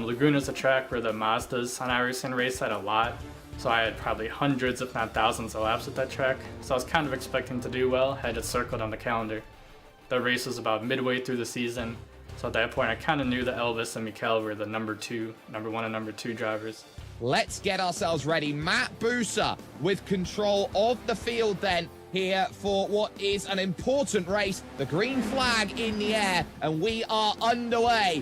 Laguna's a track where the Mazdas on iRacing race at a lot, so I had probably hundreds if not thousands of laps at that track, so I was kind of expecting to do well, had it circled on the calendar. The race was about midway through the season, so at that point I kind of knew that Elvis and Mikel were the number one and number two drivers. Let's get ourselves ready. Matt Busa with control of the field then here for what is an important race. The green flag in the air and we are underway.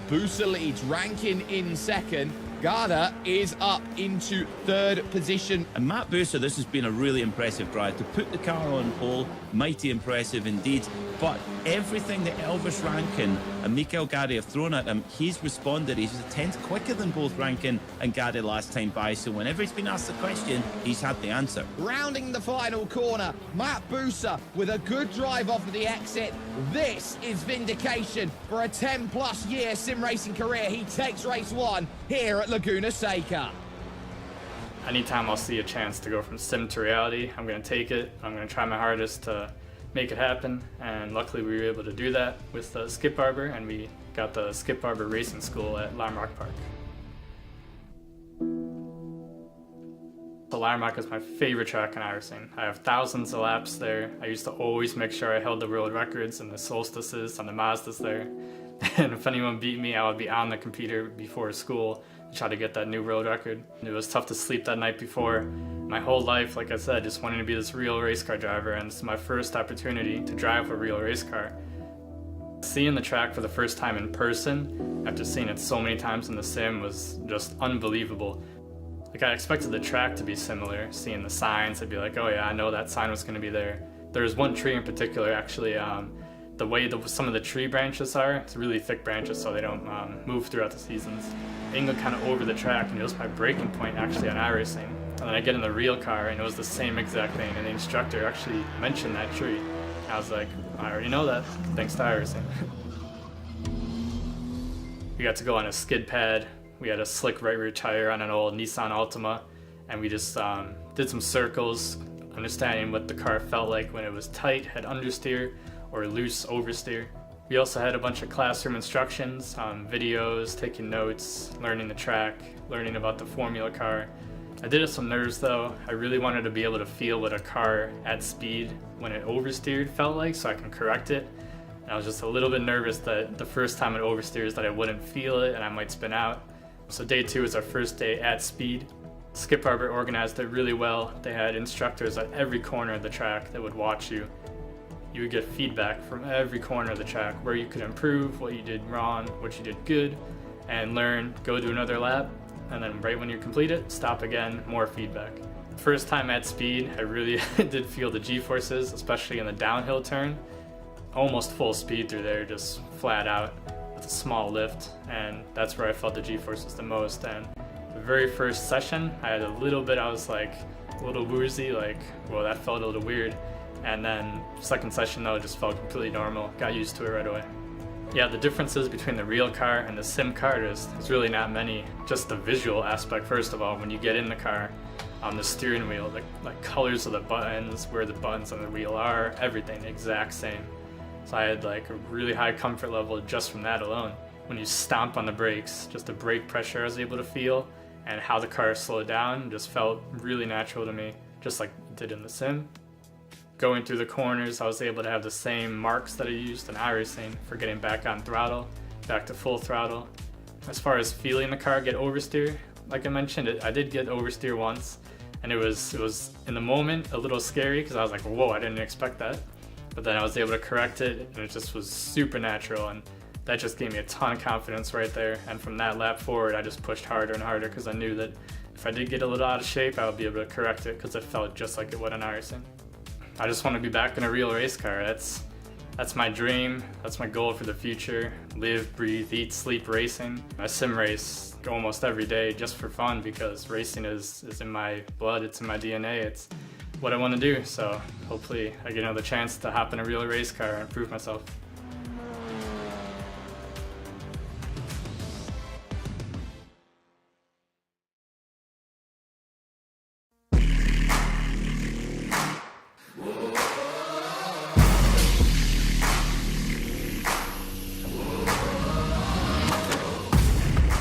Busa leads, Rankin in second. Garda is up into third position. And Matt Busa, this has been a really impressive drive. To put the car on pole, mighty impressive indeed. But everything that Elvis Rankin and Mikel Gadi have thrown at him, he's responded. He's a tenth quicker than both Rankin and Gadi last time by. So whenever he's been asked the question, he's had the answer. Rounding the final corner, Matt Busa with a good drive off of the exit. This is vindication for a 10-plus year sim racing career. He takes race one here at Laguna Seca. Anytime I'll see a chance to go from sim to reality, I'm going to take it. I'm going to try my hardest to make it happen, and luckily we were able to do that with Skip Barber, and we got the Skip Barber Racing School at Lime Rock Park. So Lime Rock is my favorite track in iRacing. I have thousands of laps there. I used to always make sure I held the world records and the solstices on the Mazdas there. And if anyone beat me, I would be on the computer before school to try to get that new world record. It was tough to sleep that night before. My whole life, like I said, just wanting to be this real race car driver, and it's my first opportunity to drive a real race car. Seeing the track for the first time in person, after seeing it so many times in the sim, was just unbelievable. Like, I expected the track to be similar, seeing the signs, I'd be like, oh yeah, I know that sign was going to be there. There was one tree in particular, actually, the way some of the tree branches are, it's really thick branches so they don't move throughout the seasons. Angled kind of over the track, and it was my braking point actually on iRacing. And then I get in the real car and it was the same exact thing, and the instructor actually mentioned that tree. I was like, I already know that, thanks to iRacing. We got to go on a skid pad. We had a slick right rear tire on an old Nissan Altima, and we just did some circles, understanding what the car felt like when it was tight, had understeer, or loose oversteer. We also had a bunch of classroom instructions, videos, taking notes, learning the track, learning about the formula car. I did have some nerves though. I really wanted to be able to feel what a car at speed when it oversteered felt like so I can correct it. And I was just a little bit nervous that the first time it oversteers that I wouldn't feel it and I might spin out. So day 2 was our first day at speed. Skip Barber organized it really well. They had instructors at every corner of the track that would watch you. You would get feedback from every corner of the track, where you could improve, what you did wrong, what you did good, and learn, go do another lap, and then right when you complete it, stop again, more feedback. First time at speed, I really did feel the G-forces, especially in the downhill turn. Almost full speed through there, just flat out with a small lift, and that's where I felt the G-forces the most. And the very first session, I had a little bit, I was like a little woozy, like, well, that felt a little weird. And then second session though, it just felt completely normal, got used to it right away. Yeah, the differences between the real car and the sim car is really not many. Just the visual aspect, first of all, when you get in the car, the steering wheel, the colors of the buttons, where the buttons on the wheel are, everything the exact same. So I had like a really high comfort level just from that alone. When you stomp on the brakes, just the brake pressure I was able to feel and how the car slowed down just felt really natural to me, just like it did in the sim. Going through the corners, I was able to have the same marks that I used in iRacing for getting back on throttle, back to full throttle. As far as feeling the car get oversteer, like I mentioned, I did get oversteer once, and it was in the moment a little scary because I was like, whoa, I didn't expect that. But then I was able to correct it, and it just was super natural, and that just gave me a ton of confidence right there. And from that lap forward, I just pushed harder and harder because I knew that if I did get a little out of shape, I would be able to correct it because it felt just like it would in iRacing. I just want to be back in a real race car. That's my dream. That's my goal for the future. Live, breathe, eat, sleep racing. I sim race almost every day just for fun because racing is in my blood. It's in my DNA. It's what I want to do. So hopefully I get another chance to hop in a real race car and prove myself.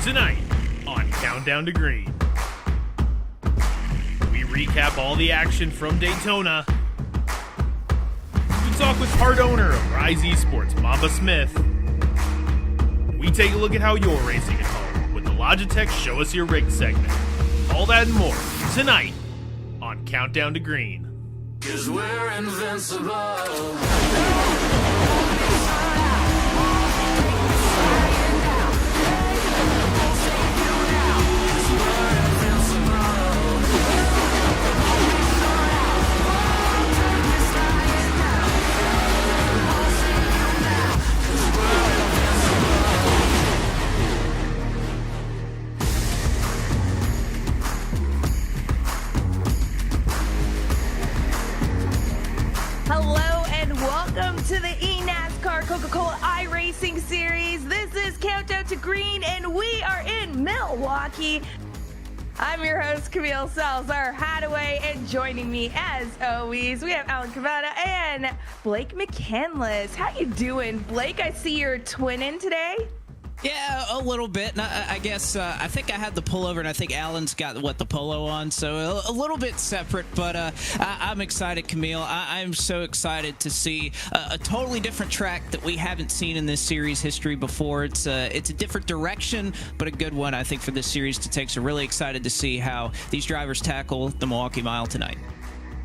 Tonight on Countdown to Green, we recap all the action from Daytona. We talk with part owner of Rise Esports, Mamba Smith. We take a look at how you're racing at home with the Logitech Show Us Your Rig segment. All that and more tonight on Countdown to Green. 'Cause we're invincible. Hello and welcome to the eNASCAR Coca-Cola iRacing series. This is Countdown to Green and we are in Milwaukee. I'm your host, Camille Salazar-Hadaway, and joining me as always, we have Alan Cavada and Blake McCandless. How you doing, Blake? I see you're twinning today. Yeah, a little bit. And I guess I think I had the pullover, and I think Alan's got the polo on, so a little bit separate. But I'm excited, Camille. I'm so excited to see a totally different track that we haven't seen in this series history before. It's a different direction, but a good one, I think, for this series to take. So really excited to see how these drivers tackle the Milwaukee Mile tonight.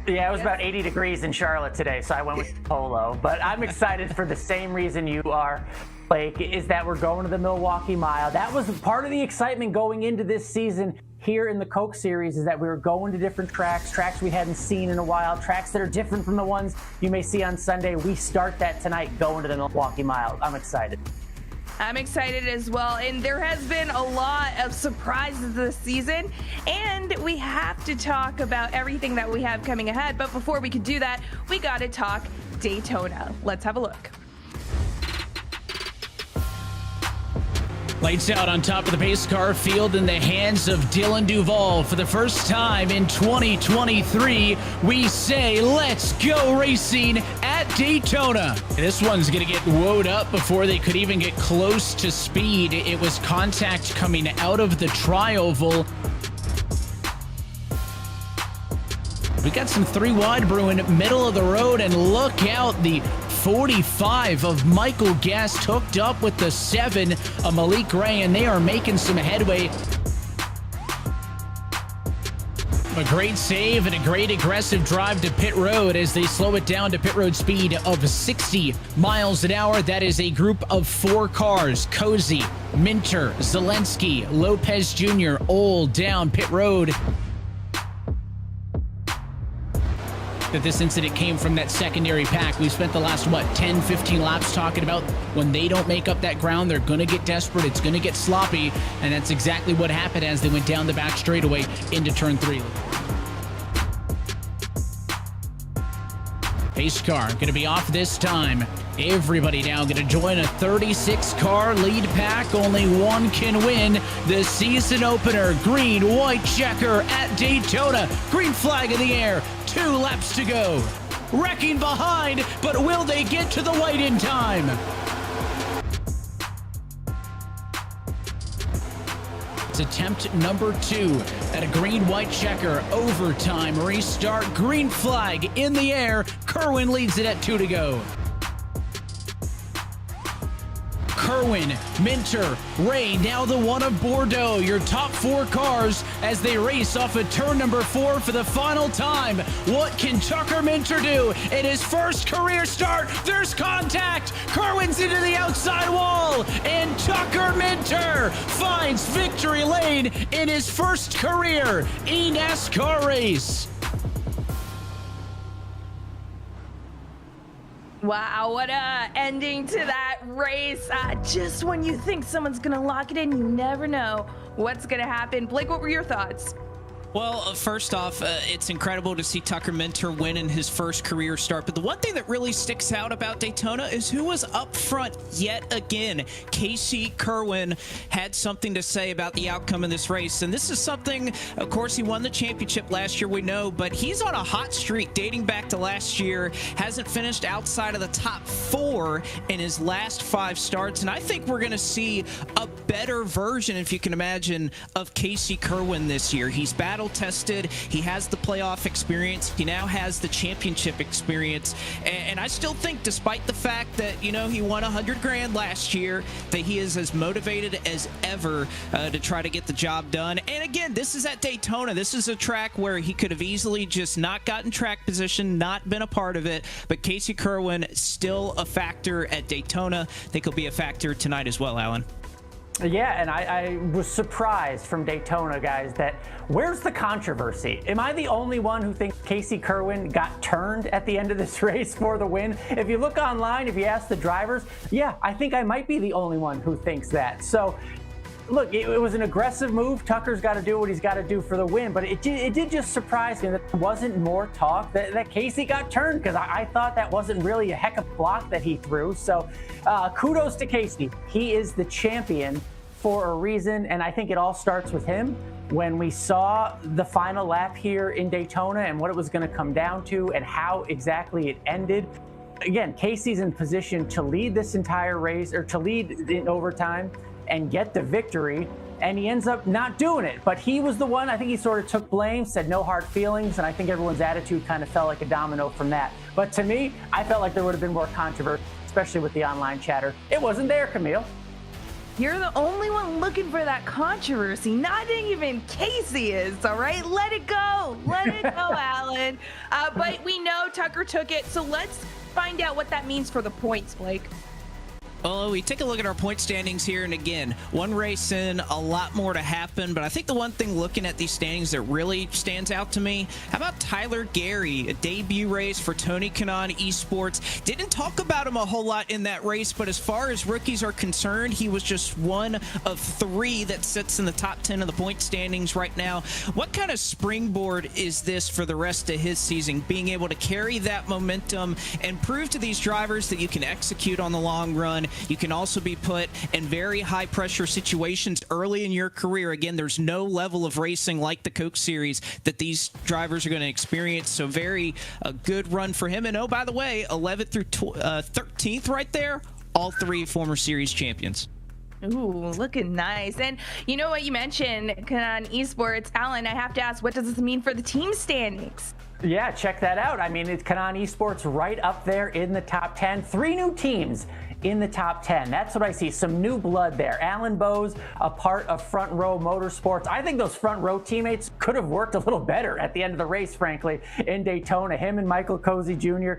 Yeah, it was about 80 degrees in Charlotte today, so I went with polo. But I'm excited for the same reason you are, Blake, is that we're going to the Milwaukee Mile. That was part of the excitement going into this season here in the Coke Series, is that we were going to different tracks we hadn't seen in a while, tracks that are different from the ones you may see on Sunday. We start that tonight going to the Milwaukee Mile. I'm excited. I'm excited as well, and there has been a lot of surprises this season, and we have to talk about everything that we have coming ahead. But before we can do that, we got to talk Daytona. Let's have a look. Lights out on top of the pace car field in the hands of Dylan Duvall. For the first time in 2023, we say, let's go racing at Daytona. This one's going to get woed up before they could even get close to speed. It was contact coming out of the tri-oval. We got some 3 wide brewing middle of the road, and look out, the 45 of Michael Guest hooked up with the 7 of Malik Ray, and they are making some headway. A great save and a great aggressive drive to pit road as they slow it down to pit road speed of 60 miles an hour. That is a group of 4 cars. Cozy, Minter, Zelensky, Lopez Jr. all down pit road. That this incident came from that secondary pack. We've spent the last, 10, 15 laps talking about when they don't make up that ground, they're going to get desperate, it's going to get sloppy, and that's exactly what happened as they went down the back straightaway into turn 3. Pace car going to be off this time. Everybody now going to join a 36-car lead pack. Only one can win the season opener. Green, white checker at Daytona. Green flag in the air. 2 laps to go. Wrecking behind, but will they get to the white in time? It's attempt number 2 at a green-white checker. Overtime restart. Green flag in the air. Kerwin leads it at 2 to go. Kerwin, Minter, Ray, now the one of Bordeaux. Your top 4 cars as they race off of turn number 4 for the final time. What can Tucker Minter do in his first career start? There's contact. Kerwin's into the outside wall, and Tucker Minter finds victory lane in his first career eNASCAR race. Wow, what a ending to that race. Just when you think someone's gonna lock it in, you never know what's gonna happen. Blake, what were your thoughts? Well, first off, it's incredible to see Tucker Minter win in his first career start. But the one thing that really sticks out about Daytona is who was up front yet again. Casey Kerwin had something to say about the outcome of this race. And this is something, of course, he won the championship last year, we know, but he's on a hot streak dating back to last year. Hasn't finished outside of the top 4 in his last 5 starts. And I think we're going to see a better version, if you can imagine, of Casey Kerwin this year. He's battle tested. He has the playoff experience. He now has the championship experience. And I still think, despite the fact that, you know, he won $100,000 last year, that he is as motivated as ever to try to get the job done. And again, this is at Daytona. This is a track where he could have easily just not gotten track position, not been a part of it. But Casey Kerwin still a factor at Daytona. I think he'll be a factor tonight as well, Alan. Yeah, and I was surprised from Daytona, guys, that where's the controversy? Am I the only one who thinks Casey Kerwin got turned at the end of this race for the win? If you look online, if you ask the drivers, yeah, I think I might be the only one who thinks that. So, look, it was an aggressive move. Tucker's got to do what he's got to do for the win, but it did just surprise me that there wasn't more talk that Casey got turned, because I thought that wasn't really a heck of a block that he threw. So kudos to Casey. He is the champion for a reason, and I think it all starts with him. When we saw the final lap here in Daytona and what it was going to come down to and how exactly it ended, again, Casey's in position to lead this entire race, or to lead in overtime and get the victory, and he ends up not doing it. But he was the one, I think he sort of took blame, said no hard feelings, and I think everyone's attitude kind of fell like a domino from that. But to me, I felt like there would have been more controversy, especially with the online chatter. It wasn't there, Camille. You're the only one looking for that controversy. Not even Casey is, all right? Let it go. Let it go, Alan. But we know Tucker took it, so let's find out what that means for the points, Blake. Well, we take a look at our point standings here, and again, one race in, a lot more to happen, but I think the one thing looking at these standings that really stands out to me, how about Tyler Gary, a debut race for Tony Kanaan Esports? Didn't talk about him a whole lot in that race, but as far as rookies are concerned, he was just one of 3 that sits in the top 10 of the point standings right now. What kind of springboard is this for the rest of his season, being able to carry that momentum and prove to these drivers that you can execute on the long run? You can also be put in very high pressure situations early in your career. Again, there's no level of racing like the Coke Series that these drivers are going to experience. So very a good run for him. And oh, by the way, 11th through 13th right there, all 3 former series champions. Ooh, looking nice. And you know what you mentioned, Kanaan Esports. Alan, I have to ask, what does this mean for the team standings? Yeah, check that out. I mean, it's Kanaan Esports right up there in the top 10. 3 new teams in the top 10. That's what I see. Some new blood there. Alan Bowes, a part of Front Row Motorsports. I think those Front Row teammates could have worked a little better at the end of the race, frankly, in Daytona. Him and Michael Cozy Jr.,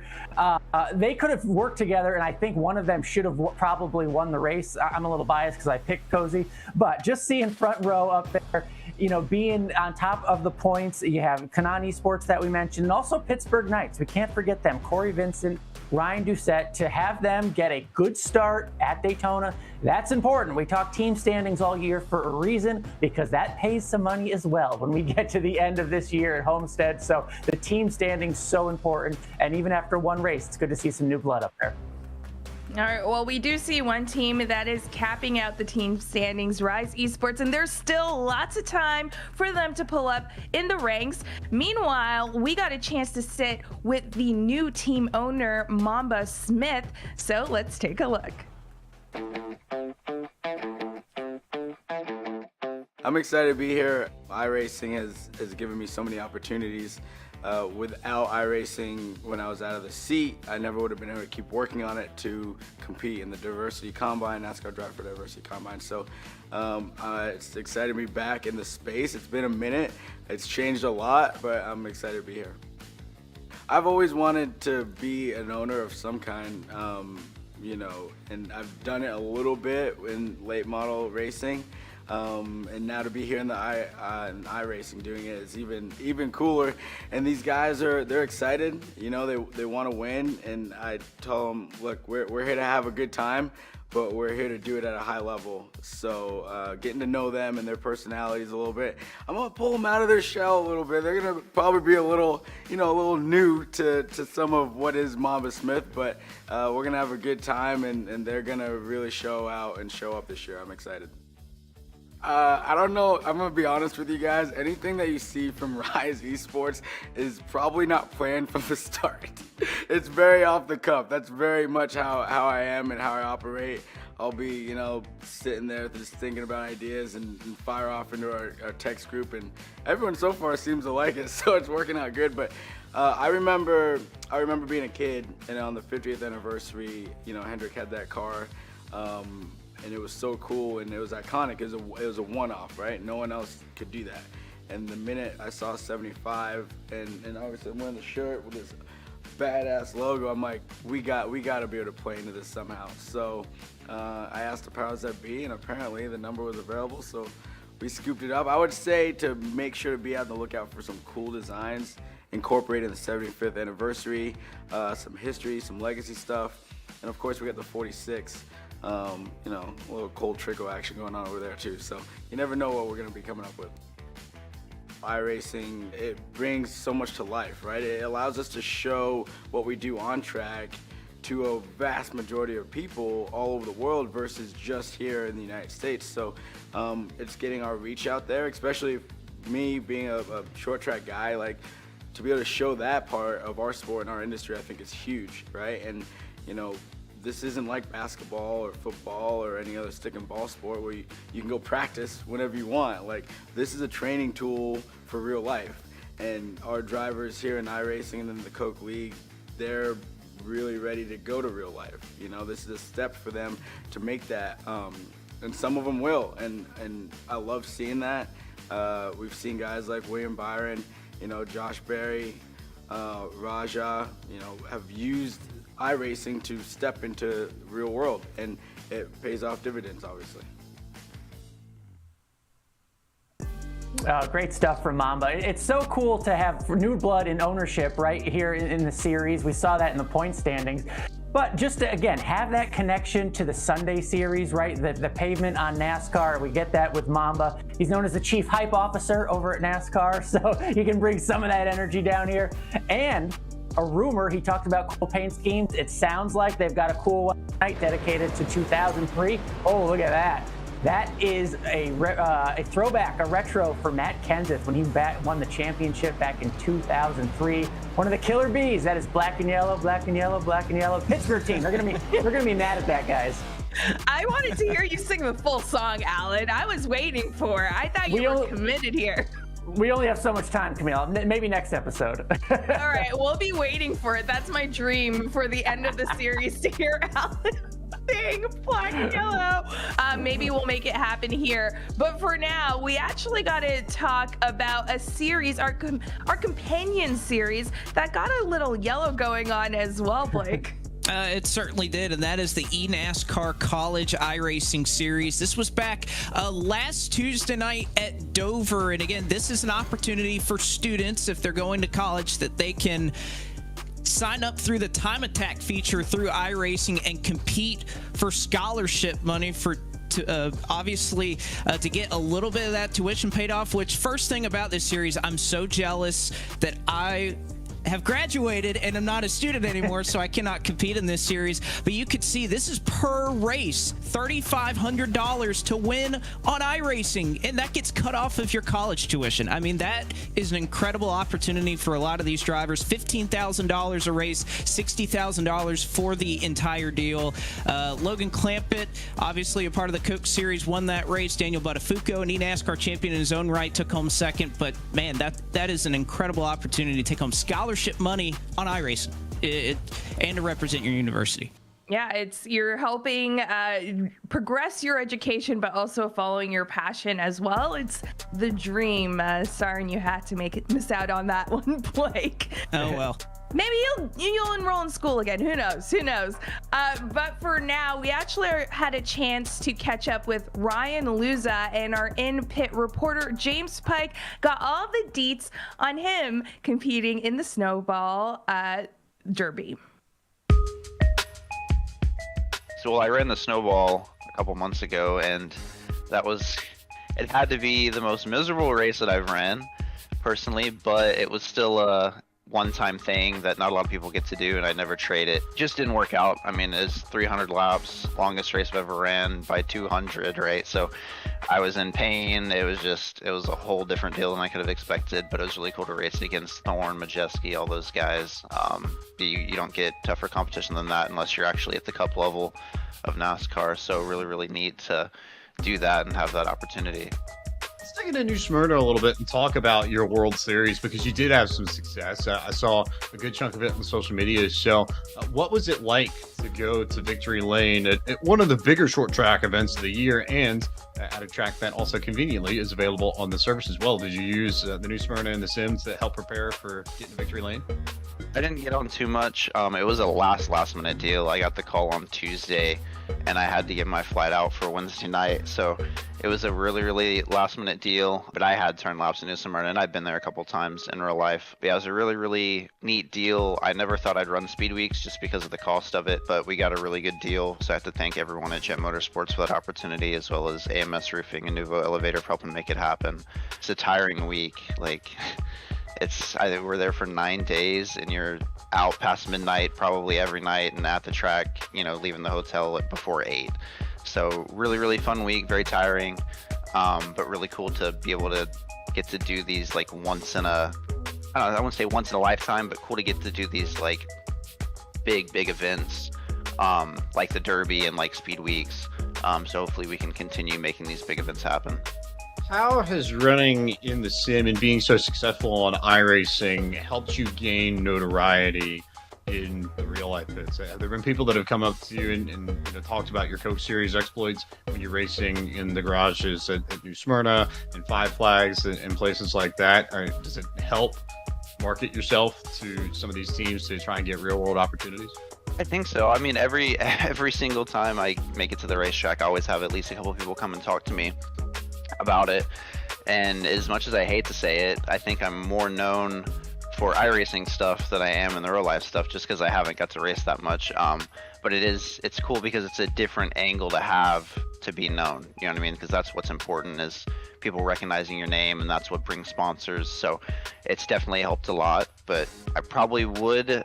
they could have worked together, and I think one of them should have probably won the race. I'm a little biased because I picked Cozy, but just seeing Front Row up there, you know, being on top of the points. You have Kanaan Esports that we mentioned, and also Pittsburgh Knights. We can't forget them. Corey Vincent, Ryan Doucette, to have them get a good start at Daytona, that's important. We talk team standings all year for a reason, because that pays some money as well when we get to the end of this year at Homestead. So the team standings so important, and even after one race, it's good to see some new blood up there. All right, well, we do see one team that is capping out the team standings, Rise Esports, and there's still lots of time for them to pull up in the ranks. Meanwhile, we got a chance to sit with the new team owner, Mamba Smith, so let's take a look. I'm excited to be here. iRacing has given me so many opportunities. Without iRacing, when I was out of the seat, I never would have been able to keep working on it to compete in the Diversity Combine, NASCAR Driver for Diversity Combine. So it's excited to be back in the space. It's been a minute. It's changed a lot, but I'm excited to be here. I've always wanted to be an owner of some kind, you know, and I've done it a little bit in late model racing. And now to be here in the iRacing doing it is even cooler. And these guys they're excited. You know, they want to win. And I tell them, look, we're here to have a good time, but we're here to do it at a high level. So getting to know them and their personalities a little bit, I'm gonna pull them out of their shell a little bit. They're gonna probably be a little new to some of what is Mamba Smith, but we're gonna have a good time, and they're gonna really show out and show up this year. I'm excited. I don't know. I'm going to be honest with you guys. Anything that you see from Rise Esports is probably not planned from the start. It's very off the cuff. That's very much how I am and how I operate. I'll be, sitting there just thinking about ideas and fire off into our text group, and everyone so far seems to like it, so it's working out good. But I remember being a kid, and on the 50th anniversary, Hendrick had that car, and it was so cool and it was iconic. It was a one-off, right? No one else could do that. And the minute I saw 75, and obviously I'm wearing the shirt with this badass logo, I'm like, we got to be able to play into this somehow. So I asked the powers that be, and apparently the number was available, so we scooped it up. I would say to make sure to be on the lookout for some cool designs incorporating the 75th anniversary, some history, some legacy stuff, and of course we got the 46. A little cold trickle action going on over there too, so you never know what we're going to be coming up with. iRacing, it brings so much to life, right? It allows us to show what we do on track to a vast majority of people all over the world versus just here in the United States. So it's getting our reach out there, especially me being a short track guy, like to be able to show that part of our sport and our industry, I think is huge, right? And this isn't like basketball or football or any other stick and ball sport where you can go practice whenever you want. Like, this is a training tool for real life. And our drivers here in iRacing and in the Coke League, they're really ready to go to real life. This is a step for them to make that. And some of them will. And I love seeing that. We've seen guys like William Byron, Josh Berry, Raja, have used iRacing to step into real world, and it pays off dividends, obviously. Great stuff from Mamba. It's so cool to have new blood in ownership right here in the series. We saw that in the point standings. But just to, again, have that connection to the Sunday series, right? The pavement on NASCAR, we get that with Mamba. He's known as the chief hype officer over at NASCAR, so he can bring some of that energy down here. And a rumor, he talked about cool paint schemes. It sounds like they've got a cool one tonight dedicated to 2003. Oh, look at that. That is a throwback, a retro for Matt Kenseth when he won the championship back in 2003. One of the killer bees. That is black and yellow, black and yellow, black and yellow. Pittsburgh team. They're gonna be mad at that, guys. I wanted to hear you sing the full song, Alan. I was waiting for it. I thought you were committed here. We only have so much time, Camille. Maybe next episode. All right, we'll be waiting for it. That's my dream for the end of the series, to hear Alan sing Black and Yellow. Maybe we'll make it happen here. But for now, we actually got to talk about a series, our companion series, that got a little yellow going on as well, Blake. It certainly did, and that is the eNASCAR College iRacing Series. This was back last Tuesday night at Dover, and again, this is an opportunity for students, if they're going to college, that they can sign up through the Time Attack feature through iRacing and compete for scholarship money obviously to get a little bit of that tuition paid off. Which, first thing about this series, I'm so jealous that I have graduated and I'm not a student anymore, so I cannot compete in this series. But you could see this is per race, $3,500 to win on iRacing, and that gets cut off of your college tuition. I mean, that is an incredible opportunity for a lot of these drivers. $15,000 a race, $60,000 for the entire deal. Logan Clampett, obviously a part of the Coke Series, won that race. Daniel Buttafuoco, an eNASCAR champion in his own right, took home second. But man, that is an incredible opportunity to take home scholarship money on iRacing and to represent your university. Yeah, you're helping progress your education, but also following your passion as well. It's the dream. Sorry, you had to miss out on that one, Blake. Oh well. Maybe you'll enroll in school again. Who knows? But for now, we actually had a chance to catch up with Ryan Luza, and our in-pit reporter James Pike got all the deets on him competing in the snowball derby. So I ran the snowball a couple months ago, and it had to be the most miserable race that I've ran personally, but it was still one-time thing that not a lot of people get to do, and I never trade it. Just didn't work out. I mean, it's 300 laps, longest race I've ever ran by 200, right? So I was in pain. It was a whole different deal than I could have expected, but it was really cool to race against Thorne, Majeski, all those guys. You don't get tougher competition than that unless you're actually at the cup level of NASCAR. So really, really neat to do that and have that opportunity. Let's dig into New Smyrna a little bit and talk about your World Series, because you did have some success. I saw a good chunk of it on social media. So what was it like to go to Victory Lane at one of the bigger short track events of the year, and at a track that also conveniently is available on the service as well? Did you use the New Smyrna and the Sims to help prepare for getting to Victory Lane? I didn't get on too much. It was a last minute deal. I got the call on Tuesday, and I had to get my flight out for Wednesday night. So it was a really, really last minute deal. But I had turned laps in New Smyrna, and I'd been there a couple times in real life. But yeah, it was a really, really neat deal. I never thought I'd run Speed Weeks just because of the cost of it, but we got a really good deal. So I have to thank everyone at Jet Motorsports for that opportunity, as well as AMS Roofing and Nuvo Elevator for helping make it happen. It's a tiring week. We're there for 9 days, and you're out past midnight probably every night, and at the track, leaving the hotel before 8. So really, really fun week, very tiring, but really cool to be able to get to do these once in a, I wouldn't say once in a lifetime, but cool to get to do these big events, like the Derby and Speed Weeks. So hopefully we can continue making these big events happen. How has running in the sim and being so successful on iRacing helped you gain notoriety in the real life pits? Have there been people that have come up to you and talked about your Coke Series exploits when you're racing in the garages at New Smyrna and Five Flags and places like that? Or does it help market yourself to some of these teams to try and get real world opportunities? I think so. I mean, every single time I make it to the racetrack, I always have at least a couple people come and talk to me about it. And as much as I hate to say it, I think I'm more known for iRacing stuff than I am in the real life stuff, just because I haven't got to race that much. But it's cool because it's a different angle to have to be known. You know what I mean? Because that's what's important, is people recognizing your name, and that's what brings sponsors. So it's definitely helped a lot, but I probably would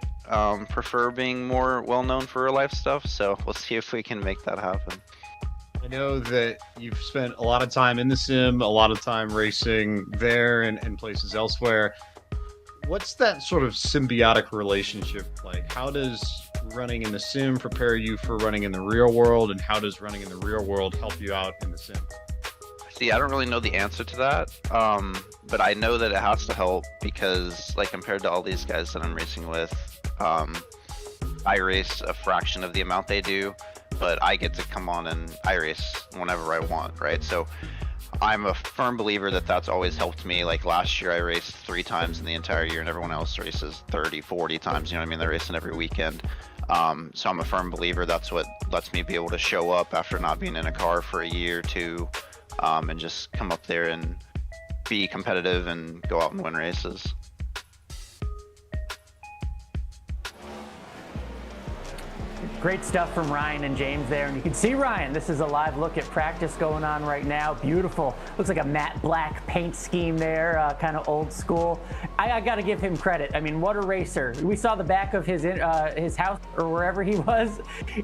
prefer being more well known for real life stuff. So we'll see if we can make that happen. I know that you've spent a lot of time in the sim, a lot of time racing there and places elsewhere. What's that sort of symbiotic relationship like? How does running in the sim prepare you for running in the real world, and how does running in the real world help you out in the sim? See, I don't really know the answer to that, but I know that it has to help because, compared to all these guys that I'm racing with, I race a fraction of the amount they do, but I get to come on and I race whenever I want, right? So I'm a firm believer that that's always helped me. Like last year I raced 3 times in the entire year, and everyone else races 30, 40 times, you know what I mean? They're racing every weekend. So I'm a firm believer that's what lets me be able to show up after not being in a car for a year or two, and just come up there and be competitive and go out and win races. Great stuff from Ryan and James there. And you can see Ryan, this is a live look at practice going on right now. Beautiful. Looks like a matte black paint scheme there, kind of old school. I got to give him credit. I mean, what a racer. We saw the back of his house or wherever he was.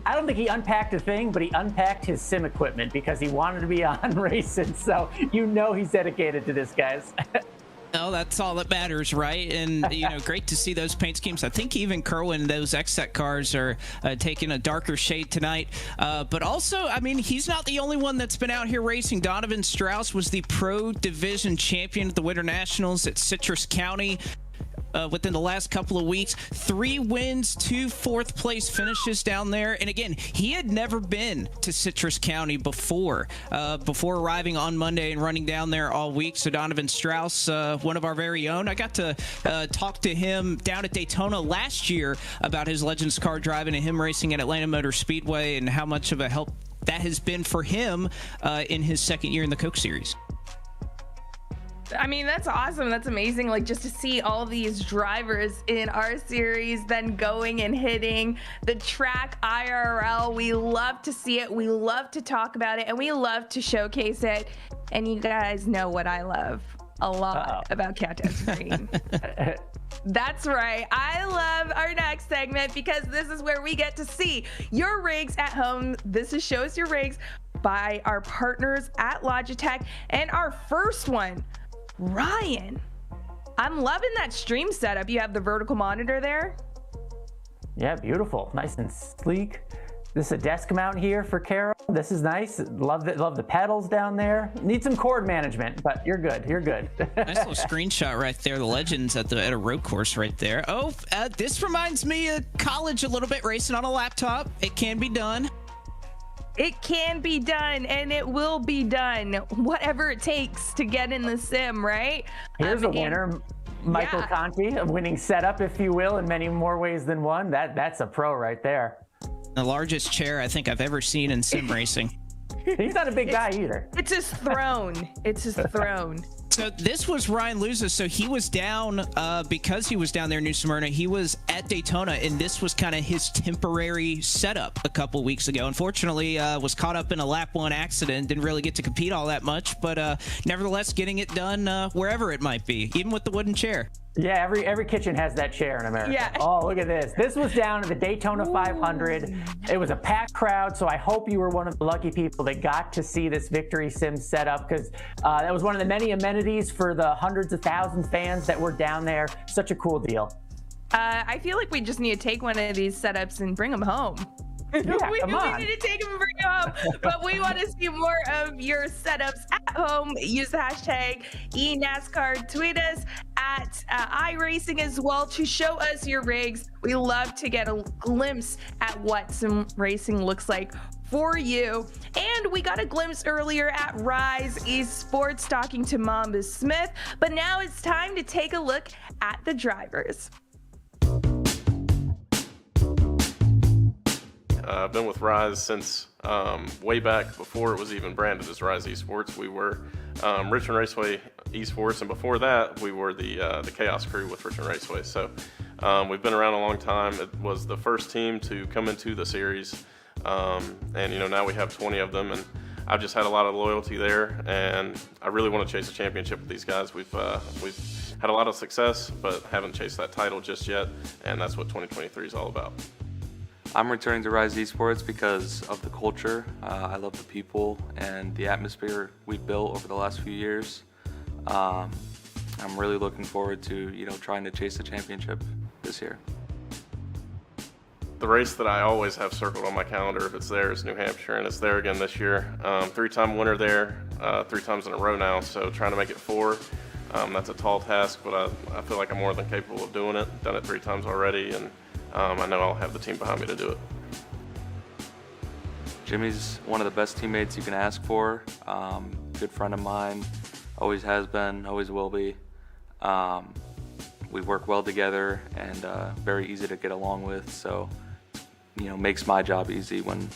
I don't think he unpacked a thing, but he unpacked his sim equipment because he wanted to be on racing. So he's dedicated to this, guys. No, that's all that matters, right? And, great to see those paint schemes. I think even Kerwin, those XSET cars are taking a darker shade tonight. But also, I mean, he's not the only one that's been out here racing. Donovan Strauss was the Pro Division champion at the Winter Nationals at Citrus County. Within the last couple of weeks, 3 wins, 2 fourth-place finishes down there. And again, he had never been to Citrus County before arriving on Monday and running down there all week. So Donovan Strauss, one of our very own, I got to talk to him down at Daytona last year about his Legends car driving and him racing at Atlanta Motor Speedway and how much of a help that has been for him in his second year in the Coke Series. I mean, that's awesome. That's amazing. Just to see all these drivers in our series then going and hitting the track IRL. We love to see it. We love to talk about it, and we love to showcase it. And you guys know what I love a lot about Countdown to Green. That's right. I love our next segment because this is where we get to see your rigs at home. This is Show Us Your Rigs by our partners at Logitech. And our first one, Ryan. I'm loving that stream setup. You have the vertical monitor there. Yeah, beautiful. Nice and sleek. This is a desk mount here for Carol. This is nice. Love the pedals down there. Need some cord management, but you're good. You're good. Nice little screenshot right there. The legends at a road course right there. Oh, this reminds me of college a little bit, racing on a laptop. It can be done. It can be done, and it will be done. Whatever it takes to get in the sim, right? Here's a winner. Michael Conti, a winning setup, if you will, in many more ways than one. That's a pro right there. The largest chair I think I've ever seen in sim racing. He's not a big guy either. It's his throne. It's his throne. So this was Ryan Luza. So he was down because he was down there in New Smyrna. He was at Daytona, and this was kind of his temporary setup a couple weeks ago. Unfortunately, was caught up in a lap 1 accident. Didn't really get to compete all that much, but nevertheless, getting it done wherever it might be, even with the wooden chair. Yeah, every kitchen has that chair in America. Yeah. Oh, look at this. This was down at the Daytona 500. It was a packed crowd, so I hope you were one of the lucky people that got to see this Victory Sim setup, because that was one of the many amenities for the hundreds of thousands fans that were down there. Such a cool deal. I feel like we just need to take one of these setups and bring them home. Yeah, we come on. need to take them and bring them home, but we want to see more of your setups at home. Use the hashtag eNASCAR. Tweet us at iRacing as well to show us your rigs. We love to get a glimpse at what some racing looks like for you. And we got a glimpse earlier at Rise Esports talking to Mamba Smith, but now it's time to take a look at the drivers. I've been with Rise since way back before it was even branded as Rise Esports. We were Richmond Raceway Esports, and before that, we were the Chaos crew with Richmond Raceway. So we've been around a long time. It was the first team to come into the series, and now we have 20 of them. And I've just had a lot of loyalty there, and I really want to chase a championship with these guys. We've had a lot of success, but haven't chased that title just yet, and that's what 2023 is all about. I'm returning to Rise Esports because of the culture. I love the people and the atmosphere we've built over the last few years. I'm really looking forward to trying to chase the championship this year. The race that I always have circled on my calendar, if it's there, is New Hampshire, and it's there again this year. 3-time winner there, 3 times in a row now, so trying to make it 4. That's a tall task, but I feel like I'm more than capable of doing it. Done it 3 times already, and I know I'll have the team behind me to do it. Jimmy's one of the best teammates you can ask for. Good friend of mine, always has been, always will be. We work well together and very easy to get along with, so makes my job easy when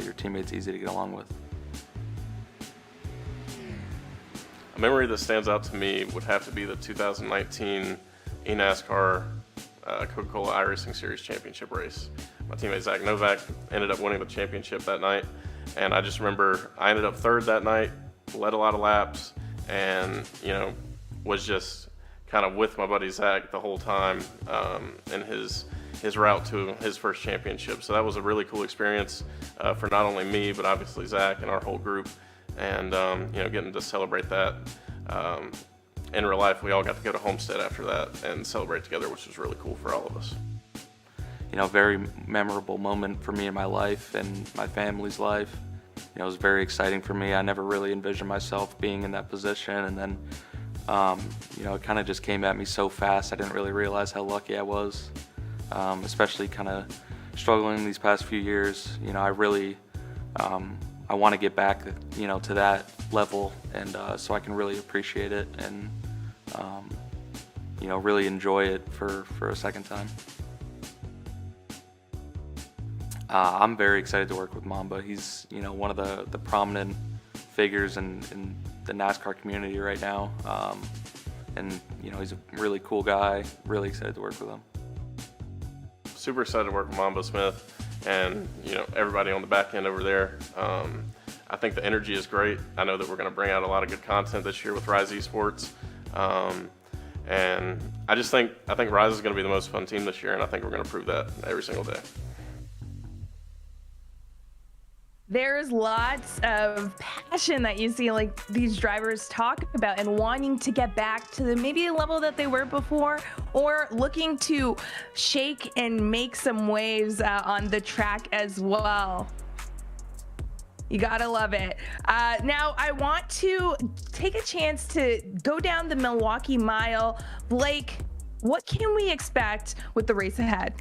your teammate's easy to get along with. A memory that stands out to me would have to be the 2019 eNASCAR Coca-Cola iRacing Series championship race. My teammate Zach Novak ended up winning the championship that night, and I just remember I ended up 3rd that night, led a lot of laps, and was just kind of with my buddy Zach the whole time in his route to his first championship. So that was a really cool experience for not only me, but obviously Zach and our whole group, and getting to celebrate that. In real life, we all got to go to Homestead after that and celebrate together, which was really cool for all of us. Very memorable moment for me in my life and my family's life. It was very exciting for me. I never really envisioned myself being in that position, and then it kind of just came at me so fast. I didn't really realize how lucky I was, especially kind of struggling these past few years. I really I want to get back to that level, and so I can really appreciate it and really enjoy it for a second time. I'm very excited to work with Mamba. He's one of the prominent figures in the NASCAR community right now, and he's a really cool guy. Really excited to work with him. Super excited to work with Mamba Smith and everybody on the back end over there. I think the energy is great. I know that we're going to bring out a lot of good content this year with Rise Esports. And I think Rise is going to be the most fun team this year, and I think we're going to prove that every single day. There's lots of passion that you see like these drivers talk about and wanting to get back to maybe a level that they were before, or looking to shake and make some waves on the track as well. You gotta love it. Now I want to take a chance to go down the Milwaukee Mile. Blake, what can we expect with the race ahead?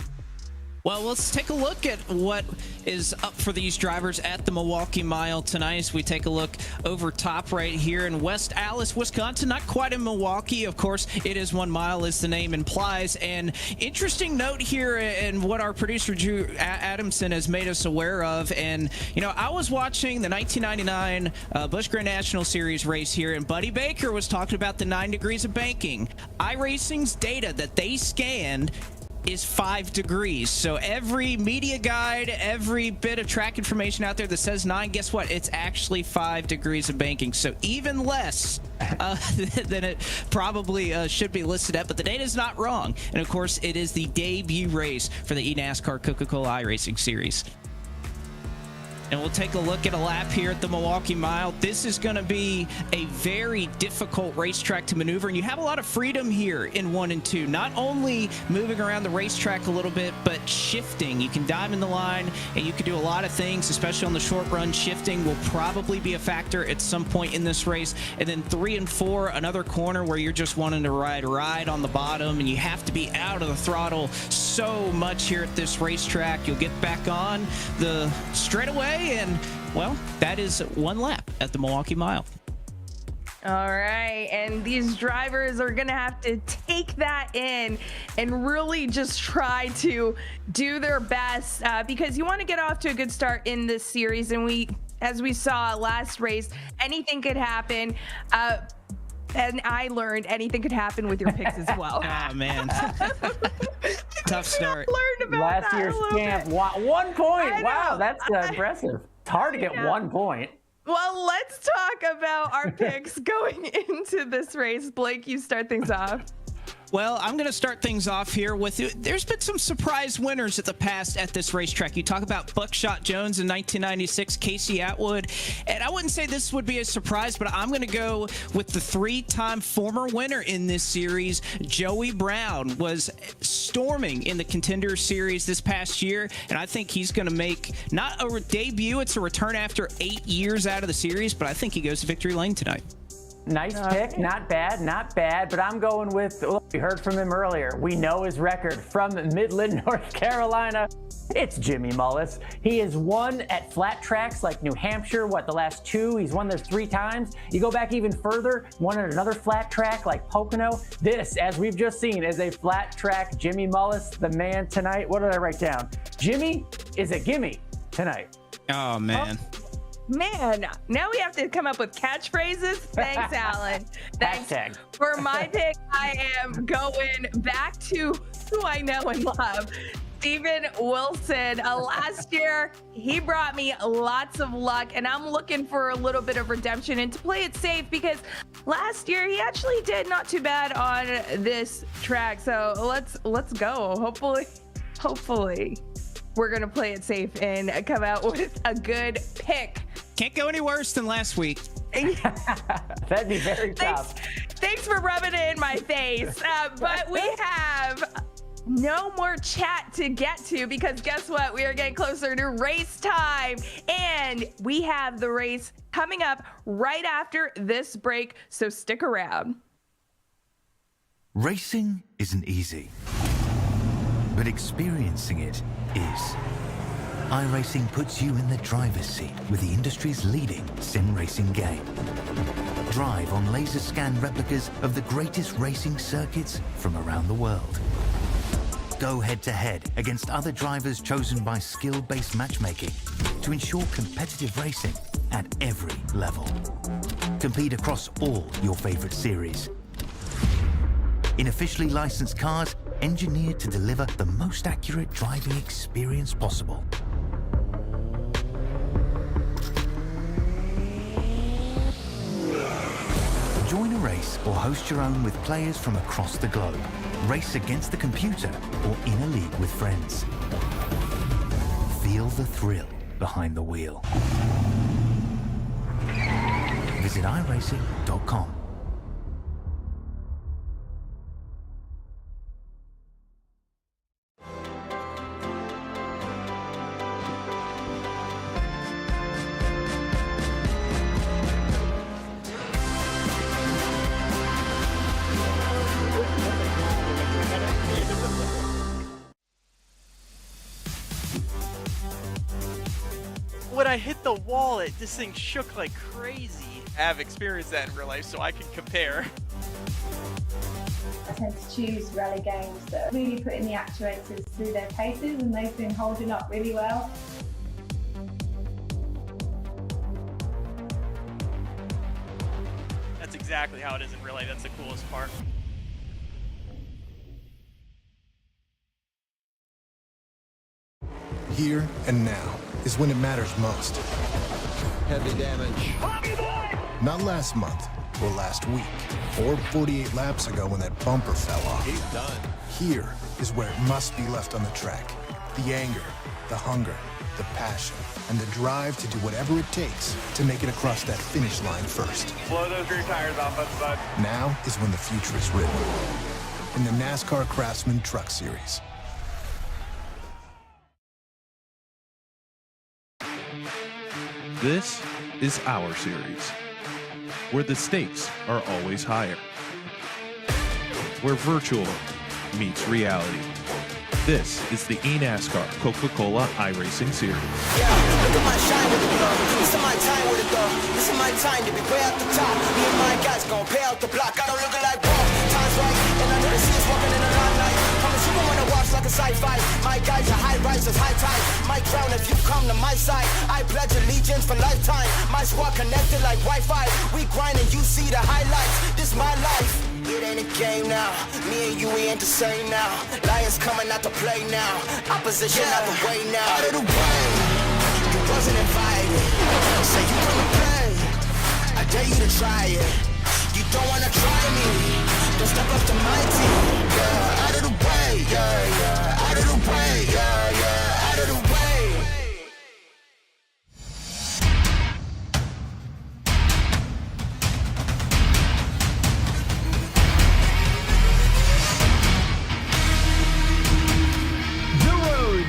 Well, let's take a look at what is up for these drivers at the Milwaukee Mile tonight as we take a look over top right here in West Allis, Wisconsin. Not quite in Milwaukee, of course. It is 1 mile, as the name implies. And interesting note here, and what our producer Drew Adamson has made us aware of. And, you know, I was watching the 1999 Busch Grand National Series race here, and Buddy Baker was talking about the 9 degrees of banking. iRacing's data that they scanned is 5 degrees. So every media guide, every bit of track information out there that says 9, guess what? It's actually 5 degrees of banking. So even less than it probably should be listed at, but the data is not wrong. And of course, it is the debut race for the eNASCAR Coca-Cola iRacing Series. And we'll take a look at a lap here at the Milwaukee Mile. This is going to be a very difficult racetrack to maneuver, and you have a lot of freedom here in 1 and 2. Not only moving around the racetrack a little bit, but shifting. You can dive in the line, and you can do a lot of things, especially on the short run. Shifting will probably be a factor at some point in this race. And then 3 and 4, another corner where you're just wanting to ride on the bottom, and you have to be out of the throttle so much here at this racetrack. You'll get back on the straightaway, and well, that is 1 lap at the Milwaukee Mile. All right, and these drivers are gonna have to take that in and really just try to do their best because you want to get off to a good start in this series. And as we saw last race, anything could happen. And I learned anything could happen with your picks as well. Oh, man. Tough start. Learned about last year's champ. 1 point. Wow, that's impressive. It's hard to get 1 point. Well, let's talk about our picks going into this race. Blake, you start things off. Well, I'm going to start things off here with, there's been some surprise winners at the past at this racetrack. You talk about Buckshot Jones in 1996, Casey Atwood, and I wouldn't say this would be a surprise, but I'm going to go with the 3-time former winner in this series. Joey Brown was storming in the Contender Series this past year, and I think he's going to make not a debut, it's a return after 8 years out of the series, but I think he goes to victory lane tonight. Nice pick. Not bad. But I'm going with, we heard from him earlier. We know his record from Midland, North Carolina. It's Jimmy Mullis. He has won at flat tracks like New Hampshire, the last 2? He's won there 3 times. You go back even further, won at another flat track like Pocono. This, as we've just seen, is a flat track Jimmy Mullis, the man tonight. What did I write down? Jimmy is a gimme tonight. Oh, man. Man, now we have to come up with catchphrases. Thanks, Alan. Thanks. Hashtag. For my pick, I am going back to who I know and love, Steven Wilson. Last year, he brought me lots of luck, and I'm looking for a little bit of redemption and to play it safe because last year he actually did not too bad on this track. So let's go. Hopefully. We're going to play it safe and come out with a good pick. Can't go any worse than last week. That'd be very tough. Thanks for rubbing it in my face. But we have no more chat to get to because guess what? We are getting closer to race time. And we have the race coming up right after this break. So stick around. Racing isn't easy, but experiencing it is. iRacing puts you in the driver's seat with the industry's leading sim racing game. Drive on laser scan replicas of the greatest racing circuits from around the world. Go head to head against other drivers chosen by skill-based matchmaking to ensure competitive racing at every level. Compete across all your favorite series. In officially licensed cars, engineered to deliver the most accurate driving experience possible. Join a race or host your own with players from across the globe. Race against the computer or in a league with friends. Feel the thrill behind the wheel. Visit iRacing.com. When I hit the wall, this thing shook like crazy. I have experienced that in real life, so I can compare. I tend to choose rally games that are really putting the actuators through their paces, and they've been holding up really well. That's exactly how it is in real life. That's the coolest part. Here and now is when it matters most. Heavy damage. Not last month or last week or 48 laps ago when that bumper fell off. He's done. Here is where it must be left on the track. The anger, the hunger, the passion, and the drive to do whatever it takes to make it across that finish line first. Blow those rear tires off, bud. Now is when the future is written in the NASCAR Craftsman Truck Series. This is our series, where the stakes are always higher, where virtual meets reality. This is the eNASCAR Coca-Cola iRacing Series. Yeah, look at my shine with the blow. This is my time with it though. This is my time to be way at the top. Me and my guys gon' pay out the block. I don't look like wrong. Time's right, and I know the scene's walking in a limelight. Promise you wanna watch like a sci-fi. My guys are high rises, high tide. My crown if you come to my side. I pledge allegiance for lifetime. My squad connected like Wi-Fi. We grind and you see the highlights. This my life. It ain't a game now. Me and you, we ain't the same now. Lions coming out to play now. Opposition out the way now. Out of the way. You wasn't invited. Say you wanna play. I dare you to try it. You don't wanna try me. Don't step up to my team. Yeah, out of the way. Yeah, yeah. Out of the way. Yeah, yeah. Out of the way.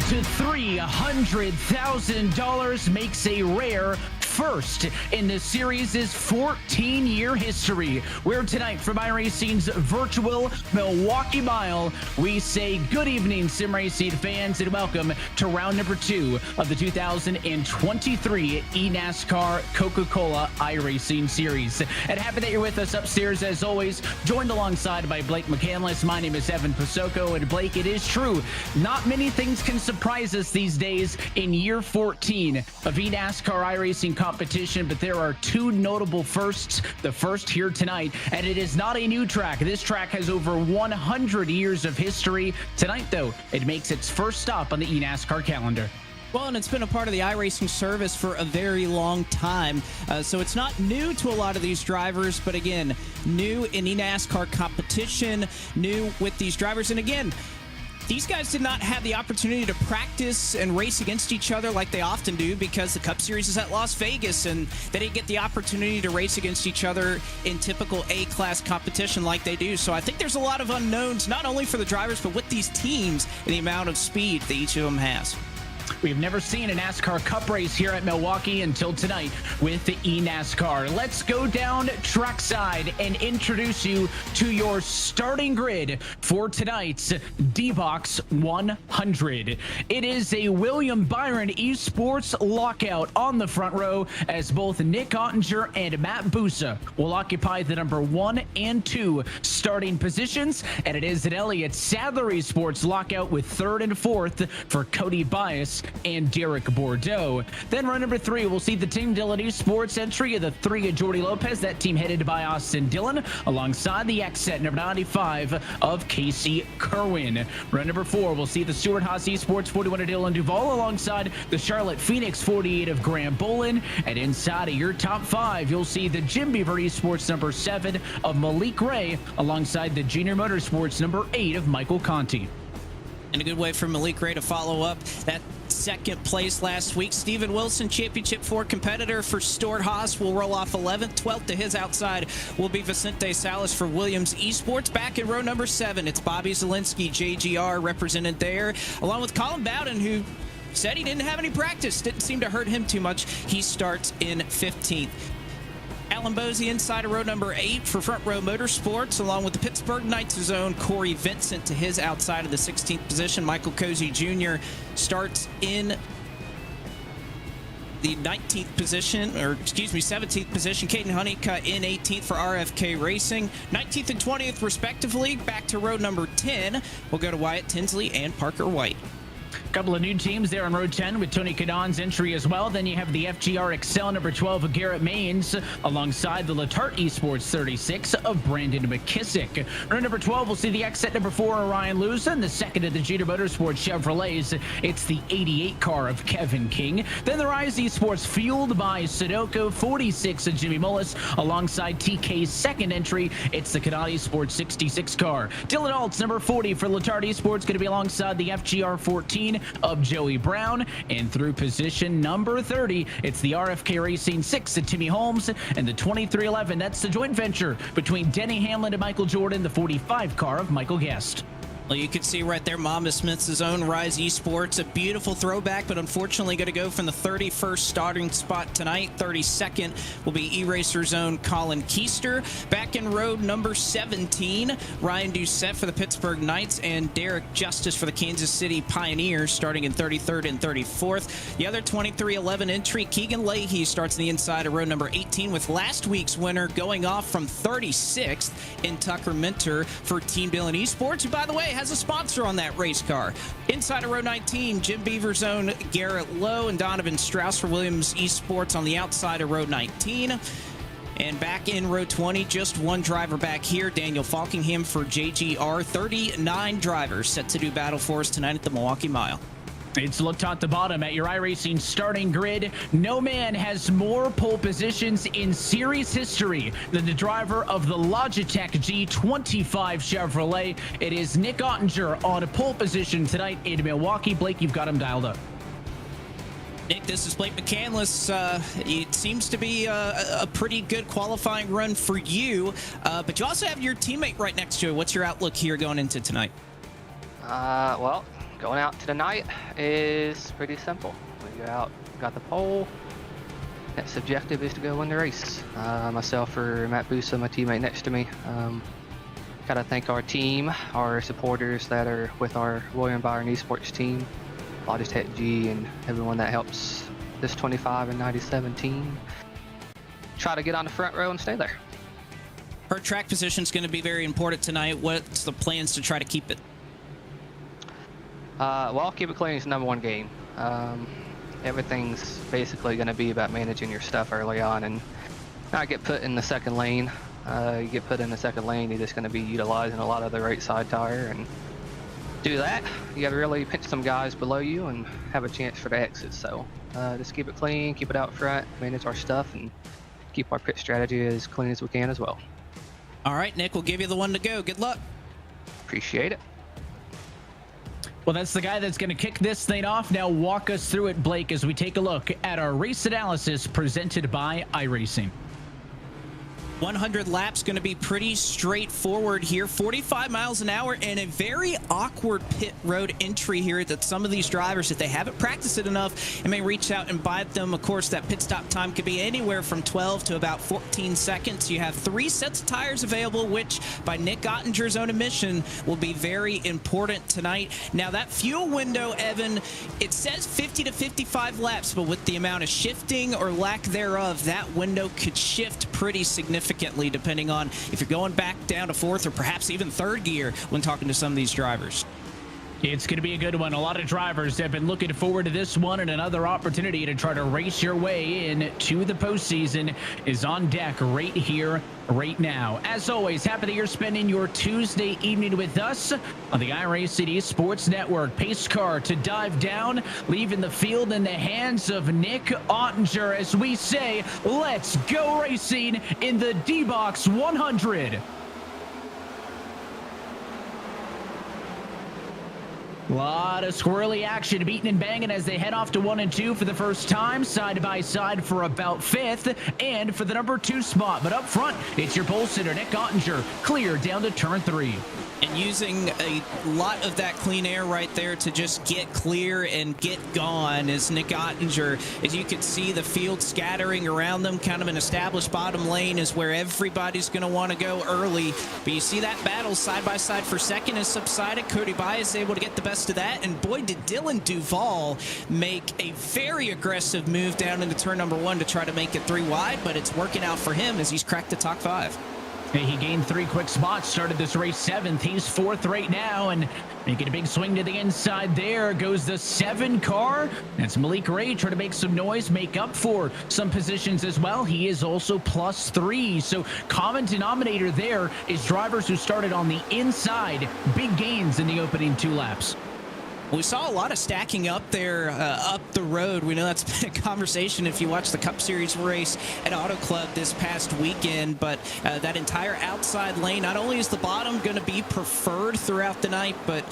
To $300,000 makes a rare first in the series' 14-year history, where tonight from iRacing's virtual Milwaukee Mile, we say good evening, sim racing fans, and welcome to round number 2 of the 2023 eNASCAR Coca-Cola iRacing Series. And happy that you're with us upstairs as always, joined alongside by Blake McCandless. My name is Evan Pasoko, and Blake, it is true, not many things can surprise us these days in year 14 of eNASCAR iRacing competition, but there are two notable firsts. The first here tonight, and it is not a new track. This track has over 100 years of history. Tonight, though, it makes its first stop on the eNASCAR calendar. Well, and it's been a part of the iRacing service for a very long time, so it's not new to a lot of these drivers, but again, new in eNASCAR competition, new with these drivers, and again, these guys did not have the opportunity to practice and race against each other like they often do because the Cup Series is at Las Vegas, and they didn't get the opportunity to race against each other in typical A-class competition like they do. So I think there's a lot of unknowns, not only for the drivers, but with these teams and the amount of speed that each of them has. We've never seen a NASCAR Cup race here at Milwaukee until tonight with the eNASCAR. Let's go down trackside and introduce you to your starting grid for tonight's D-Box 100. It is a William Byron Esports lockout on the front row, as both Nick Ottinger and Matt Busa will occupy the number 1 and 2 starting positions, and it is an Elliott Sadler Esports lockout with 3rd and 4th for Cody Bias Morris and Derek Bordeaux. Then row number 3, we'll see the Team Dillon Esports entry of the 3 of Jordy Lopez. That team headed by Austin Dillon alongside the X-Set number 95 of Casey Kerwin. Row number 4, we'll see the Stuart Haas Esports 41 of Dylan Duvall alongside the Charlotte Phoenix 48 of Graham Bolin. And inside of your top 5, you'll see the Jim Beaver Esports number 7 of Malik Ray alongside the Junior Motorsports number 8 of Michael Conti. And a good way for Malik Ray to follow up that second place last week. Steven Wilson, Championship 4 competitor for Stuart Haas, will roll off 11th. 12th to his outside will be Vicente Salas for Williams Esports. Back in row number 7, it's Bobby Zielinski, JGR, represented there, along with Colin Bowden, who said he didn't have any practice. Didn't seem to hurt him too much. He starts in 15th. Alan Bosey inside of row number 8 for Front Row Motorsports, along with the Pittsburgh Knights' own Corey Vincent to his outside of the 16th position. Michael Cozy Jr. starts in the 19th position, or excuse me, 17th position. Caden Honeycutt in 18th for RFK Racing. 19th and 20th, respectively. Back to row number 10. We'll go to Wyatt Tinsley and Parker White. Couple of new teams there on row 10 with Tony Cadon's entry as well. Then you have the FGR Excel number 12 of Garrett Maines alongside the Latart Esports 36 of Brandon McKissick. Row number 12, we'll see the X-Set number 4 of Ryan Luza, and the second of the Junior Motorsports Chevrolets. It's the 88 car of Kevin King. Then the Rise Esports fueled by Sudoku 46 of Jimmy Mullis alongside TK's second entry. It's the Canadian Esports 66 car. Dylan Alt's number 40 for Latart Esports, going to be alongside the FGR 14 of Joey Brown. And through position number 30, it's the RFK Racing 6 of Timmy Holmes, and the 2311, that's the joint venture between Denny Hamlin and Michael Jordan, the 45 car of Michael Guest. Well, you can see right there Mamba Smith's own Rise Esports. A beautiful throwback, but unfortunately going to go from the 31st starting spot tonight. 32nd will be E-Racer's own Colin Keister. Back in row number 17, Ryan Doucette for the Pittsburgh Knights and Derek Justice for the Kansas City Pioneers, starting in 33rd and 34th. The other 2311 entry, Keegan Leahy, starts on the inside of row number 18 with last week's winner going off from 36th in Tucker Minter for Team Dillon Esports, who, by the way, has a sponsor on that race car. Inside of row 19, Jim Beaver's own Garrett Lowe and Donovan Strauss for Williams Esports on the outside of row 19. And back in row 20, just one driver back here, Daniel Falkingham for JGR. 39 drivers set to do battle for us tonight at the Milwaukee Mile. It's looked at the bottom at your iRacing starting grid. No man has more pole positions in series history than the driver of the Logitech G25 Chevrolet. It is Nick Ottinger on a pole position tonight in Milwaukee. Blake, you've got him dialed up. Nick, this is Blake McCandless. It seems to be a pretty good qualifying run for you, but you also have your teammate right next to you. What's your outlook here going into tonight? Well, going out to the night is pretty simple. We go out, got the pole. Next objective is to go win the race. Myself or Matt Busa, my teammate next to me. Gotta thank our team, our supporters that are with our William Byron Esports team, Logitech G, and everyone that helps this 25 and 97 team. Try to get on the front row and stay there. Her track position is going to be very important tonight. What's the plans to try to keep it? Well, keep it clean is the #1 game. Everything's basically going to be about managing your stuff early on and not get put in the second lane. You get put in the second lane, you're just going to be utilizing a lot of the right side tire, and do that, you got to really pinch some guys below you and have a chance for the exit. So just keep it clean, keep it out front, manage our stuff, and keep our pit strategy as clean as we can as well. All right, Nick, we'll give you the one to go. Good luck. Appreciate it. Well, that's the guy that's going to kick this thing off. Now walk us through it, Blake, as we take a look at our race analysis presented by iRacing. 100 laps going to be pretty straightforward here. 45 miles an hour and a very awkward pit road entry here that some of these drivers, if they haven't practiced it enough, it may reach out and bite them. Of course, that pit stop time could be anywhere from 12 to about 14 seconds. You have 3 sets of tires available, which by Nick Ottinger's own admission will be very important tonight. Now that fuel window, Evan, it says 50 to 55 laps, but with the amount of shifting or lack thereof, that window could shift pretty significantly depending on if you're going back down to 4th or perhaps even 3rd gear when talking to some of these drivers. It's going to be a good one. A lot of drivers have been looking forward to this one, and another opportunity to try to race your way in to the postseason is on deck right here, right now. As always, happy that you're spending your Tuesday evening with us on the iRacing Sports Network. Pace car to dive down, leaving the field in the hands of Nick Ottinger as we say, let's go racing in the D-Box 100. A lot of squirrely action, beating and banging as they head off to 1 and 2 for the first time, side by side for about 5th, and for the number 2 spot. But up front, it's your pole sitter, Nick Ottinger, clear down to turn 3. And using a lot of that clean air right there to just get clear and get gone is Nick Ottinger. As you can see, the field scattering around them, kind of an established bottom lane is where everybody's going to want to go early. But you see that battle side by side for second has subsided. Cody Bias able to get the best of that. And boy, did Dylan Duval make a very aggressive move down into turn number 1 to try to make it 3 wide, but it's working out for him as he's cracked the top 5. He gained 3 quick spots, started this race 7th. He's 4th right now, and making a big swing to the inside there goes the 7 car. That's Malik Ray trying to make some noise, make up for some positions as well. He is also +3. So common denominator there is drivers who started on the inside. Big gains in the opening 2 laps. We saw a lot of stacking up there up the road. We know that's been a conversation if you watch the Cup Series race at Auto Club this past weekend, but that entire outside lane, not only is the bottom going to be preferred throughout the night, but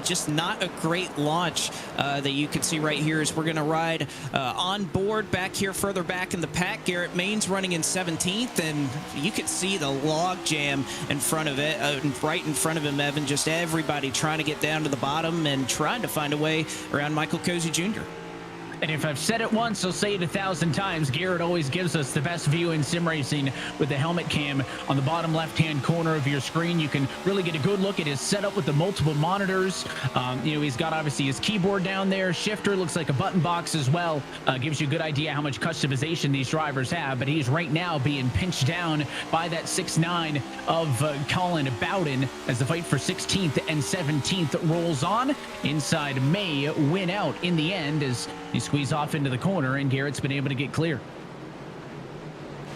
just not a great launch that you can see right here as we're going to ride on board back here further back in the pack. Garrett Main's running in 17th, and you can see the log jam in front of it, right in front of him, Evan. Just everybody trying to get down to the bottom and trying to find a way around Michael Cozy Jr. And if I've said it once, I'll say it 1,000 times. Garrett always gives us the best view in sim racing with the helmet cam on the bottom left-hand corner of your screen. You can really get a good look at his setup with the multiple monitors. He's got obviously his keyboard down there. Shifter looks like a button box as well. Gives you a good idea how much customization these drivers have. But he's right now being pinched down by that 6'9" of Colin Bowden as the fight for 16th and 17th rolls on. Inside may win out in the end as he squeeze off into the corner, and Garrett's been able to get clear.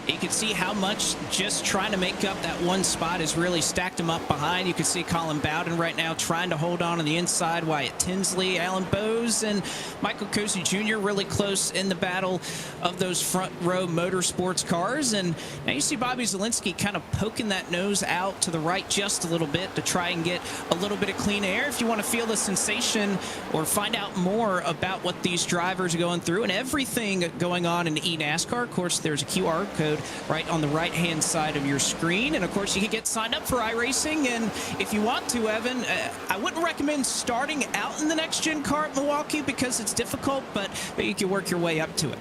You can see how much just trying to make up that one spot has really stacked him up behind. You can see Colin Bowden right now trying to hold on the inside. Wyatt Tinsley, Alan Bowes, and Michael Cozy Jr. really close in the battle of those front row motorsports cars. And now you see Bobby Zielinski kind of poking that nose out to the right just a little bit to try and get a little bit of clean air. If you want to feel the sensation or find out more about what these drivers are going through and everything going on in eNASCAR, of course, there's a QR code right on the right-hand side of your screen. And, of course, you can get signed up for iRacing. And if you want to, Evan, I wouldn't recommend starting out in the next-gen car at Milwaukee because it's difficult, but you can work your way up to it.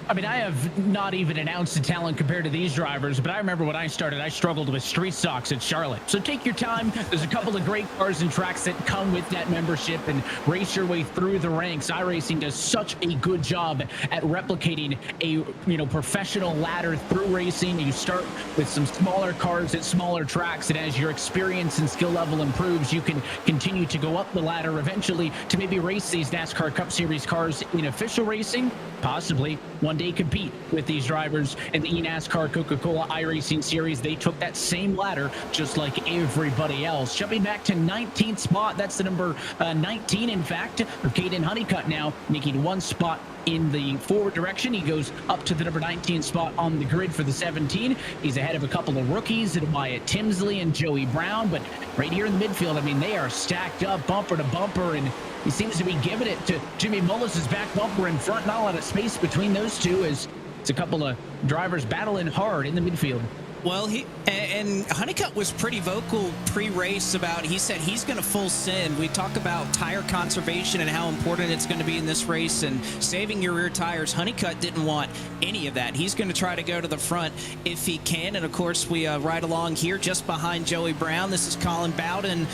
I mean, I have not even an ounce of talent compared to these drivers, but I remember when I started, I struggled with street stocks at Charlotte. So take your time. There's a couple of great cars and tracks that come with that membership and race your way through the ranks. iRacing does such a good job at replicating a professional ladder through racing. You start with some smaller cars at smaller tracks, and as your experience and skill level improves, you can continue to go up the ladder eventually to maybe race these NASCAR Cup Series cars in official racing, possibly one day compete with these drivers in the eNASCAR Coca-Cola iRacing Series. They took that same ladder just like everybody else. Jumping back to 19th spot, that's the number 19, in fact, of Caden Honeycutt now making 1 spot in the forward direction. He goes up to the number 19 spot on the grid for the 17. He's ahead of a couple of rookies, Wyatt Tinsley and Joey Brown, but right here in the midfield, I mean, they are stacked up bumper to bumper, and he seems to be giving it to Jimmy Mullis's back bumper in front. Not a lot of space between those two as it's a couple of drivers battling hard in the midfield. Well, and Honeycutt was pretty vocal pre-race about, he said he's going to full send. We talk about tire conservation and how important it's going to be in this race and saving your rear tires. Honeycutt didn't want any of that. He's going to try to go to the front if he can. And, of course, we ride along here just behind Joey Brown. This is Colin Bowden,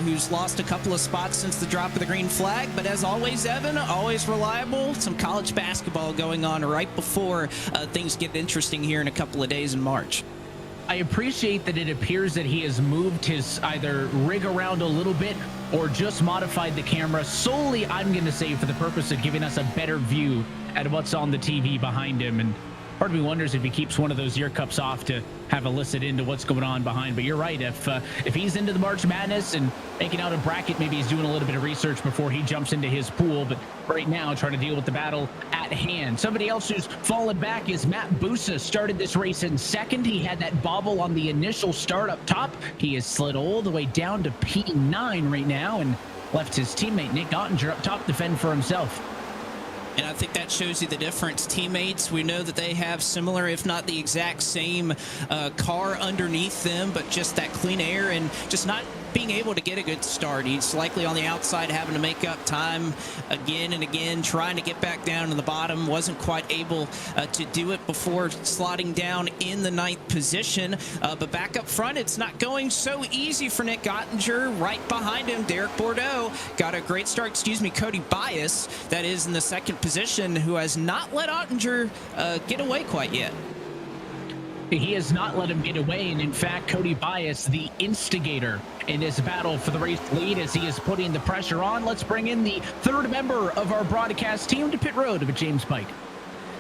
who's lost a couple of spots since the drop of the green flag. But as always, Evan, always reliable. Some college basketball going on right before things get interesting here in a couple of days in March. I appreciate that it appears that he has moved his either rig around a little bit or just modified the camera solely, I'm going to say, for the purpose of giving us a better view at what's on the TV behind him. And part of me wonders if he keeps one of those ear cups off to have a listen into what's going on behind. But you're right. If he's into the March Madness and making out a bracket, maybe he's doing a little bit of research before he jumps into his pool. But right now, trying to deal with the battle at hand. Somebody else who's fallen back is Matt Busa. Started this race in second. He had that bobble on the initial start up top. He has slid all the way down to P9 right now and left his teammate Nick Ottinger up top to fend for himself. And I think that shows you the difference. Teammates, we know that they have similar, if not the exact same car underneath them, but just that clean air and just not being able to get a good start. He's likely on the outside having to make up time again and again, trying to get back down to the bottom. Wasn't quite able to do it before slotting down in the 9th position. But back up front, it's not going so easy for Nick Ottinger. Right behind him, Derek Bordeaux got a great start. Cody Bias, that is in the 2nd position, who has not let Ottinger get away quite yet. He has not let him get away, and in fact, Cody Bias, the instigator in this battle for the race lead as he is putting the pressure on. Let's bring in the 3rd member of our broadcast team to pit road with James Pike.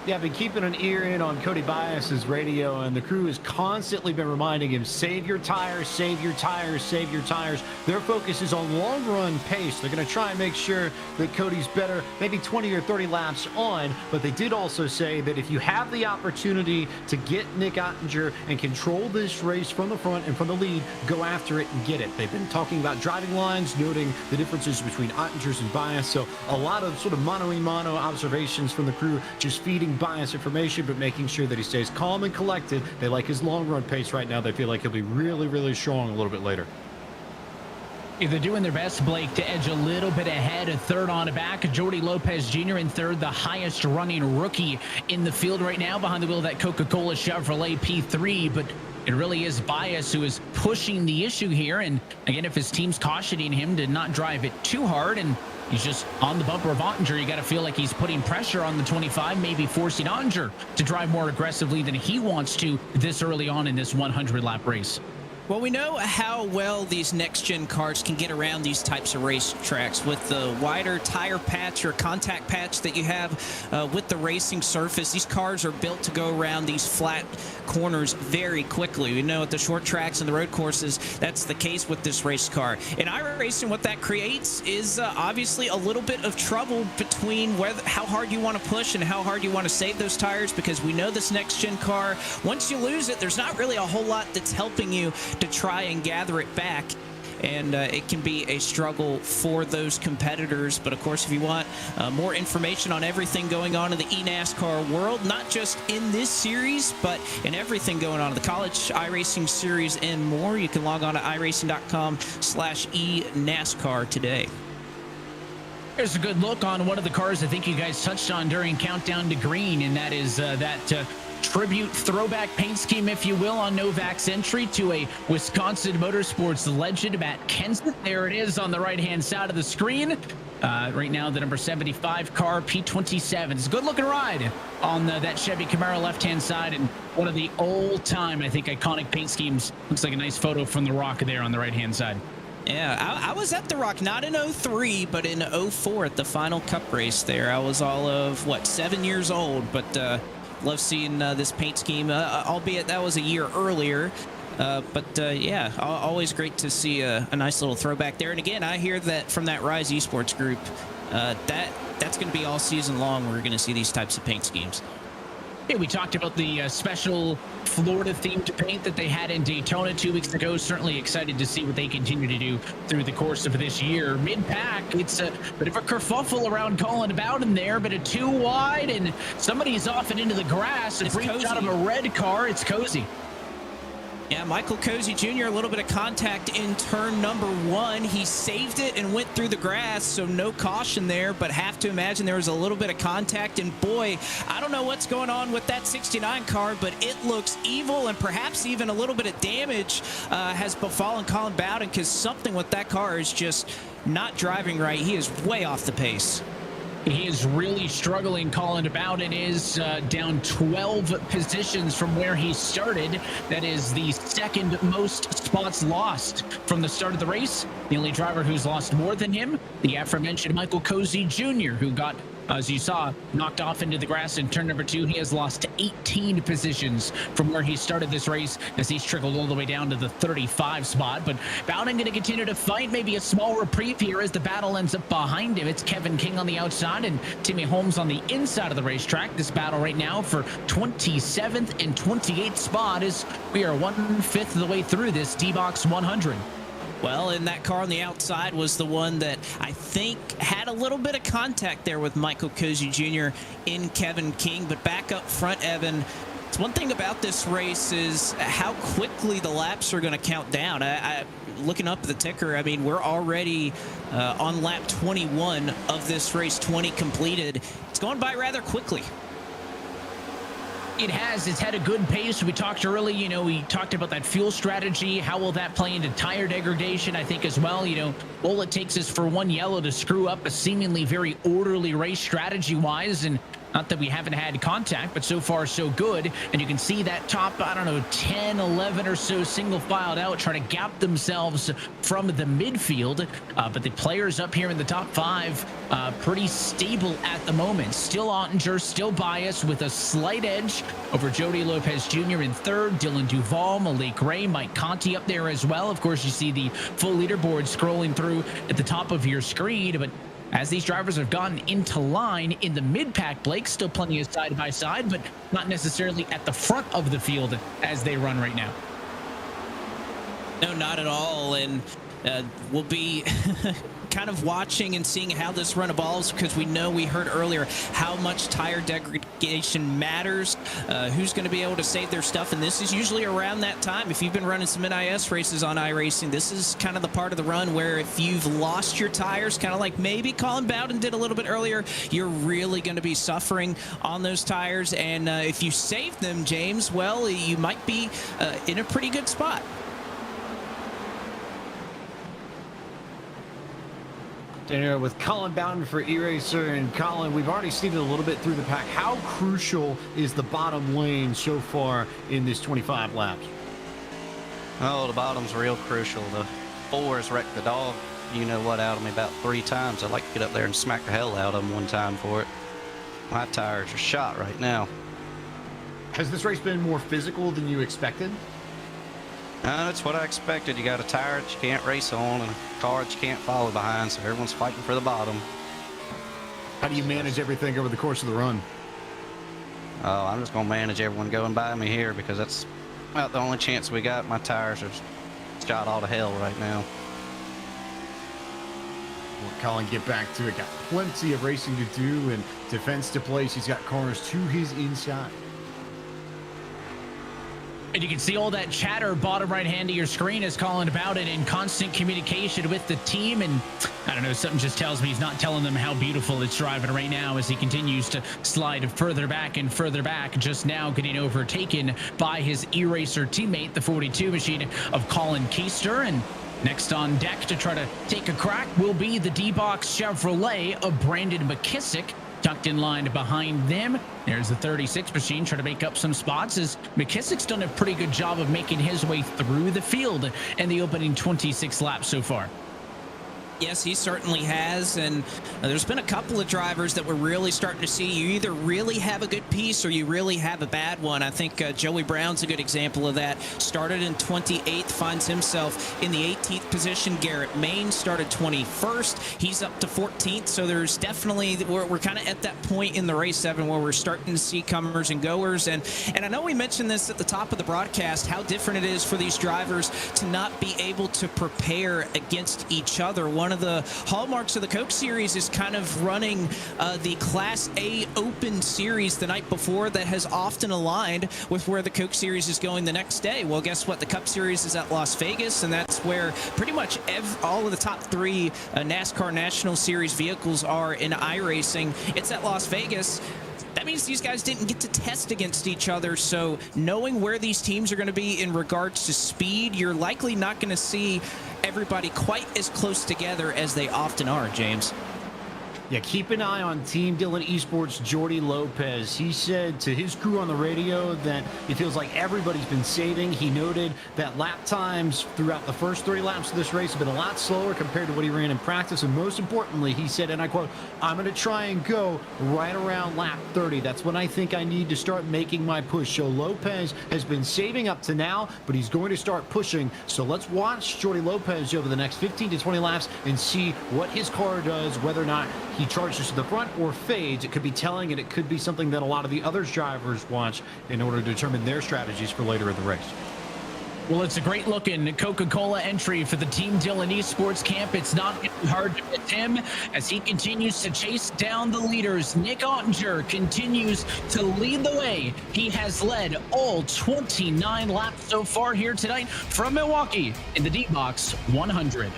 Yeah, I've been keeping an ear in on Cody Bias's radio, and the crew has constantly been reminding him, save your tires, save your tires, save your tires. Their focus is on long-run pace. They're going to try and make sure that Cody's better, maybe 20 or 30 laps on, but they did also say that if you have the opportunity to get Nick Ottinger and control this race from the front and from the lead, go after it and get it. They've been talking about driving lines, noting the differences between Ottinger's and Bias, so a lot of sort of mano-a-mano observations from the crew, just feeding Bias information, but making sure that he stays calm and collected. They like his long run pace right now. They feel like he'll be really, really strong a little bit later. They're doing their best, Blake, to edge a little bit ahead. A 3rd on the back. Jordy Lopez Jr. in 3rd, the highest running rookie in the field right now behind the wheel of that Coca-Cola Chevrolet P3. But it really is Bias who is pushing the issue here. And again, if his team's cautioning him to not drive it too hard and he's just on the bumper of Ottinger, you got to feel like he's putting pressure on the 25, maybe forcing Ottinger to drive more aggressively than he wants to this early on in this 100-lap race. Well, we know how well these next-gen cars can get around these types of race tracks with the wider tire patch or contact patch that you have with the racing surface. These cars are built to go around these flat corners very quickly. We know at the short tracks and the road courses, that's the case with this race car. In iRacing, what that creates is obviously a little bit of trouble between how hard you want to push and how hard you want to save those tires, because we know this next-gen car, once you lose it, there's not really a whole lot that's helping you to try and gather it back, and it can be a struggle for those competitors. But of course, if you want more information on everything going on in the eNASCAR world, not just in this series, but in everything going on in the college iRacing series and more, you can log on to iRacing.com/eNASCAR today. Here's a good look on one of the cars I think you guys touched on during Countdown to Green, and that is that tribute throwback paint scheme, if you will, on Novak's entry to a Wisconsin Motorsports legend, Matt Kenseth. There it is on the right-hand side of the screen. Right now, the number 75 car, P27. It's a good-looking ride on that Chevy Camaro left-hand side, and one of the old-time, I think, iconic paint schemes. Looks like a nice photo from the Rock there on the right-hand side. Yeah, I was at the Rock, not in 03, but in 04 at the final Cup race there. I was all of, 7 years old, but love seeing this paint scheme, albeit that was a year earlier. Yeah, always great to see a nice little throwback there. And again, I hear that from that Rise Esports group, that's going to be all season long. We're going to see these types of paint schemes. Yeah, we talked about the special Florida-themed paint that they had in Daytona 2 weeks ago. Certainly excited to see what they continue to do through the course of this year. Mid-pack, it's a bit of a kerfuffle around Colin Bowden there, but a 2 wide, and somebody's off and into the grass. It's breached out of a red car. It's Cozy. Yeah, Michael Cozy Jr., a little bit of contact in turn number 1. He saved it and went through the grass, so no caution there, but have to imagine there was a little bit of contact. And boy, I don't know what's going on with that 69 car, but it looks evil, and perhaps even a little bit of damage has befallen Colin Bowden, because something with that car is just not driving right. He is way off the pace. He is really struggling. Colin Bowden is down 12 positions from where he started. That is the second most spots lost from the start of the race. The only driver who's lost more than him, the aforementioned Michael Cozy Jr., who got, as you saw, knocked off into the grass in turn number 2. He has lost 18 positions from where he started this race as he's trickled all the way down to the 35 spot. But Bowden going to continue to fight. Maybe a small reprieve here as the battle ends up behind him. It's Kevin King on the outside and Timmy Holmes on the inside of the racetrack. This battle right now for 27th and 28th spot as we are 1/5 of the way through this D-Box 100. Well, and that car on the outside was the one that I think had a little bit of contact there with Michael Cozy Jr. in Kevin King. But back up front, Evan, it's one thing about this race is how quickly the laps are going to count down. Looking up at the ticker, I mean, we're already on lap 21 of this race, 20 completed. It's going by rather quickly. It has. It's had a good pace. We talked early, we talked about that fuel strategy. How will that play into tire degradation? I think as well, all it takes is for one yellow to screw up a seemingly very orderly race strategy-wise. And not that we haven't had contact, but so far so good. And you can see that top, 10, 11 or so single filed out, trying to gap themselves from the midfield. But the players up here in the top 5, pretty stable at the moment. Still Ottinger, still Bias with a slight edge over Jody Lopez Jr. in 3rd. Dylan Duval, Malik Ray, Mike Conti up there as well. Of course, you see the full leaderboard scrolling through at the top of your screen. But as these drivers have gotten into line in the mid-pack, Blake, still plenty of side-by-side, but not necessarily at the front of the field as they run right now. No, not at all. And we'll be kind of watching and seeing how this run evolves because we heard earlier how much tire degradation matters, who's going to be able to save their stuff, and this is usually around that time. If you've been running some NIS races on iRacing, this is kind of the part of the run where if you've lost your tires, kind of like maybe Colin Bowden did a little bit earlier, you're really going to be suffering on those tires, and if you save them, James, well, you might be in a pretty good spot. Dinner with Colin Bowden for eRacer. And Colin, we've already seen it a little bit through the pack. How crucial is the bottom lane so far in this 25 laps? Oh, the bottom's real crucial. The 4s wrecked the dog, out of me about 3 times. I'd like to get up there and smack the hell out of them one time for it. My tires are shot right now. Has this race been more physical than you expected? That's what I expected. You got a tire that you can't race on and a car that you can't follow behind, so everyone's fighting for the bottom. How do you manage everything over the course of the run? Oh, I'm just going to manage everyone going by me here because that's about the only chance we got. My tires are shot all to hell right now. Well, Colin, get back to it. Got plenty of racing to do and defense to place. He's got cars to his inside. And you can see all that chatter bottom right hand of your screen is Colin about it in constant communication with the team. And I don't know, something just tells me he's not telling them how beautiful it's driving right now as he continues to slide further back and further back, just now getting overtaken by his eRacer teammate, the 42 machine of Colin Keister. And next on deck to try to take a crack will be the D-Box Chevrolet of Brandon McKissick. Tucked in line behind them, there's the 36 machine trying to make up some spots as McKissick's done a pretty good job of making his way through the field in the opening 26 laps so far. Yes, he certainly has, and there's been a couple of drivers that we're really starting to see. You either really have a good piece or you really have a bad one. I think Joey Brown's a good example of that. Started in 28th, finds himself in the 18th position. Garrett Main started 21st. He's up to 14th, so there's definitely, we're kind of at that point in the race, Evan, where we're starting to see comers and goers. And I know we mentioned this at the top of the broadcast, how different it is for these drivers to not be able to prepare against each other. One of the hallmarks of the Coke Series is kind of running the Class A Open Series the night before that has often aligned with where the Coke Series is going the next day. Well, guess what? The Cup Series is at Las Vegas, and that's where pretty much all of the top 3 NASCAR National Series vehicles are in iRacing. It's at Las Vegas. That means these guys didn't get to test against each other, so knowing where these teams are going to be in regards to speed, you're likely not going to see everybody quite as close together as they often are, James. Yeah, keep an eye on Team Dylan Esports' Jordy Lopez. He said to his crew on the radio that it feels like everybody's been saving. He noted that lap times throughout the first 3 laps of this race have been a lot slower compared to what he ran in practice. And most importantly, he said, and I quote, "I'm going to try and go right around lap 30. That's when I think I need to start making my push." So Lopez has been saving up to now, but he's going to start pushing. So let's watch Jordy Lopez over the next 15 to 20 laps and see what his car does, whether or not he charges to the front or fades. It could be telling, and it could be something that a lot of the other drivers watch in order to determine their strategies for later in the race. Well, it's a great looking Coca-Cola entry for the Team Dylan Esports camp. It's not hard to miss him as he continues to chase down the leaders. Nick Ottinger continues to lead the way. He has led all 29 laps so far here tonight from Milwaukee in the D-Box 100.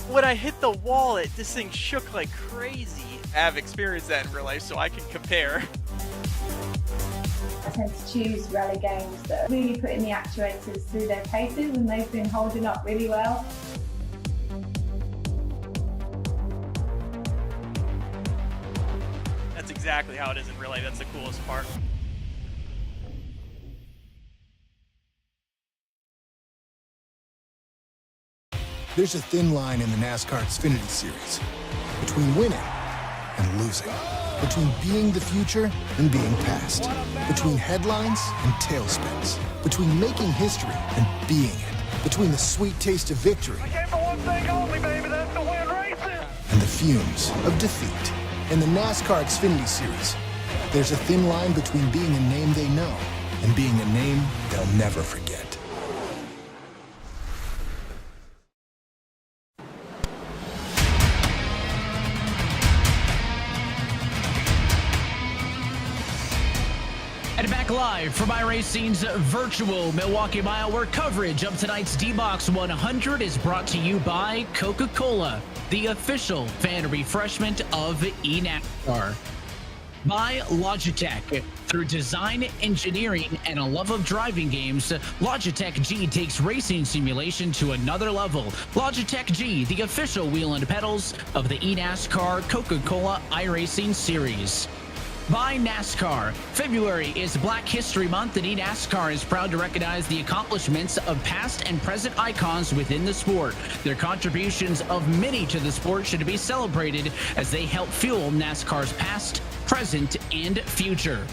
When I hit the wall, this thing shook like crazy. I have experienced that in real life, so I can compare. I tend to choose rally games that are really putting the actuators through their paces, and they've been holding up really well. That's exactly how it is in real life. That's the coolest part. There's a thin line in the NASCAR Xfinity Series between winning and losing, between being the future and being past, between headlines and tailspins, between making history and being it, between the sweet taste of victory and the fumes of defeat. In the NASCAR Xfinity Series, there's a thin line between being a name they know and being a name they'll never forget. And back live from iRacing's virtual Milwaukee Mile, where coverage of tonight's D-Box 100 is brought to you by Coca-Cola, the official fan refreshment of eNASCAR. By Logitech. Through design, engineering, and a love of driving games, Logitech G takes racing simulation to another level. Logitech G, the official wheel and pedals of the eNASCAR Coca-Cola iRacing Series. By NASCAR. February is Black History Month, and eNASCAR is proud to recognize the accomplishments of past and present icons within the sport. Their contributions of many to the sport should be celebrated as they help fuel NASCAR's past, present, and future.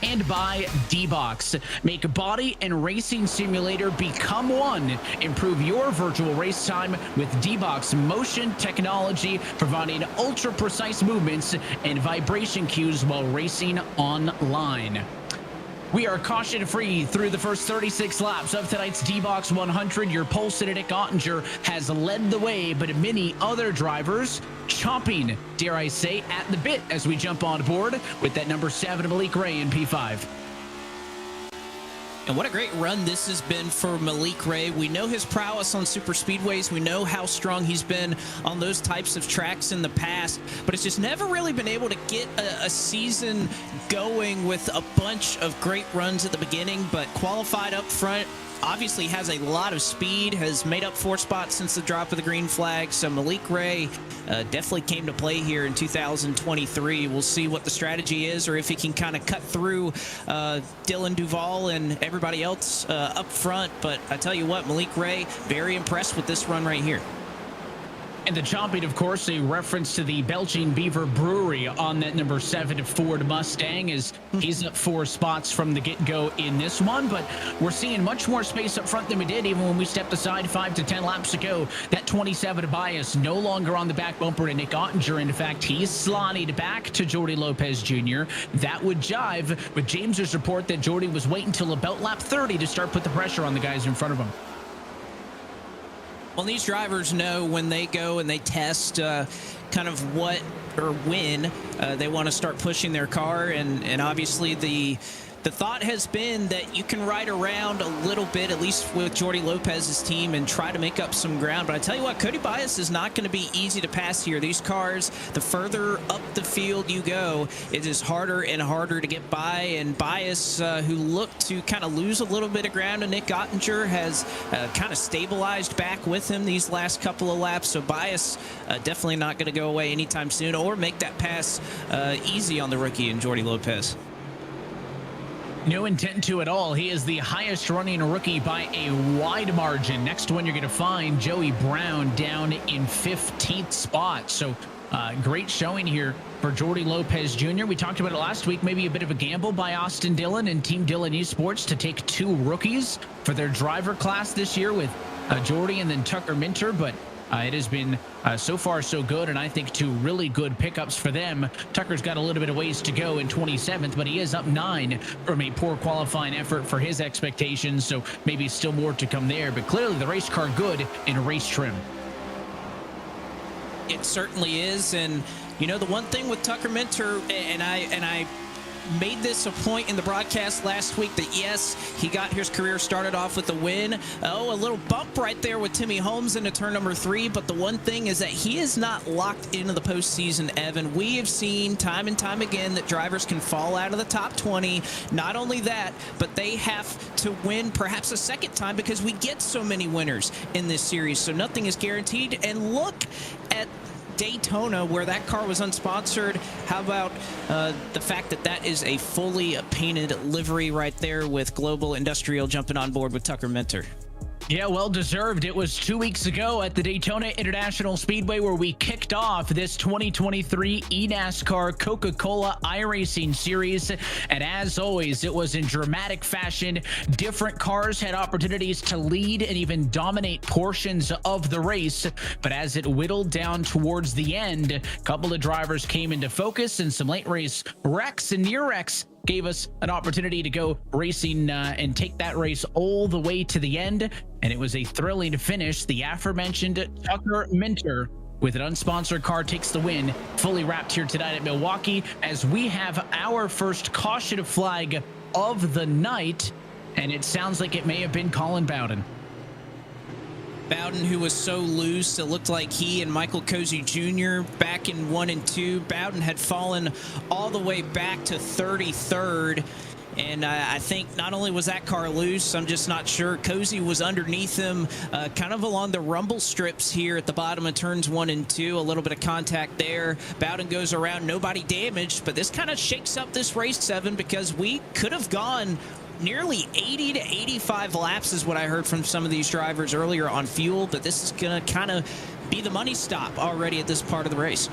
And by D-Box. Make body and racing simulator become one. Improve your virtual race time with D-Box motion technology, providing ultra-precise movements and vibration cues while racing online. We are caution-free through the first 36 laps of tonight's D-Box 100. Your pole sitter Nick Ottinger has led the way, but many other drivers chomping, dare I say, at the bit as we jump on board with that number 7 Malik Ray in P5. And what a great run this has been for Malik Ray. We know his prowess on super speedways. We know how strong he's been on those types of tracks in the past, but it's just never really been able to get a season going with a bunch of great runs at the beginning, but qualified up front. Obviously has a lot of speed, has made up 4 spots since the drop of the green flag. So Malik Ray definitely came to play here in 2023. We'll see what the strategy is, or if he can kind of cut through Dylan Duval and everybody else up front. But I tell you what, Malik Ray, very impressed with this run right here. And the chomping, of course, a reference to the Belching Beaver Brewery on that number 7 Ford Mustang, as he's up 4 spots from the get-go in this one. But we're seeing much more space up front than we did even when we stepped aside 5 to 10 laps ago. That 27 bias no longer on the back bumper to Nick Ottinger. In fact, he's slotted back to Jordy Lopez Jr. That would jive with James's report that Jordy was waiting until about lap 30 to start put the pressure on the guys in front of him. Well, these drivers know when they go and they test kind of what or when they want to start pushing their car, and obviously the thought has been that you can ride around a little bit, at least with Jordy Lopez's team, and try to make up some ground. But I tell you what, Cody Bias is not going to be easy to pass here. These cars, the further up the field you go, it is harder and harder to get by. And Bias, who looked to kind of lose a little bit of ground to Nick Ottinger, has kind of stabilized back with him these last couple of laps. So Bias definitely not going to go away anytime soon or make that pass easy on the rookie and Jordy Lopez. No intent to at all. He is the highest running rookie by a wide margin. Next one, you're going to find Joey Brown down in 15th spot. So great showing here for Jordy Lopez Jr. We talked about it last week, maybe a bit of a gamble by Austin Dillon and Team Dillon Esports to take 2 rookies for their driver class this year with Jordy and then Tucker Minter, but it has been so far so good, and I think 2 really good pickups for them. Tucker's got a little bit of ways to go in 27th, but he is up 9 from a poor qualifying effort for his expectations, so maybe still more to come there. But clearly the race car good in race trim. It certainly is, and you know the one thing with Tucker Minter, and I made this a point in the broadcast last week that yes, he got his career started off with a win. Oh, a little bump right there with Timmy Holmes into turn number 3. But the one thing is that he is not locked into the postseason, Evan. We have seen time and time again that drivers can fall out of the top 20. Not only that, but they have to win perhaps a second time because we get so many winners in this series. So nothing is guaranteed. And look at Daytona, where that car was unsponsored. How about the fact that that is a fully painted livery right there with Global Industrial jumping on board with Tucker Minter? Yeah, well deserved. It was 2 weeks ago at the Daytona International Speedway where we kicked off this 2023 eNASCAR Coca-Cola iRacing Series. And as always, it was in dramatic fashion. Different cars had opportunities to lead and even dominate portions of the race. But as it whittled down towards the end, a couple of drivers came into focus and some late race wrecks and near wrecks gave us an opportunity to go racing and take that race all the way to the end. And it was a thrilling finish. The aforementioned Tucker Minter with an unsponsored car takes the win. Fully wrapped here tonight at Milwaukee as we have our first caution flag of the night. And it sounds like it may have been Colin Bowden. Bowden, who was so loose, it looked like he and Michael Cozy Jr. back in 1 and 2. Bowden had fallen all the way back to 33rd. And I think not only was that car loose, I'm just not sure. Cozy was underneath him, kind of along the rumble strips here at the bottom of turns 1 and 2. A little bit of contact there. Bowden goes around, nobody damaged. But this kind of shakes up this race, 7, because we could have gone nearly 80 to 85 laps is what I heard from some of these drivers earlier on fuel, but this is going to kind of be the money stop already at this part of the race.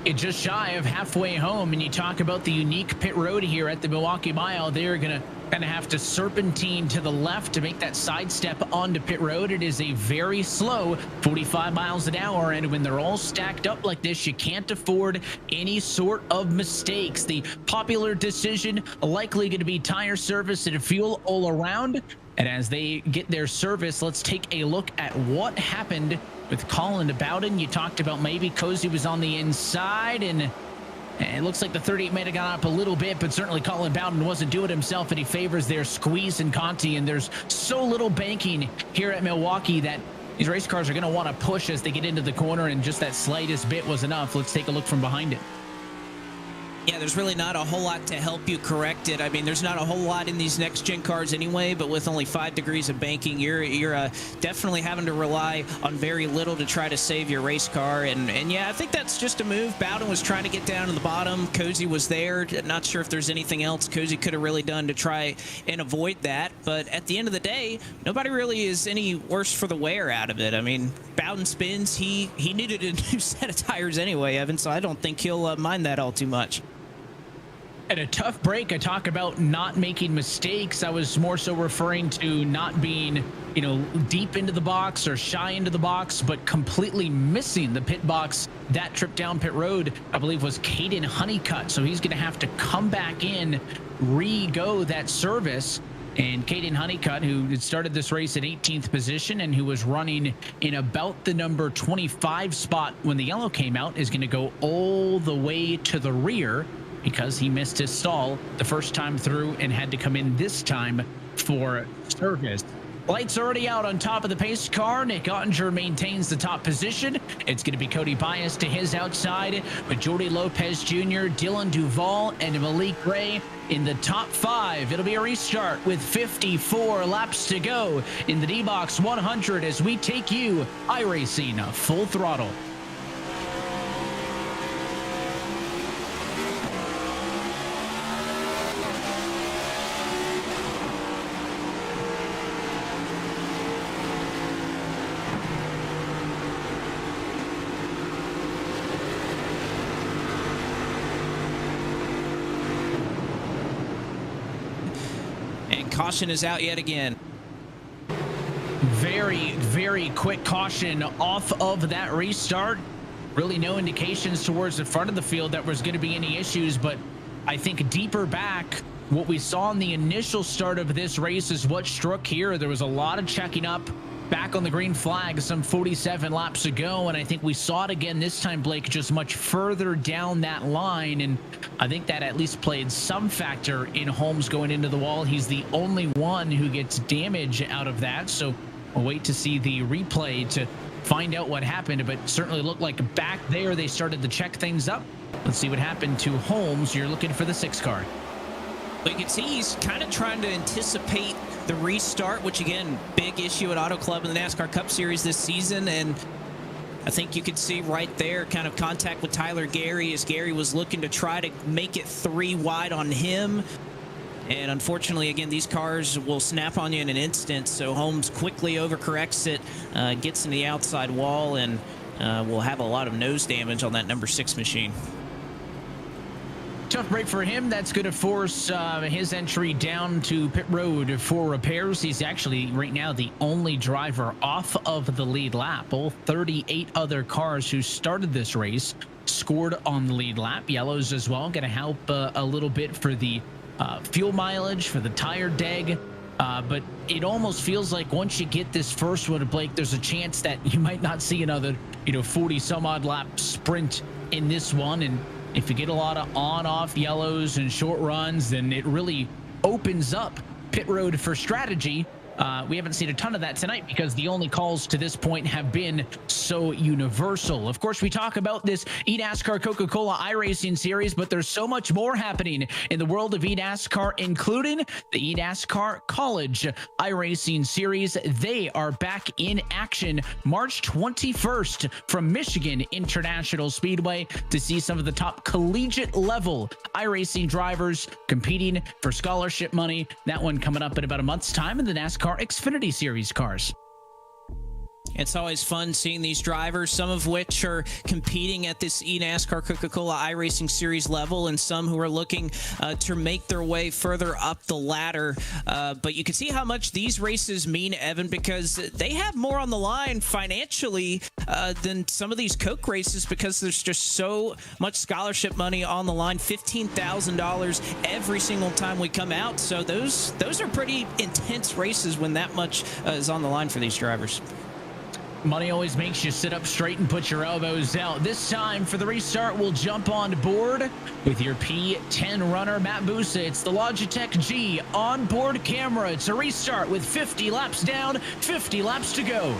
It's just shy of halfway home, and you talk about the unique pit road here at the Milwaukee Mile. They're going to kind of have to serpentine to the left to make that sidestep onto pit road. It is a very slow 45 miles an hour, and when they're all stacked up like this, you can't afford any sort of mistakes. The popular decision likely going to be tire service and fuel all around. And as they get their service, let's take a look at what happened with Colin Bowden. You talked about maybe Cozy was on the inside, and it looks like the 38 might have gone up a little bit, but certainly Colin Bowden wasn't doing it himself, and he favors their squeeze and Conti. And there's so little banking here at Milwaukee that these race cars are going to want to push as they get into the corner, and just that slightest bit was enough. Let's take a look from behind it. Yeah, there's really not a whole lot to help you correct it. I mean, there's not a whole lot in these next-gen cars anyway, but with only 5 degrees of banking, you're definitely having to rely on very little to try to save your race car. And yeah, I think that's just a move. Bowden was trying to get down to the bottom. Cozy was there. Not sure if there's anything else Cozy could have really done to try and avoid that. But at the end of the day, nobody really is any worse for the wear out of it. I mean, Bowden spins, he needed a new set of tires anyway, Evan, so I don't think he'll mind that all too much. At a tough break, I talk about not making mistakes. I was more so referring to not being, deep into the box or shy into the box, but completely missing the pit box. That trip down pit road, I believe, was Caden Honeycutt. So he's going to have to come back in, re-go that service. And Caden Honeycutt, who had started this race at 18th position and who was running in about the number 25 spot when the yellow came out, is going to go all the way to the rear because he missed his stall the first time through and had to come in this time for service. Lights already out on top of the pace car. Nick Ottinger maintains the top position. It's going to be Cody Bias to his outside, with Jordy Lopez Jr., Dylan Duvall, and Malik Ray in the top 5. It'll be a restart with 54 laps to go in the D-Box 100 as we take you iRacing full throttle. Caution is out yet again. Very, very quick caution off of that restart. Really no indications towards the front of the field that was going to be any issues, but I think deeper back, what we saw in the initial start of this race is what struck here. There was a lot of checking up back on the green flag some 47 laps ago, and I think we saw it again this time, Blake, just much further down that line, and I think that at least played some factor in Holmes going into the wall. He's the only one who gets damage out of that, so we'll wait to see the replay to find out what happened, but certainly looked like back there they started to check things up. Let's see what happened to Holmes. You're looking for the 6 car. But you can see he's kind of trying to anticipate the restart, which again, big issue at Auto Club in the NASCAR Cup Series this season. And I think you could see right there kind of contact with Tyler Gary as Gary was looking to try to make it 3 wide on him. And unfortunately, again, these cars will snap on you in an instant. So Holmes quickly overcorrects it, gets in the outside wall, and will have a lot of nose damage on that number 6 machine. Tough break for him. That's going to force his entry down to pit road for repairs. He's actually right now the only driver off of the lead lap. All 38 other cars who started this race scored on the lead lap. Yellows as well. Going to help a little bit for the fuel mileage, for the tire deg. But it almost feels like once you get this first one, Blake, there's a chance that you might not see another, 40 some odd lap sprint in this one. And if you get a lot of on-off yellows and short runs, then it really opens up pit road for strategy. We haven't seen a ton of that tonight because the only calls to this point have been so universal. Of course, we talk about this eNASCAR Coca-Cola iRacing series, but there's so much more happening in the world of eNASCAR, including the eNASCAR College iRacing series. They are back in action March 21st from Michigan International Speedway to see some of the top collegiate level iRacing drivers competing for scholarship money. That one coming up in about a month's time in the NASCAR Xfinity Series cars. It's always fun seeing these drivers, some of which are competing at this eNASCAR Coca-Cola iRacing Series level, and some who are looking to make their way further up the ladder. But you can see how much these races mean, Evan, because they have more on the line financially than some of these Coke races, because there's just so much scholarship money on the line, $15,000 every single time we come out. So those are pretty intense races when that much is on the line for these drivers. Money always makes you sit up straight and put your elbows out. This time for the restart, we'll jump on board with your P10 runner, Matt Busa. It's the Logitech G onboard camera. It's a restart with 50 laps down, 50 laps to go.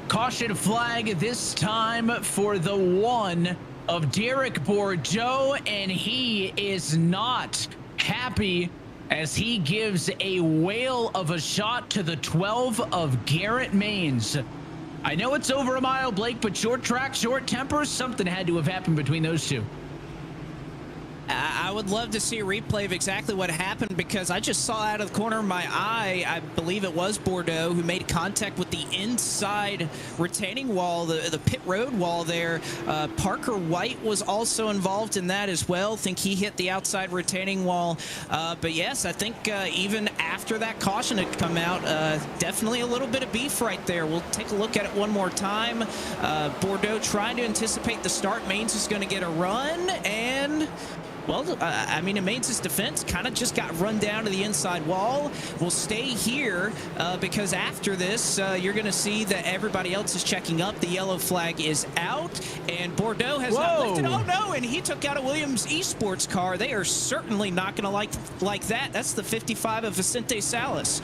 Caution flag this time for the one of Derek Bourdeau, and he is not happy as he gives a whale of a shot to the 12 of Garrett Maines. I know it's over a mile, Blake, but short track, short tempers, something had to have happened between those two. I would love to see a replay of exactly what happened, because I just saw out of the corner of my eye, I believe it was Bordeaux who made contact with the inside retaining wall, the pit road wall there. Parker White was also involved in that as well. I think he hit the outside retaining wall. But yes, I think even after that caution had come out, definitely a little bit of beef right there. We'll take a look at it one more time. Bordeaux trying to anticipate the start. Maines is going to get a run, and well, I mean, in Maines' defense, kind of just got run down to the inside wall. We'll stay here because after this, you're going to see that everybody else is checking up. The yellow flag is out, and Bordeaux has not lifted. Oh, no, and he took out a Williams Esports car. They are certainly not going to like that. That's the 55 of Vicente Salas.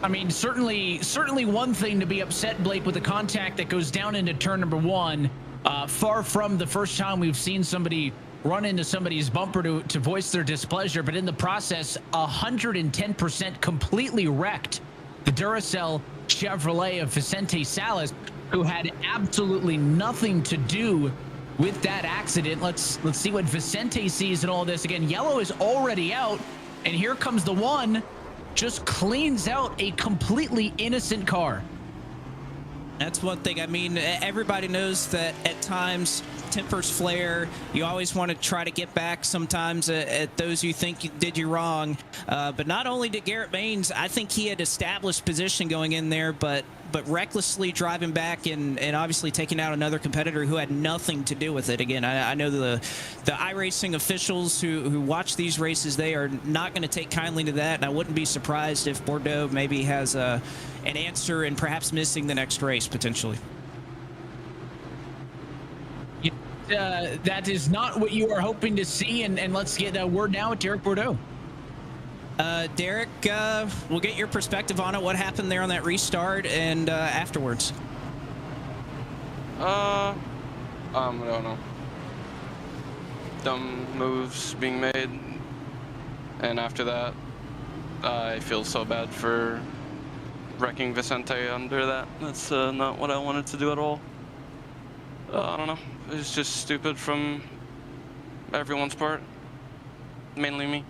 I mean, certainly one thing to be upset, Blake, with the contact that goes down into turn number one. Far from the first time we've seen somebody run into somebody's bumper to voice their displeasure, but in the process, 110% completely wrecked the Duracell Chevrolet of Vicente Salas, who had absolutely nothing to do with that accident. Let's see what Vicente sees in all this. Again, yellow is already out, and here comes the one, just cleans out a completely innocent car. That's one thing. I mean, everybody knows that at times tempers flare. You always want to try to get back sometimes at those you think did you wrong. But not only did Garrett Maines, I think he had established position going in there, but recklessly driving back and obviously taking out another competitor who had nothing to do with it. Again, I know the iRacing officials who watch these races, they are not going to take kindly to that, and I wouldn't be surprised if Bordeaux maybe has an answer and perhaps missing the next race potentially. That is not what you are hoping to see, and let's get a word now with Derek Bordeaux. Derek, we'll get your perspective on it. What happened there on that restart and afterwards? I don't know. Dumb moves being made, and after that, I feel so bad for wrecking Vicente under that. That's not what I wanted to do at all. I don't know. It's just stupid from everyone's part, mainly me.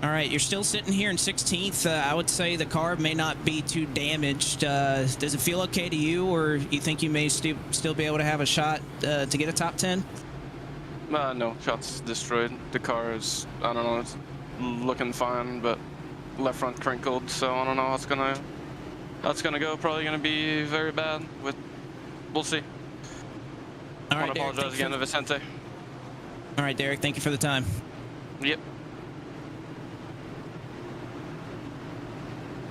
All right, you're still sitting here in 16th. I would say the car may not be too damaged. Does it feel okay to you, or you think you may still be able to have a shot to get a top 10? No, shot's destroyed. The car is, I don't know, it's looking fine, but left front crinkled, so I don't know how it's gonna go. Probably gonna be very bad. We'll see. All right, I want to apologize again to Vicente. All right, Derek, thank you for the time. Yep.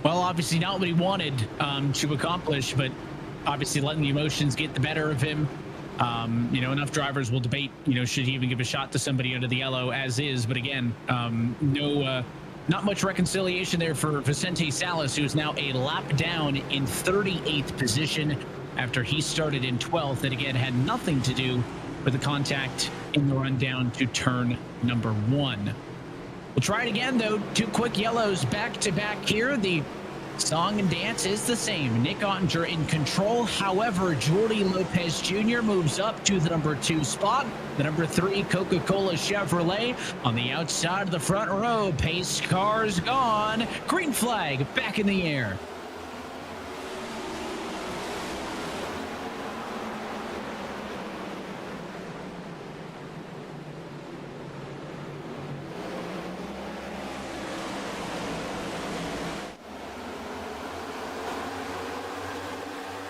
Well, obviously not what he wanted to accomplish, but obviously letting the emotions get the better of him. You know, enough drivers will debate, you know, should he even give a shot to somebody under the yellow as is. But again, not much reconciliation there for Vicente Salas, who is now a lap down in 38th position after he started in 12th. That again had nothing to do with the contact in the run down to turn number one. We'll try it again, though. Two quick yellows back to back here. The song and dance is the same. Nick Ottinger in control. However, Jordi Lopez Jr. moves up to the number 2 spot. The number 3 Coca-Cola Chevrolet on the outside of the front row. Pace car's gone. Green flag back in the air.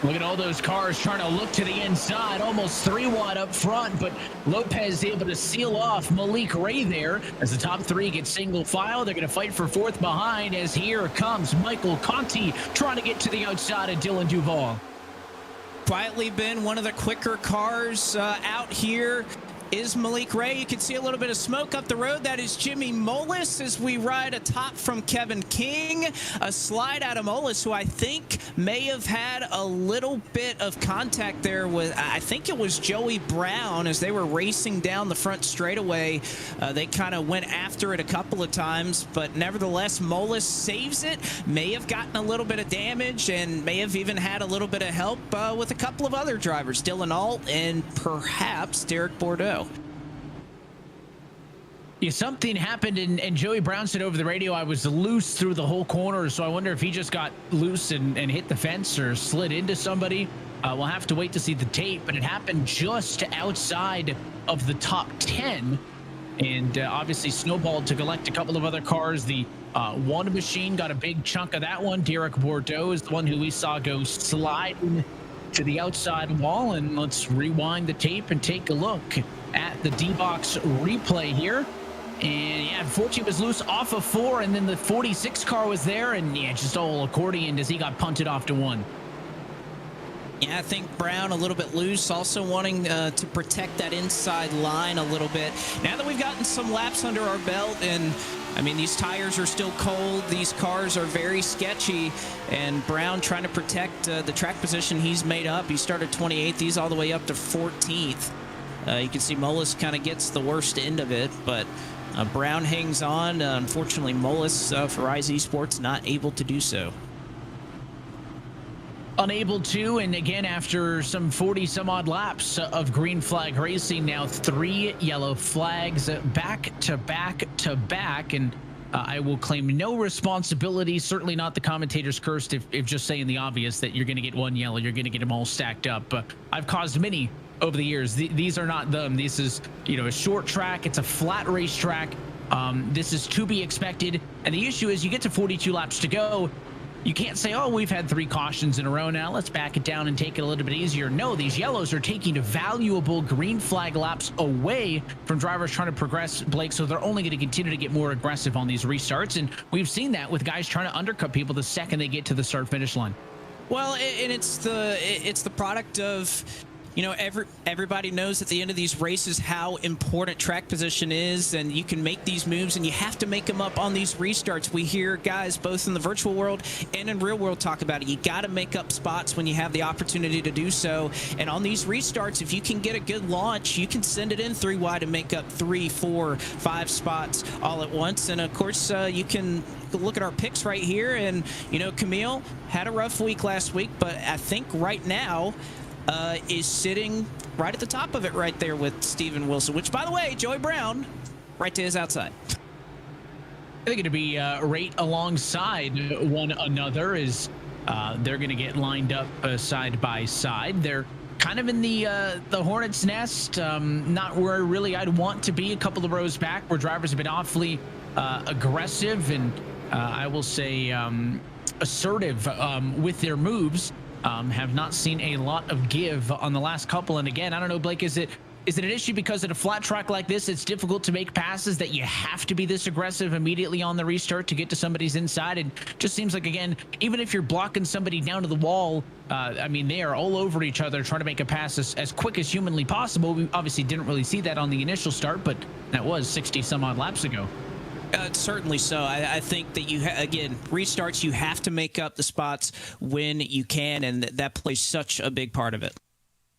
Look at all those cars trying to look to the inside, almost 3 wide up front, but Lopez able to seal off Malik Ray there as the top 3 get single file. They're going to fight for 4th behind as here comes Michael Conti trying to get to the outside of Dylan Duval. Quietly been one of the quicker cars out here. is Malik Ray. You can see a little bit of smoke up the road. That is Jimmy Molis as we ride atop from Kevin King. A slide out of Molis, who I think may have had a little bit of contact there with, I think it was Joey Brown as they were racing down the front straightaway. They kind of went after it a couple of times, but nevertheless, Molis saves it. May have gotten a little bit of damage and may have even had a little bit of help with a couple of other drivers, Dylan Alt and perhaps Derek Bordeaux. Yeah, something happened, and Joey Brown said over the radio, I was loose through the whole corner, so I wonder if he just got loose and hit the fence or slid into somebody. We'll have to wait to see the tape, but it happened just outside of the top 10, and obviously snowballed to collect a couple of other cars. The one machine got a big chunk of that one. Derek Bordeaux is the one who we saw go sliding to the outside wall, and let's rewind the tape and take a look at the D-Box replay here. And yeah, unfortunately was loose off of 4, and then the 46 car was there, and yeah, just all accordion as he got punted off to 1. Yeah, I think Brown a little bit loose, also wanting to protect that inside line a little bit. Now that we've gotten some laps under our belt, and I mean, these tires are still cold, these cars are very sketchy, and Brown trying to protect the track position he's made up. He started 28th, he's all the way up to 14th. You can see Molis kind of gets the worst end of it, but Brown hangs on. Unfortunately, Molis for Rise Esports not able to do so. Unable to, and again, after some 40 some odd laps of green flag racing, now 3 yellow flags back to back to back, and I will claim no responsibility, certainly not the commentator's curse, if just saying the obvious that you're going to get 1 yellow, you're going to get them all stacked up. I've caused many over the years. These are not them. This is, a short track. It's a flat racetrack. This is to be expected. And the issue is you get to 42 laps to go. You can't say, oh, we've had 3 cautions in a row now, let's back it down and take it a little bit easier. No, these yellows are taking valuable green flag laps away from drivers trying to progress, Blake, so they're only going to continue to get more aggressive on these restarts. And we've seen that with guys trying to undercut people the second they get to the start-finish line. Well, and it's the product of, everybody knows at the end of these races how important track position is, and you can make these moves, and you have to make them up on these restarts. We hear guys both in the virtual world and in real world talk about it. You got to make up spots when you have the opportunity to do so. And on these restarts, if you can get a good launch, you can send it in 3 wide and make up 3, 4, 5 spots all at once. And of course, you can look at our picks right here. And, Camille had a rough week last week, but I think right now, is sitting right at the top of it right there with Steven Wilson, which, by the way, Joey Brown, right to his outside. They're going to be right alongside one another as they're going to get lined up side by side. They're kind of in the hornet's nest, not where really I'd want to be, a couple of rows back where drivers have been awfully aggressive and I will say assertive with their moves. Have not seen a lot of give on the last couple. And again, I don't know, Blake, is it an issue because at a flat track like this, it's difficult to make passes that you have to be this aggressive immediately on the restart to get to somebody's inside? It just seems like, again, even if you're blocking somebody down to the wall, they are all over each other trying to make a pass as quick as humanly possible. We obviously didn't really see that on the initial start, but that was 60 some odd laps ago. Certainly so. I think that again, restarts, you have to make up the spots when you can, and that plays such a big part of it.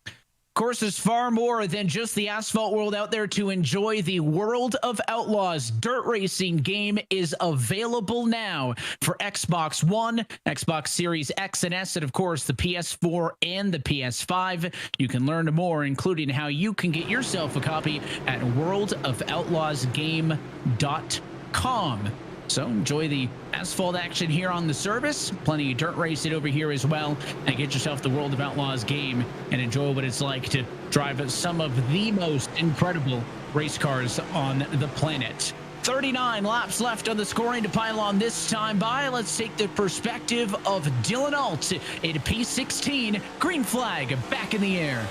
Of course, there's far more than just the asphalt world out there to enjoy. The World of Outlaws dirt racing game is available now for Xbox One, Xbox Series X and S, and of course the PS4 and the PS5. You can learn more, including how you can get yourself a copy at worldofoutlaws.com. So enjoy the asphalt action here on the service. Plenty of dirt racing over here as well. And get yourself the World of Outlaws game and enjoy what it's like to drive some of the most incredible race cars on the planet. 39 laps left on the scoring to pile on this time by. Let's take the perspective of Dylan Alt in P16. Green flag back in the air.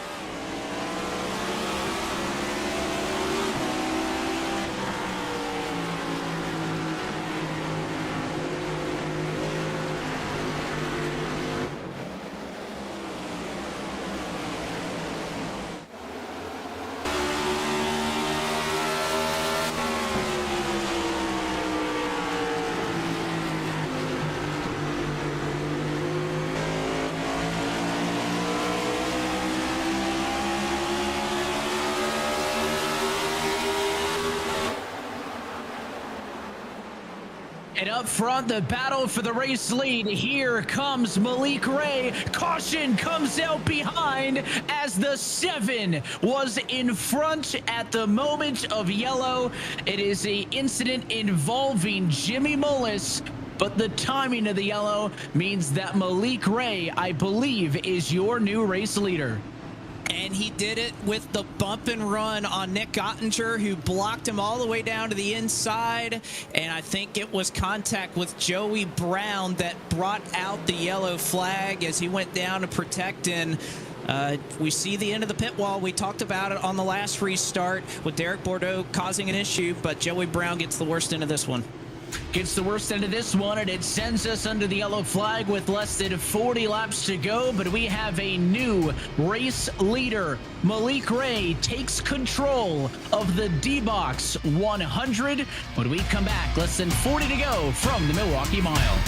And up front, the battle for the race lead. Here comes Malik Ray. Caution comes out behind as the 7 was in front at the moment of yellow. It is an incident involving Jimmy Mullis, but the timing of the yellow means that Malik Ray, I believe, is your new race leader. And he did it with the bump and run on Nick Ottinger, who blocked him all the way down to the inside. And I think it was contact with Joey Brown that brought out the yellow flag as he went down to protect. And we see the end of the pit wall. We talked about it on the last restart with Derek Bordeaux causing an issue, but Joey Brown gets the worst end of this one. Gets the worst end of this one, and it sends us under the yellow flag with less than 40 laps to go, but we have a new race leader. Malik Ray takes control of the D-Box 100 when we come back. Less than 40 to go from the Milwaukee Mile.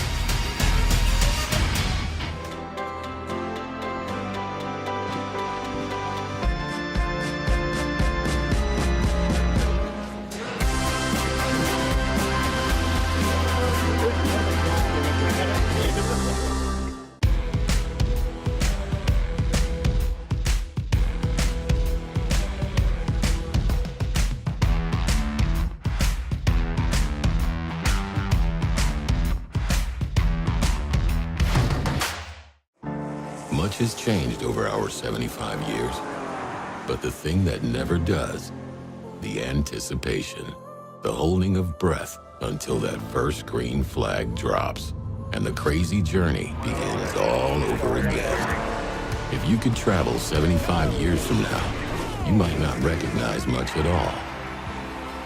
Much has changed over our 75 years, but the thing that never does, the anticipation, the holding of breath until that first green flag drops and the crazy journey begins all over again. If you could travel 75 years from now, you might not recognize much at all.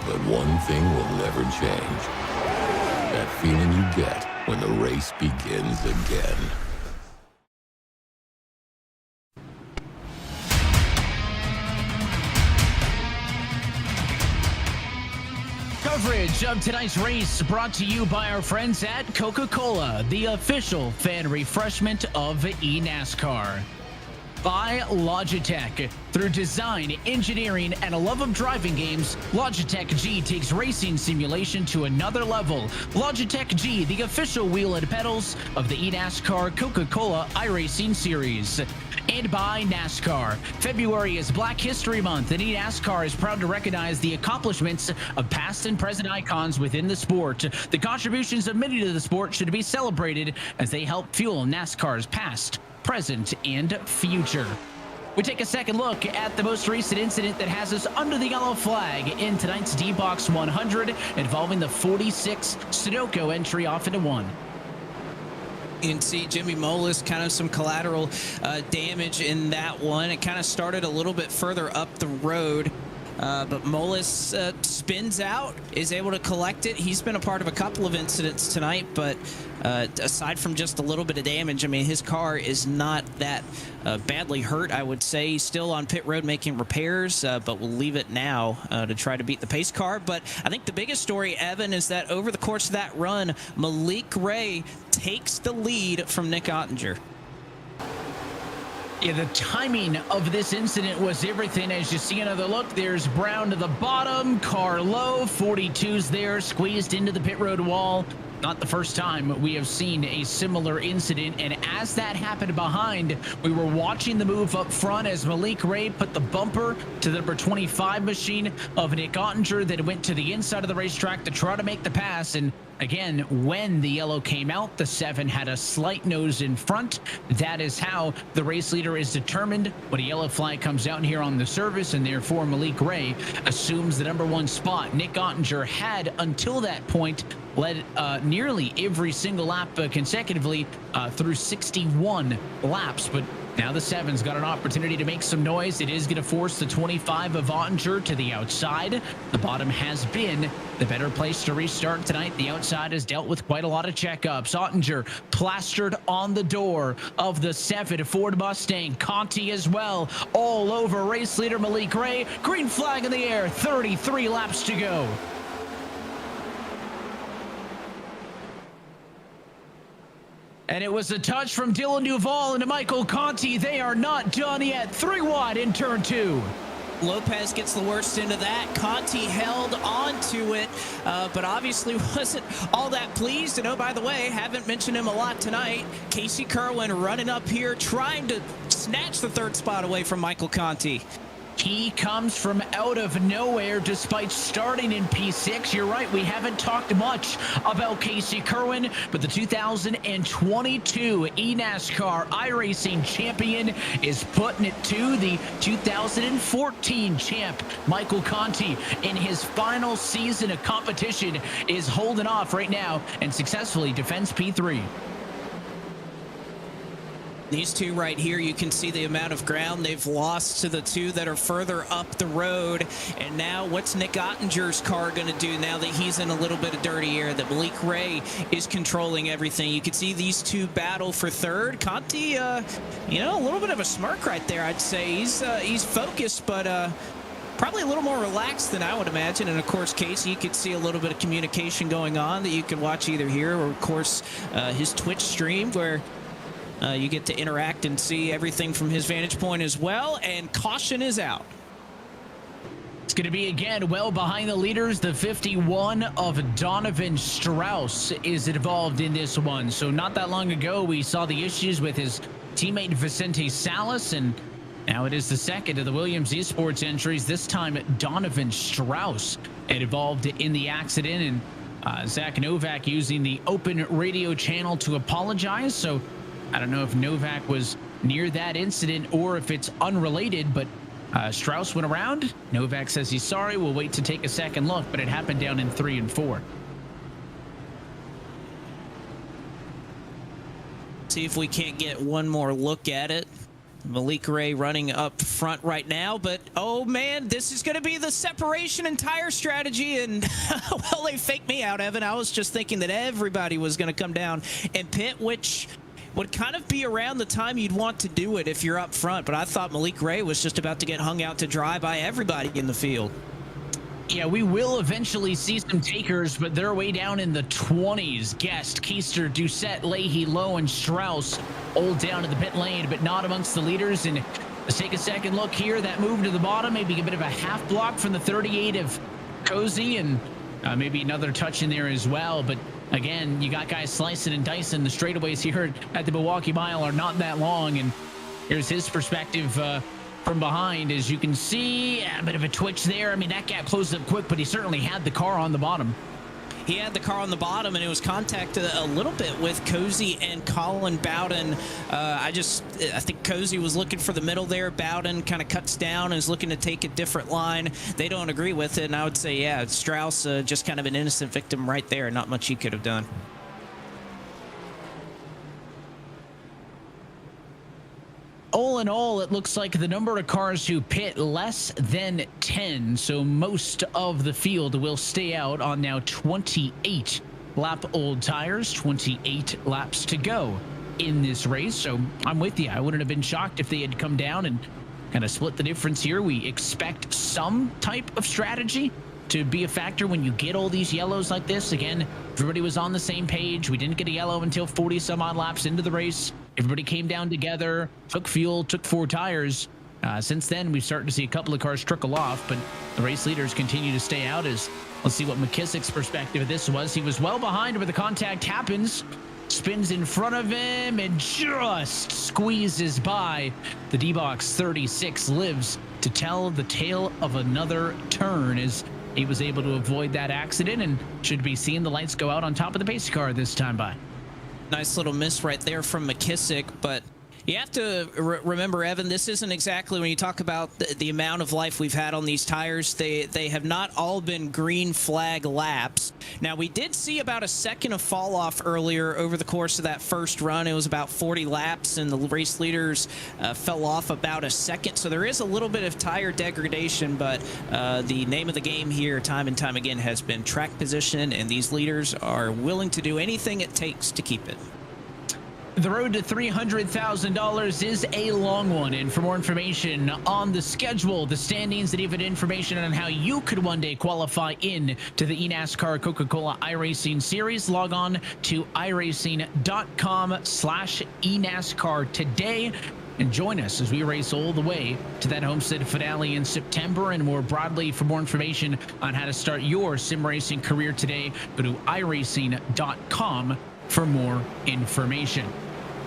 But one thing will never change. That feeling you get when the race begins again. Coverage of tonight's race brought to you by our friends at Coca-Cola, the official fan refreshment of eNASCAR. By Logitech. Through design, engineering, and a love of driving games, Logitech G takes racing simulation to another level. Logitech G, the official wheel and pedals of the eNASCAR Coca-Cola iRacing Series. And by NASCAR. February is Black History Month, and eNASCAR is proud to recognize the accomplishments of past and present icons within the sport. The contributions of many to the sport should be celebrated as they help fuel NASCAR's past, present, and future. We take a second look at the most recent incident that has us under the yellow flag in tonight's D-Box 100 involving the 46 Sunoco entry off into one. You can see Jimmy Mullis, kind of some collateral damage in that one. It kind of started a little bit further up the road. But Mullis spins out, is able to collect it. He's been a part of a couple of incidents tonight, but aside from just a little bit of damage, I mean, his car is not that badly hurt, I would say. He's still on pit road making repairs, but we'll leave it now to try to beat the pace car. But I think the biggest story, Evan, is that over the course of that run, Malik Ray takes the lead from Nick Ottinger. Yeah, the timing of this incident was everything. As you see another look, there's Brown to the bottom, car low, 42's there, squeezed into the pit road wall. Not the first time we have seen a similar incident, and as that happened behind, we were watching the move up front as Malik Ray put the bumper to the number 25 machine of Nick Ottinger that went to the inside of the racetrack to try to make the pass. And again, when the yellow came out, the 7 had a slight nose in front. That is how the race leader is determined when a yellow flag comes out here on the service, and therefore Malik Ray assumes the number 1 spot. Nick Ottinger had, until that point, led nearly every single lap consecutively through 61 laps, but now the 7's got an opportunity to make some noise. It is going to force the 25 of Ottinger to the outside. The bottom has been the better place to restart tonight. The outside has dealt with quite a lot of checkups. Ottinger plastered on the door of the 7 Ford Mustang. Conti as well, all over race leader Malik Ray. Green flag in the air, 33 laps to go. And it was a touch from Dylan Duvall into Michael Conti. They are not done yet. 3 wide in turn 2. Lopez gets the worst end of that. Conti held on to it, but obviously wasn't all that pleased. And oh, by the way, haven't mentioned him a lot tonight. Casey Kerwin running up here, trying to snatch the third spot away from Michael Conti. He comes from out of nowhere despite starting in P6. You're right, we haven't talked much about Casey Kerwin, but the 2022 eNASCAR iRacing champion is putting it to the 2014 champ, Michael Conti. In his final season of competition is holding off right now and successfully defends P3. These two right here, you can see the amount of ground they've lost to the two that are further up the road. And now what's Nick Ottinger's car going to do now that he's in a little bit of dirty air, that Malik Ray is controlling everything? You can see these two battle for third. Conti, you know, a little bit of a smirk right there, I'd say. He's focused, but probably a little more relaxed than I would imagine. And of course, Casey, you could see a little bit of communication going on that you can watch either here or, of course, his Twitch stream, where you get to interact and see everything from his vantage point as well. And caution is out. It's going to be, again, well behind the leaders. The 51 of Donovan Strauss is involved in this one. So not that long ago, we saw the issues with his teammate Vicente Salas, and now it is the second of the Williams Esports entries. This time, Donovan Strauss involved in the accident, and Zach Novak using the open radio channel to apologize. So I don't know if Novak was near that incident or if it's unrelated, but Strauss went around. Novak says he's sorry. We'll wait to take a second look, but it happened down in 3 and 4. See if we can't get one more look at it. Malik Ray running up front right now, but oh man, this is going to be the separation and tire strategy. And well, they faked me out, Evan. I was just thinking that everybody was going to come down and pit, which would kind of be around the time you'd want to do it if you're up front. But I thought Malik Ray was just about to get hung out to dry by everybody in the field. Yeah, we will eventually see some takers, but they're way down in the 20s. Guest, Keister, Doucette, Leahy, Lowe, and Strauss all down in the pit lane, but not amongst the leaders. And let's take a second look here. That move to the bottom, maybe a bit of a half block from the 38 of Cozy, and maybe another touch in there as well. But again, you got guys slicing and dicing. The straightaways here at the Milwaukee Mile are not that long, and here's his perspective from behind. As you can see, a bit of a twitch there. I mean, that gap closed up quick, but he certainly had the car on the bottom. He had the car on the bottom, and it was contacted a little bit with Cozy and Colin Bowden. I think Cozy was looking for the middle there. Bowden kind of cuts down and is looking to take a different line. They don't agree with it, and I would say, yeah, Strauss just kind of an innocent victim right there. Not much he could have done. All in all, it looks like the number of cars who pit less than 10. So most of the field will stay out on now 28 lap old tires, 28 laps to go in this race. So I'm with you. I wouldn't have been shocked if they had come down and kind of split the difference here. We expect some type of strategy to be a factor when you get all these yellows like this. Again, everybody was on the same page. We didn't get a yellow until 40 some odd laps into the race. Everybody came down together, took fuel, took 4 tires. Since then, we've started to see a couple of cars trickle off, but the race leaders continue to stay out. As let's see what McKissick's perspective of this was. He was well behind where the contact happens, spins in front of him, and just squeezes by. The D-Box 36 lives to tell the tale of another turn as he was able to avoid that accident and should be seeing the lights go out on top of the pace car this time by. Nice little miss right there from McKissick, but you have to remember, Evan, this isn't exactly when you talk about the amount of life we've had on these tires. They have not all been green flag laps. Now, we did see about a second of fall off earlier over the course of that first run. It was about 40 laps, and the race leaders fell off about a second. So there is a little bit of tire degradation, but the name of the game here time and time again has been track position, and these leaders are willing to do anything it takes to keep it. The road to $300,000 is a long one, and for more information on the schedule, the standings, and even information on how you could one day qualify in to the eNASCAR Coca-Cola iRacing Series, log on to iRacing.com/eNASCAR today. and join us as we race all the way to that Homestead finale in September. And more broadly, for more information on how to start your sim racing career today, go to iRacing.com for more information.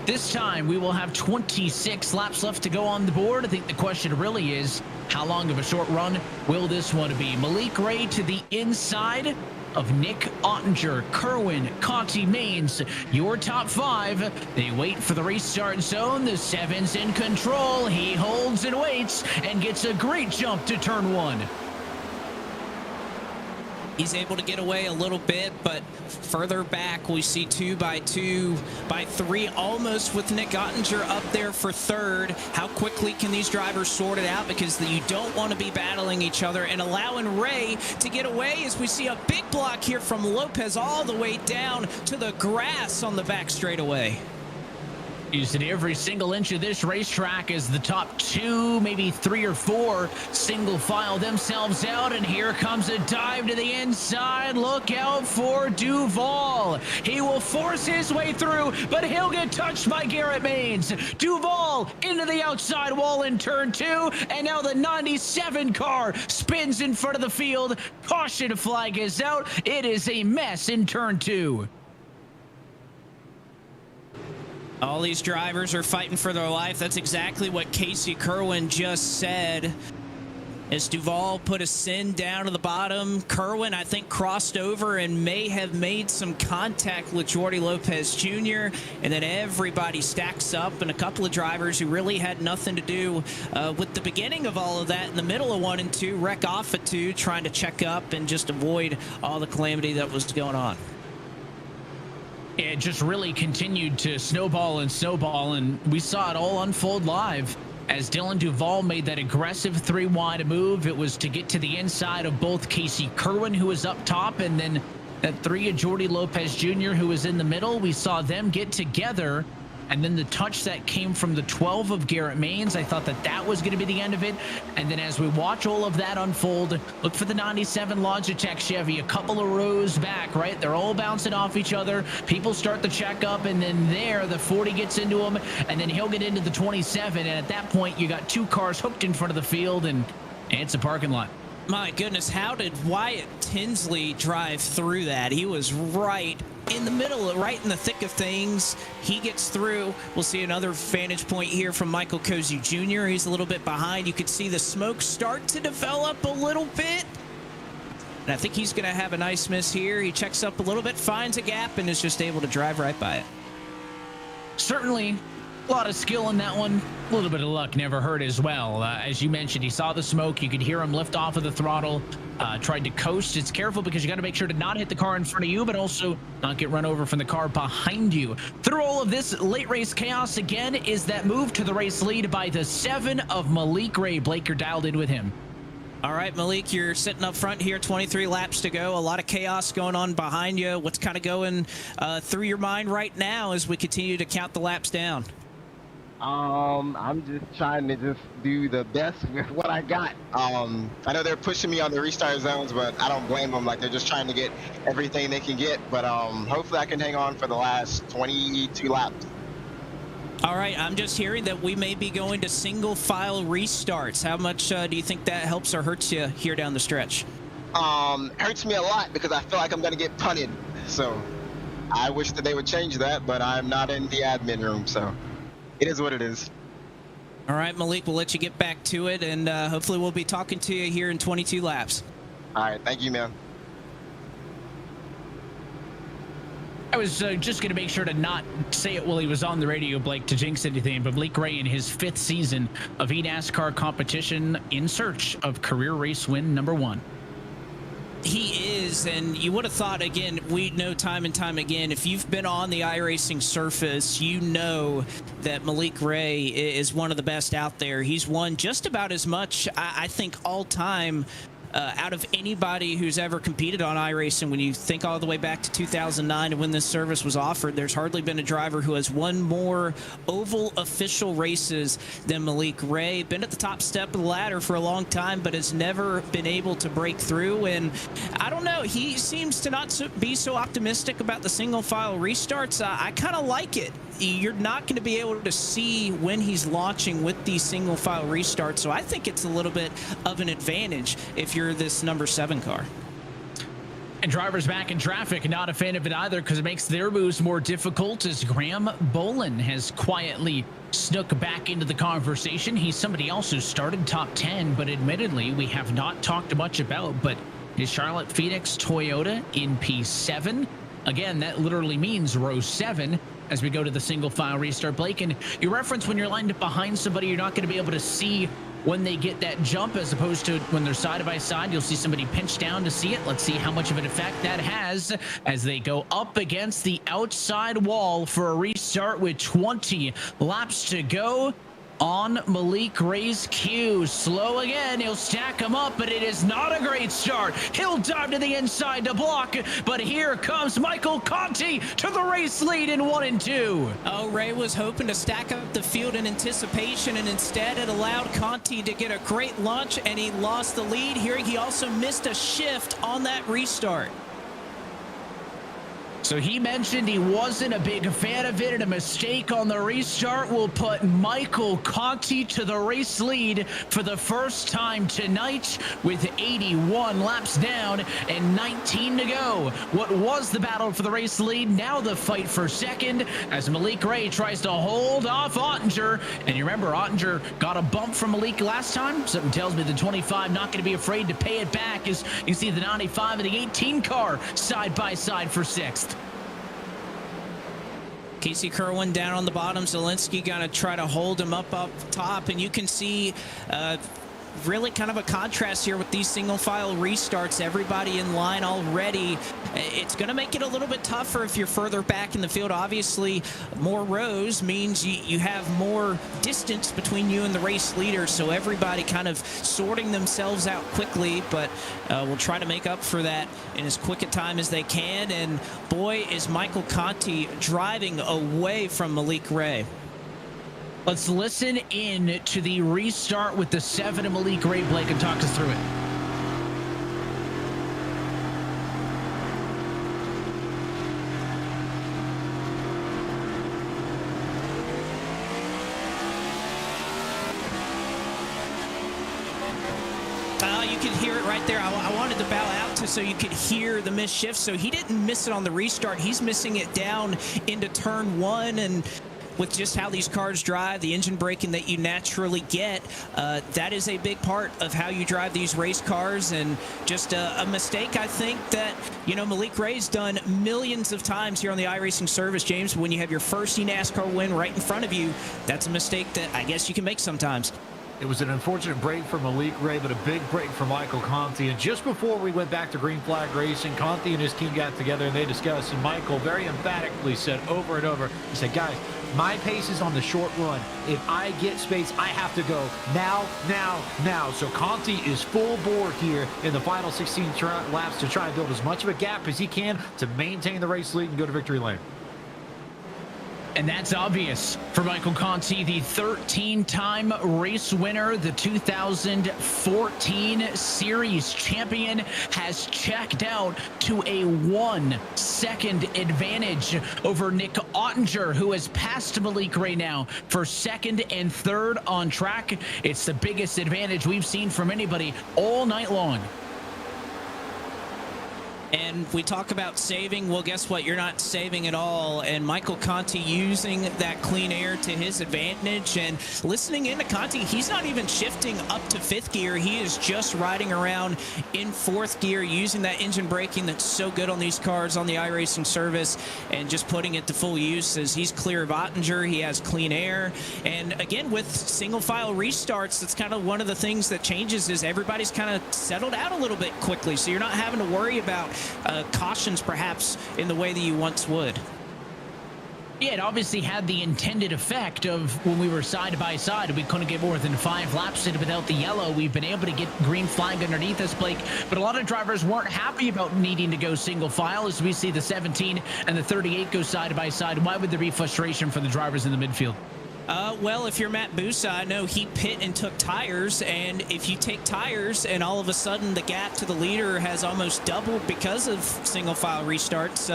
This time, we will have 26 laps left to go on the board. I think the question really is, how long of a short run will this one be? Malik Ray to the inside of Nick Ottinger, Kerwin, Conti, Maines, your top 5. They wait for the restart zone. The 7's in control. He holds and waits and gets a great jump to turn 1. He's able to get away a little bit, but further back, we see 2 by 2 by 3, almost with Nick Ottinger up there for third. How quickly can these drivers sort it out? Because you don't want to be battling each other and allowing Ray to get away, as we see a big block here from Lopez all the way down to the grass on the back straightaway. Using every single inch of this racetrack as the top 2, maybe 3 or 4 single file themselves out, and here comes a dive to the inside. Look out for Duval. He will force his way through, but he'll get touched by Garrett Maines. Duval into the outside wall in turn 2, and now the 97 car spins in front of the field. Caution flag is out. It is a mess in turn 2. All these drivers are fighting for their life. That's exactly what Casey Kerwin just said. As Duval put a sin down to the bottom, Kerwin, I think, crossed over and may have made some contact with Jordy Lopez Jr. And then everybody stacks up, and a couple of drivers who really had nothing to do with the beginning of all of that in the middle of 1 and 2 wreck off at 2, trying to check up and just avoid all the calamity that was going on. It just really continued to snowball, and we saw it all unfold live as Dylan Duval made that aggressive 3-wide move. It was to get to the inside of both Casey Kerwin, who was up top, and then that 3 of Jordy Lopez Jr., who was in the middle. We saw them get together, and then the touch that came from the 12 of Garrett Maines, I thought that was going to be the end of it. And then as we watch all of that unfold, look for the 97 Logitech Chevy a couple of rows back, right? They're all bouncing off each other. People start the checkup, and then the 40 gets into him, and then he'll get into the 27. And at that point, you got 2 cars hooked in front of the field, and it's a parking lot. My goodness, how did Wyatt Tinsley drive through that? He was right in the middle, right in the thick of things. He gets through. We'll see another vantage point here from Michael Cozy Jr. He's a little bit behind. You could see the smoke start to develop a little bit. And I think he's going to have a nice miss here. He checks up a little bit, finds a gap, and is just able to drive right by it. Certainly a lot of skill in that one. A little bit of luck never hurt as well. As you mentioned, he saw the smoke. You could hear him lift off of the throttle, tried to coast. It's careful because you got to make sure to not hit the car in front of you, but also not get run over from the car behind you. Through all of this late race chaos, again, is that move to the race lead by the 7 of Malik Ray. Blake, you're dialed in with him. All right, Malik, you're sitting up front here, 23 laps to go. A lot of chaos going on behind you. What's kind of going through your mind right now as we continue to count the laps down? I'm just trying to just do the best with what I got. I know they're pushing me on the restart zones, but I don't blame them. Like, they're just trying to get everything they can get. But hopefully I can hang on for the last 22 laps. All right, I'm just hearing that we may be going to single file restarts. How much do you think that helps or hurts you here down the stretch? Hurts me a lot because I feel like I'm going to get punted. So I wish that they would change that, but I'm not in the admin room, so it is what it is. All right, Malik, we'll let you get back to it, and hopefully we'll be talking to you here in 22 laps. All right, thank you, man. I was just going to make sure to not say it while he was on the radio, Blake, to jinx anything, but Malik Ray in his 5th season of eNASCAR competition in search of career race win number 1. He is, and you would have thought, again, we know time and time again, if you've been on the iRacing surface, you know that Malik Ray is one of the best out there. He's won just about as much, I think, all time out of anybody who's ever competed on iRacing. When you think all the way back to 2009 and when this service was offered, there's hardly been a driver who has won more oval official races than Malik Ray. Been at the top step of the ladder for a long time, but has never been able to break through. And I don't know, he seems to not be so optimistic about the single file restarts. I kind of like it. you're not going to be able to see when he's launching with these single file restarts. So I think it's a little bit of an advantage if you're this number 7 car. And drivers back in traffic, not a fan of it either, because it makes their moves more difficult, as Graham Bolin has quietly snuck back into the conversation. He's somebody else who started top 10, but admittedly we have not talked much about. But is Charlotte Phoenix Toyota in P7? Again, that literally means row 7 as we go to the single file restart. Blake, and you reference when you're lined up behind somebody, you're not going to be able to see when they get that jump, as opposed to when they're side by side, you'll see somebody pinch down to see it. Let's see how much of an effect that has as they go up against the outside wall for a restart with 20 laps to go on Malik Ray's cue. Slow again, he'll stack them up, but it is not a great start. He'll dive to the inside to block, but here comes Michael Conti to the race lead in 1 and 2. Oh, Ray was hoping to stack up the field in anticipation, and instead it allowed Conti to get a great launch, and he lost the lead. Here he also missed a shift on that restart. So he mentioned he wasn't a big fan of it, and a mistake on the restart will put Michael Conti to the race lead for the first time tonight with 81 laps down and 19 to go. What was the battle for the race lead, now the fight for second, as Malik Ray tries to hold off Ottinger. And you remember, Ottinger got a bump from Malik last time. Something tells me the 25 not going to be afraid to pay it back, as you see the 95 and the 18 car side by side for 6th. Casey Kerwin down on the bottom. Zielinski gonna try to hold him up top, and you can see really kind of a contrast here with these single file restarts. Everybody in line already. It's going to make it a little bit tougher if you're further back in the field. Obviously, more rows means you have more distance between you and the race leader, so everybody kind of sorting themselves out quickly, but we'll try to make up for that in as quick a time as they can. And boy, is Michael Conti driving away from Malik Ray. Let's listen in to the restart with the 7 and Malik Ray. Blake, and talk us through it. You can hear it right there. I wanted to bow out so you could hear the missed shift. So he didn't miss it on the restart. He's missing it down into turn 1, and with just how these cars drive, the engine braking that you naturally get, that is a big part of how you drive these race cars. And just a mistake, I think, that, you know, Malik Ray's done millions of times here on the iRacing service, James. When you have your first eNASCAR win right in front of you, that's a mistake that I guess you can make sometimes. It was an unfortunate break for Malik Ray, but a big break for Michael Conti. And just before we went back to green flag racing, Conti and his team got together and they discussed, and Michael very emphatically said over and over, he said, guys, my pace is on the short run. If I get space, I have to go now, now, now. So Conti is full bore here in the final 16 laps to try and build as much of a gap as he can to maintain the race lead and go to victory lane. And that's obvious for Michael Conti, the 13-time race winner, the 2014 series champion, has checked out to a 1-second advantage over Nick Ottinger, who has passed Malik Ray now for 2nd and 3rd on track. It's the biggest advantage we've seen from anybody all night long. And we talk about saving. Well, guess what? You're not saving at all. And Michael Conti using that clean air to his advantage. And listening into Conti, he's not even shifting up to 5th gear. He is just riding around in 4th gear, using that engine braking that's so good on these cars on the iRacing service, and just putting it to full use as he's clear of Ottinger. He has clean air. And again, with single file restarts, that's kind of one of the things that changes, is everybody's kind of settled out a little bit quickly. So you're not having to worry about cautions perhaps in the way that you once would. Yeah, it obviously had the intended effect of when we were side by side, we couldn't get more than 5 laps in without the yellow. We've been able to get green flag underneath us, Blake, but a lot of drivers weren't happy about needing to go single file, as we see the 17 and the 38 go side by side. Why would there be frustration for the drivers in the midfield? Well, if you're Matt Busa, I know he pit and took tires, and if you take tires and all of a sudden the gap to the leader has almost doubled because of single file restarts,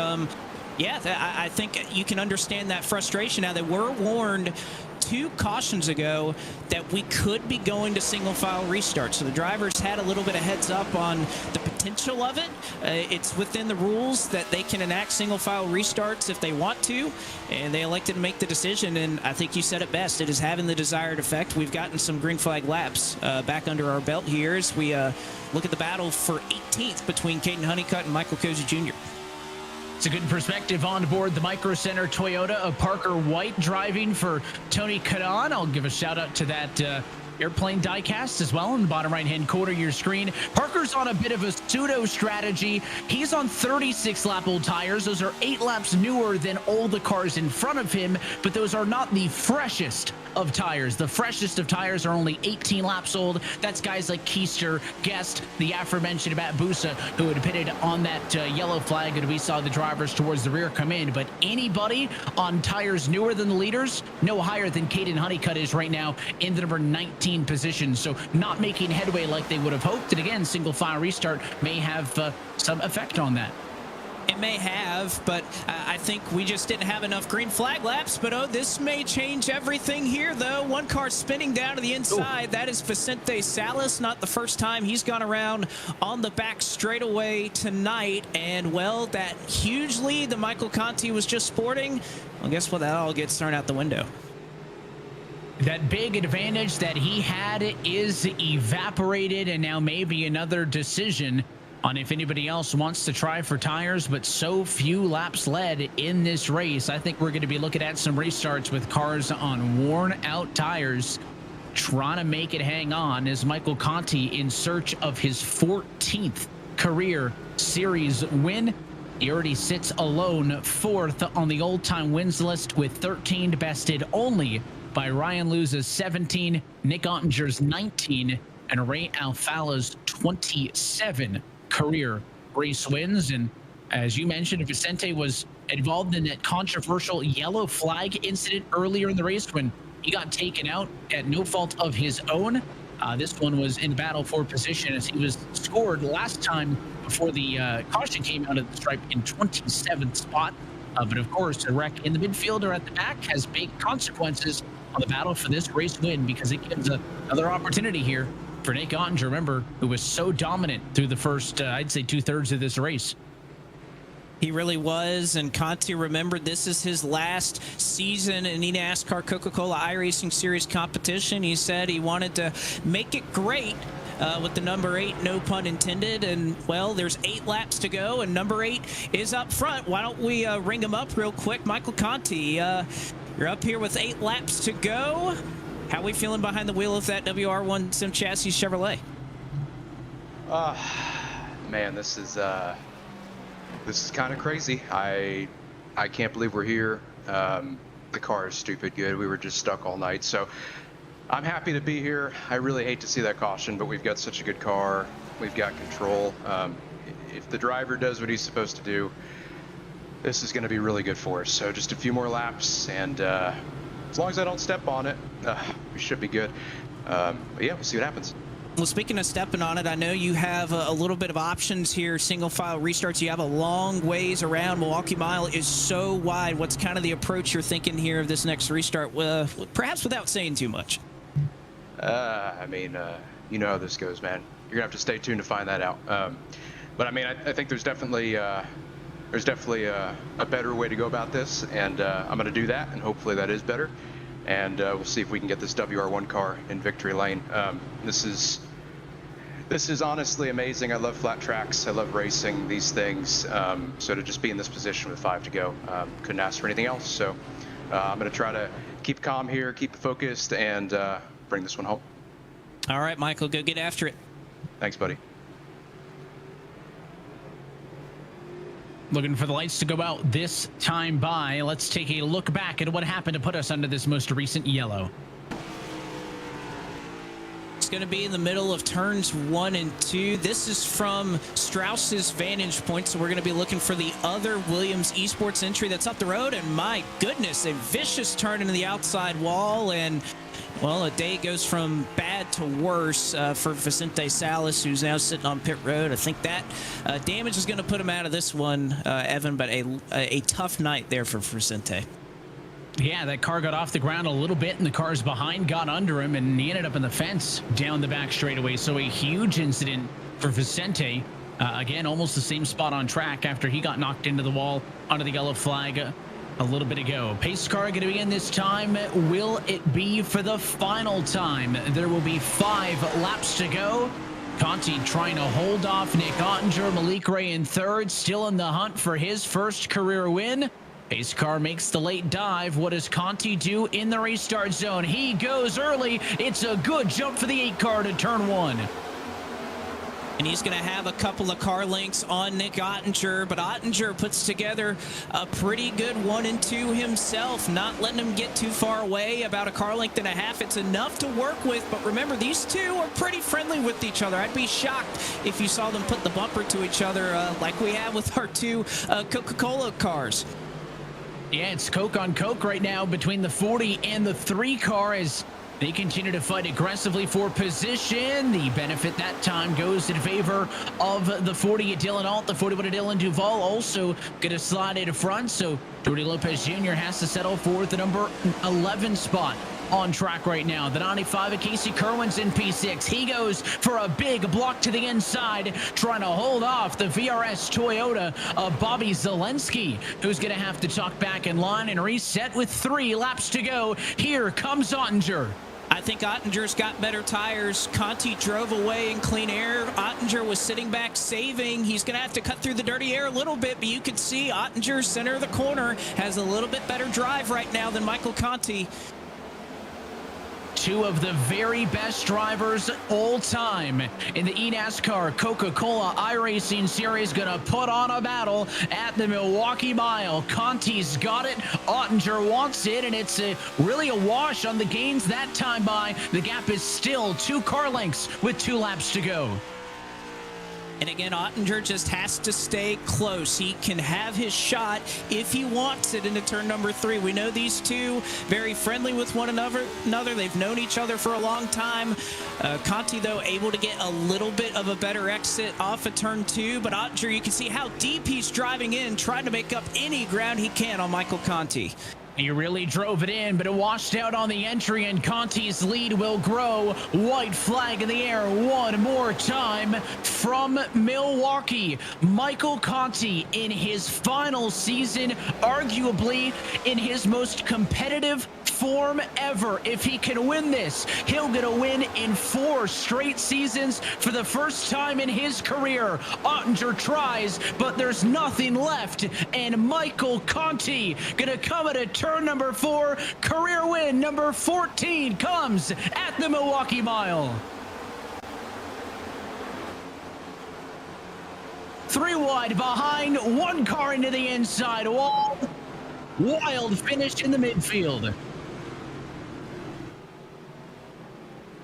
Yeah, I think you can understand that frustration. Now, they were warned 2 cautions ago that we could be going to single file restart. So the drivers had a little bit of heads up on the potential of it. It's within the rules that they can enact single file restarts if they want to, and they elected to make the decision. And I think you said it best. It is having the desired effect. We've gotten some green flag laps back under our belt here as we look at the battle for 18th between Caden Honeycutt and Michael Cozy Jr. It's a good perspective on board the Micro Center Toyota of Parker White driving for Tony Kadan. I'll give a shout out to that airplane diecast as well in the bottom right-hand corner of your screen. Parker's on a bit of a pseudo strategy. He's on 36 lap old tires. Those are 8 laps newer than all the cars in front of him, but those are not the freshest of tires. The freshest of tires are only 18 laps old. That's guys like Keister, Guest, the aforementioned Matt Busa, who had pitted on that yellow flag, and we saw the drivers towards the rear come in. But anybody on tires newer than the leaders, no higher than Caden Honeycutt is right now in the number 19 position. So not making headway like they would have hoped. And again, single file restart may have some effect on that. It may have, but I think we just didn't have enough green flag laps. But this may change everything here, though. One car spinning down to the inside. That is Vicente Salas. Not the first time he's gone around on the back straightaway tonight. And, well, that huge lead that Michael Conti was just sporting, well, guess what? That all gets thrown out the window. That big advantage that he had is evaporated, and now maybe another decision on if anybody else wants to try for tires, but so few laps led in this race. I think we're going to be looking at some restarts with cars on worn out tires trying to make it hang on as Michael Conti in search of his 14th career series win. He already sits alone 4th on the all-time wins list with 13, bested only by Ryan Luza's 17, Nick Ottinger's 19, and Ray Alfala's 27 career race wins. And as you mentioned, Vicente was involved in that controversial yellow flag incident earlier in the race when he got taken out at no fault of his own. This one was in battle for position as he was scored last time before the caution came out of the stripe in 27th spot. But of course, a wreck in the midfield or at the back has big consequences on the battle for this race win, because it gives another opportunity here for Nick Ottinger, remember, who was so dominant through the first, I'd say, 2/3 of this race. He really was, and Conti remembered this is his last season in eNASCAR Coca-Cola iRacing Series competition. He said he wanted to make it great with the number 8, no pun intended. And, well, there's 8 laps to go, and number 8 is up front. Why don't we ring him up real quick? Michael Conti, you're up here with 8 laps to go. How are we feeling behind the wheel of that WR1 Sim Chassis Chevrolet? Man, this is kind of crazy. I can't believe we're here. The car is stupid good. We were just stuck all night. So I'm happy to be here. I really hate to see that caution, but we've got such a good car. We've got control. If the driver does what he's supposed to do, this is going to be really good for us. So just a few more laps, and as long as I don't step on it, we should be good. But yeah, we'll see what happens. Well, speaking of stepping on it, I know you have a little bit of options here, single file restarts. You have a long ways around. Milwaukee Mile is so wide. What's kind of the approach you're thinking here of this next restart, perhaps without saying too much? I mean, you know how this goes, man. You're gonna have to stay tuned to find that out. But I mean, I think there's definitely a better way to go about this, and I'm gonna do that, and hopefully that is better. And we'll see if we can get this WR1 car in victory lane. This is honestly amazing. I love flat tracks. I love racing these things. So to just be in this position with 5 to go, couldn't ask for anything else. So I'm going to try to keep calm here, keep focused, and bring this one home. All right, Michael, go get after it. Thanks, buddy. Looking for the lights to go out this time by. Let's take a look back at what happened to put us under this most recent yellow. It's going to be in the middle of turns 1 and 2. This is from Strauss's vantage point, so we're going to be looking for the other Williams Esports entry that's up the road. And my goodness, a vicious turn into the outside wall, and Well, a day goes from bad to worse for Vicente Salas, who's now sitting on pit road. I think that damage is going to put him out of this one, Evan, but a tough night there for Vicente. Yeah, that car got off the ground a little bit, and the cars behind got under him, and he ended up in the fence down the back straightaway. So a huge incident for Vicente. Again, almost the same spot on track after he got knocked into the wall under the yellow flag a little bit ago. Pace car going to be in this time. Will it be for the final time? There will be 5 laps to go. Conti trying to hold off Nick Ottinger. Malik Ray in third, still in the hunt for his first career win. Pace car makes the late dive. What does Conti do in the restart zone? He goes early. It's a good jump for the 8 car to turn 1. And he's going to have a couple of car links on Nick Ottinger, but Ottinger puts together a pretty good 1 and 2 himself, not letting him get too far away, about a car length and a half. It's enough to work with, but remember, these two are pretty friendly with each other. I'd be shocked if you saw them put the bumper to each other like we have with our 2 Coca-Cola cars. Yeah, it's Coke on Coke right now between the 40 and the 3 car as they continue to fight aggressively for position. The benefit that time goes in favor of the 40 at Dylan Alt. The 41 at Dylan Duval also going to slide in front. So Jordi Lopez Jr. has to settle for the number 11 spot on track right now. The 95 at Casey Kerwin's in P6. He goes for a big block to the inside, trying to hold off the VRS Toyota of Bobby Zelensky, who's going to have to tuck back in line and reset with 3 laps to go. Here comes Ottinger. I think Ottinger's got better tires. Conti drove away in clean air. Ottinger was sitting back saving. He's going to have to cut through the dirty air a little bit, but you can see Ottinger, center of the corner, has a little bit better drive right now than Michael Conti. 2 of the very best drivers all time in the eNASCAR Coca-Cola iRacing Series gonna put on a battle at the Milwaukee Mile. Conti's got it, Ottinger wants it, and it's really a wash on the gains that time by. The gap is still 2 car lengths with 2 laps to go. And again, Ottinger just has to stay close. He can have his shot if he wants it into turn number 3. We know these two very friendly with one another. They've known each other for a long time. Conti, though, able to get a little bit of a better exit off of turn 2. But Ottinger, you can see how deep he's driving in, trying to make up any ground he can on Michael Conti. He really drove it in, but it washed out on the entry, and Conti's lead will grow. White flag in the air one more time from Milwaukee. Michael Conti in his final season, arguably in his most competitive form ever. If he can win this, he'll get a win in 4 straight seasons for the first time in his career. Ottinger tries, but there's nothing left, and Michael Conti gonna come at a turn number 4. Career win number 14 comes at the Milwaukee Mile. 3 wide behind, 1 car into the inside wall. Wild finish in the midfield.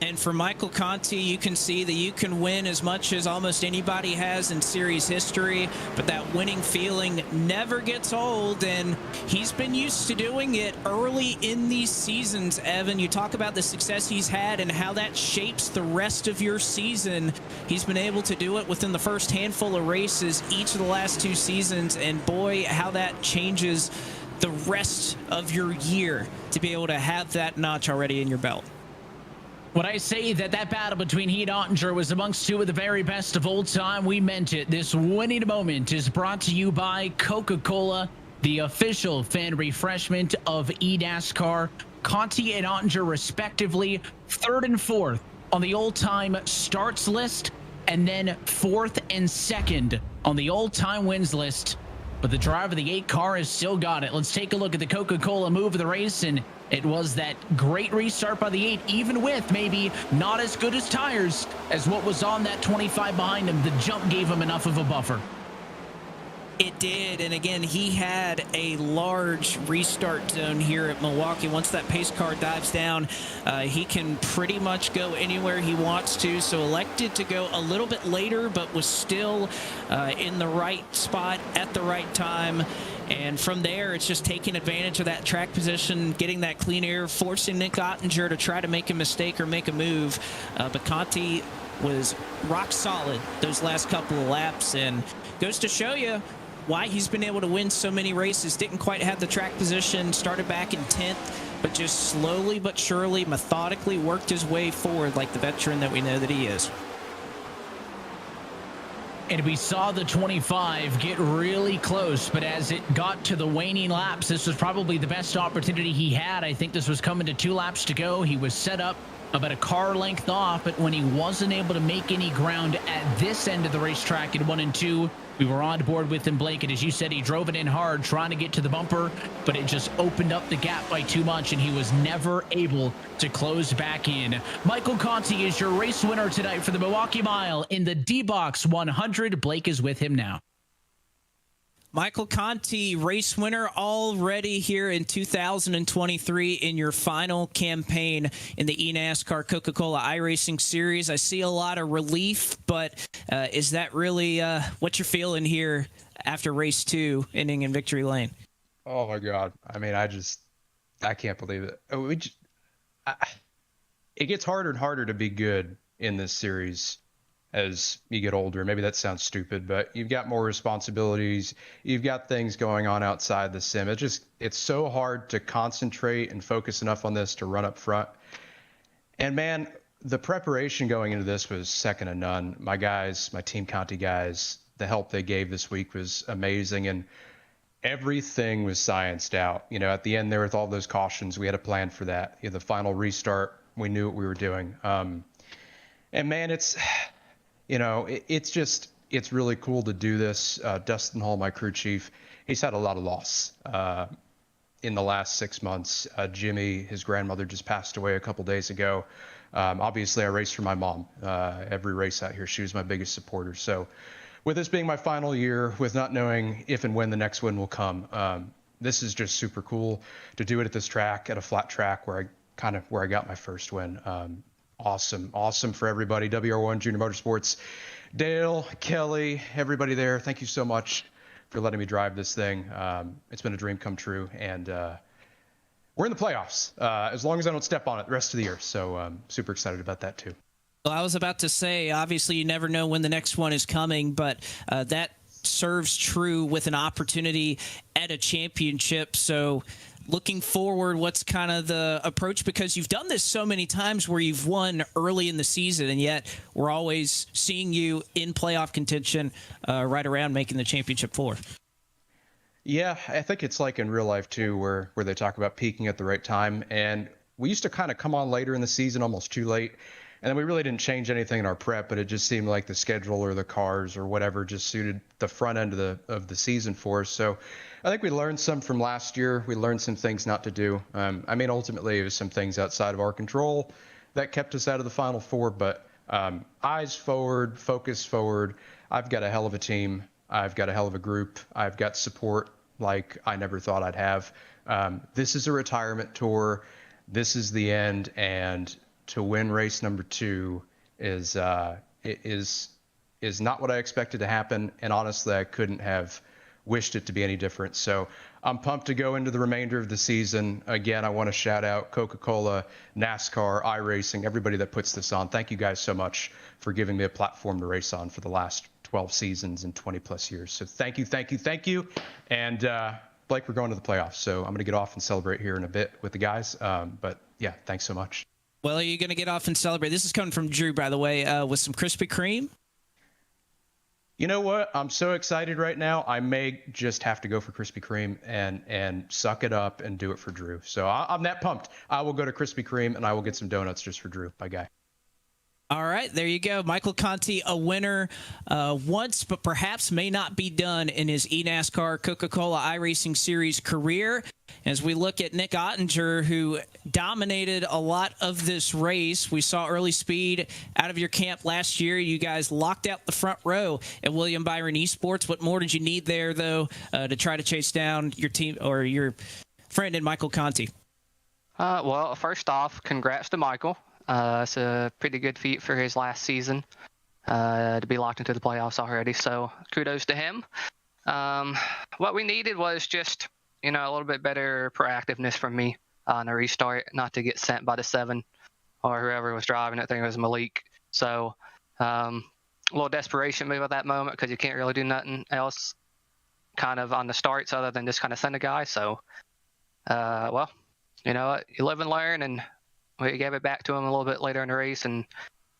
And for Michael Conti, you can see that you can win as much as almost anybody has in series history, but that winning feeling never gets old, and he's been used to doing it early in these seasons. Evan, you talk about the success he's had and how that shapes the rest of your season. He's been able to do it within the first handful of races each of the last 2 seasons, and boy, how that changes the rest of your year to be able to have that notch already in your belt. When I say that battle between he and Ottinger was amongst 2 of the very best of all time, we meant it. This winning moment is brought to you by Coca-Cola, the official fan refreshment of eNASCAR. Conti and Ottinger respectively 3rd and 4th on the all-time starts list, and then 4th and 2nd on the all-time wins list. But the driver of the 8 car has still got it. Let's take a look at the Coca-Cola move of the race, and it was that great restart by the 8, even with maybe not as good as tires as what was on that 25 behind him. The jump gave him enough of a buffer. It did, and again, he had a large restart zone here at Milwaukee. Once that pace car dives down, he can pretty much go anywhere he wants to, so elected to go a little bit later, but was still in the right spot at the right time. And from there, it's just taking advantage of that track position, getting that clean air, forcing Nick Ottinger to try to make a mistake or make a move. But Conti was rock solid those last couple of laps, and goes to show you why he's been able to win so many races. Didn't quite have the track position, started back in 10th, but just slowly but surely, methodically worked his way forward like the veteran that we know that he is. And we saw the 25 get really close, but as it got to the waning laps, this was probably the best opportunity he had. I think this was coming to 2 laps to go. He was set up about a car length off, but when he wasn't able to make any ground at this end of the racetrack in 1 and 2, we were on board with him, Blake, and as you said, he drove it in hard trying to get to the bumper, but it just opened up the gap by too much, and he was never able to close back in. Michael Conti is your race winner tonight for the Milwaukee Mile in the D-Box 100. Blake is with him now. Michael Conti, race winner already here in 2023 in your final campaign in the eNASCAR Coca-Cola iRacing Series. I see a lot of relief, but is that really what you're feeling here after race 2, ending in victory lane? Oh my God. I mean, I can't believe it. It gets harder and harder to be good in this series as you get older. Maybe that sounds stupid, but you've got more responsibilities. You've got things going on outside the sim. It's so hard to concentrate and focus enough on this to run up front. And man, the preparation going into this was second to none. My guys, my Team Conti guys, the help they gave this week was amazing. And everything was scienced out. You know, at the end there with all those cautions, we had a plan for that. You know, the final restart, we knew what we were doing. And man, it's really cool to do this. Dustin Hall, my crew chief, he's had a lot of loss in the last 6 months. Jimmy, his grandmother, just passed away a couple days ago. Obviously, I raced for my mom every race out here. She was my biggest supporter. So with this being my final year, with not knowing if and when the next one will come, this is just super cool to do it at this track, at a flat track where I got my first win. Awesome for everybody. WR1 Junior Motorsports, Dale, Kelly, everybody there. Thank you so much for letting me drive this thing. It's been a dream come true, and we're in the playoffs as long as I don't step on it the rest of the year. So I'm super excited about that too. Well, I was about to say, obviously you never know when the next one is coming, but that serves true with an opportunity at a championship. So looking forward, what's kind of the approach? Because you've done this so many times where you've won early in the season, and yet we're always seeing you in playoff contention right around making the championship 4. Yeah, I think it's like in real life too, where they talk about peaking at the right time. And we used to kind of come on later in the season, almost too late. And then we really didn't change anything in our prep, but it just seemed like the schedule or the cars or whatever just suited the front end of the season for us. So I think we learned some from last year. We learned some things not to do. I mean, ultimately, it was some things outside of our control that kept us out of the Final Four. But eyes forward, focus forward. I've got a hell of a team. I've got a hell of a group. I've got support like I never thought I'd have. This is a retirement tour. This is the end, and to win race number 2 is not what I expected to happen, and honestly, I couldn't have wished it to be any different. So I'm pumped to go into the remainder of the season. Again, I want to shout out Coca-Cola, NASCAR, iRacing, everybody that puts this on. Thank you guys so much for giving me a platform to race on for the last 12 seasons and 20 plus years. So thank you. And Blake, we're going to the playoffs, so I'm going to get off and celebrate here in a bit with the guys. But yeah, thanks so much. Well, are you going to get off and celebrate? This is coming from Drew, by the way, with some Krispy Kreme. You know what? I'm so excited right now. I may just have to go for Krispy Kreme and suck it up and do it for Drew. So I'm that pumped. I will go to Krispy Kreme and I will get some donuts just for Drew, my guy. All right, there you go. Michael Conti, a winner once, but perhaps may not be done in his eNASCAR Coca-Cola iRacing Series career. As we look at Nick Ottinger, who dominated a lot of this race. We saw early speed out of your camp last year. You guys locked out the front row at William Byron Esports. What more did you need there, though, to try to chase down your team or your friend in Michael Conti? Well, first off, congrats to Michael. It's a pretty good feat for his last season to be locked into the playoffs already. So kudos to him. What we needed was just, a little bit better proactiveness from me on the restart, not to get sent by the 7 or whoever was driving it. I think it was Malik. So a little desperation move at that moment because you can't really do nothing else kind of on the starts other than just kind of send a guy. So, well, you know what? You live and learn, and we gave it back to him a little bit later in the race, and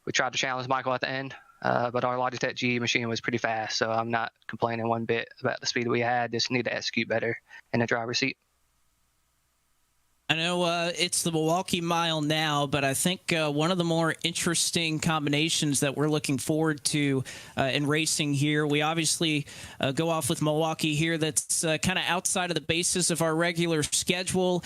we tried to challenge Michael at the end. But our Logitech G machine was pretty fast, so I'm not complaining one bit about the speed we had. Just need to execute better in the driver's seat. I know it's the Milwaukee Mile now, but I think one of the more interesting combinations that we're looking forward to in racing here, we obviously go off with Milwaukee here. That's kind of outside of the basis of our regular schedule.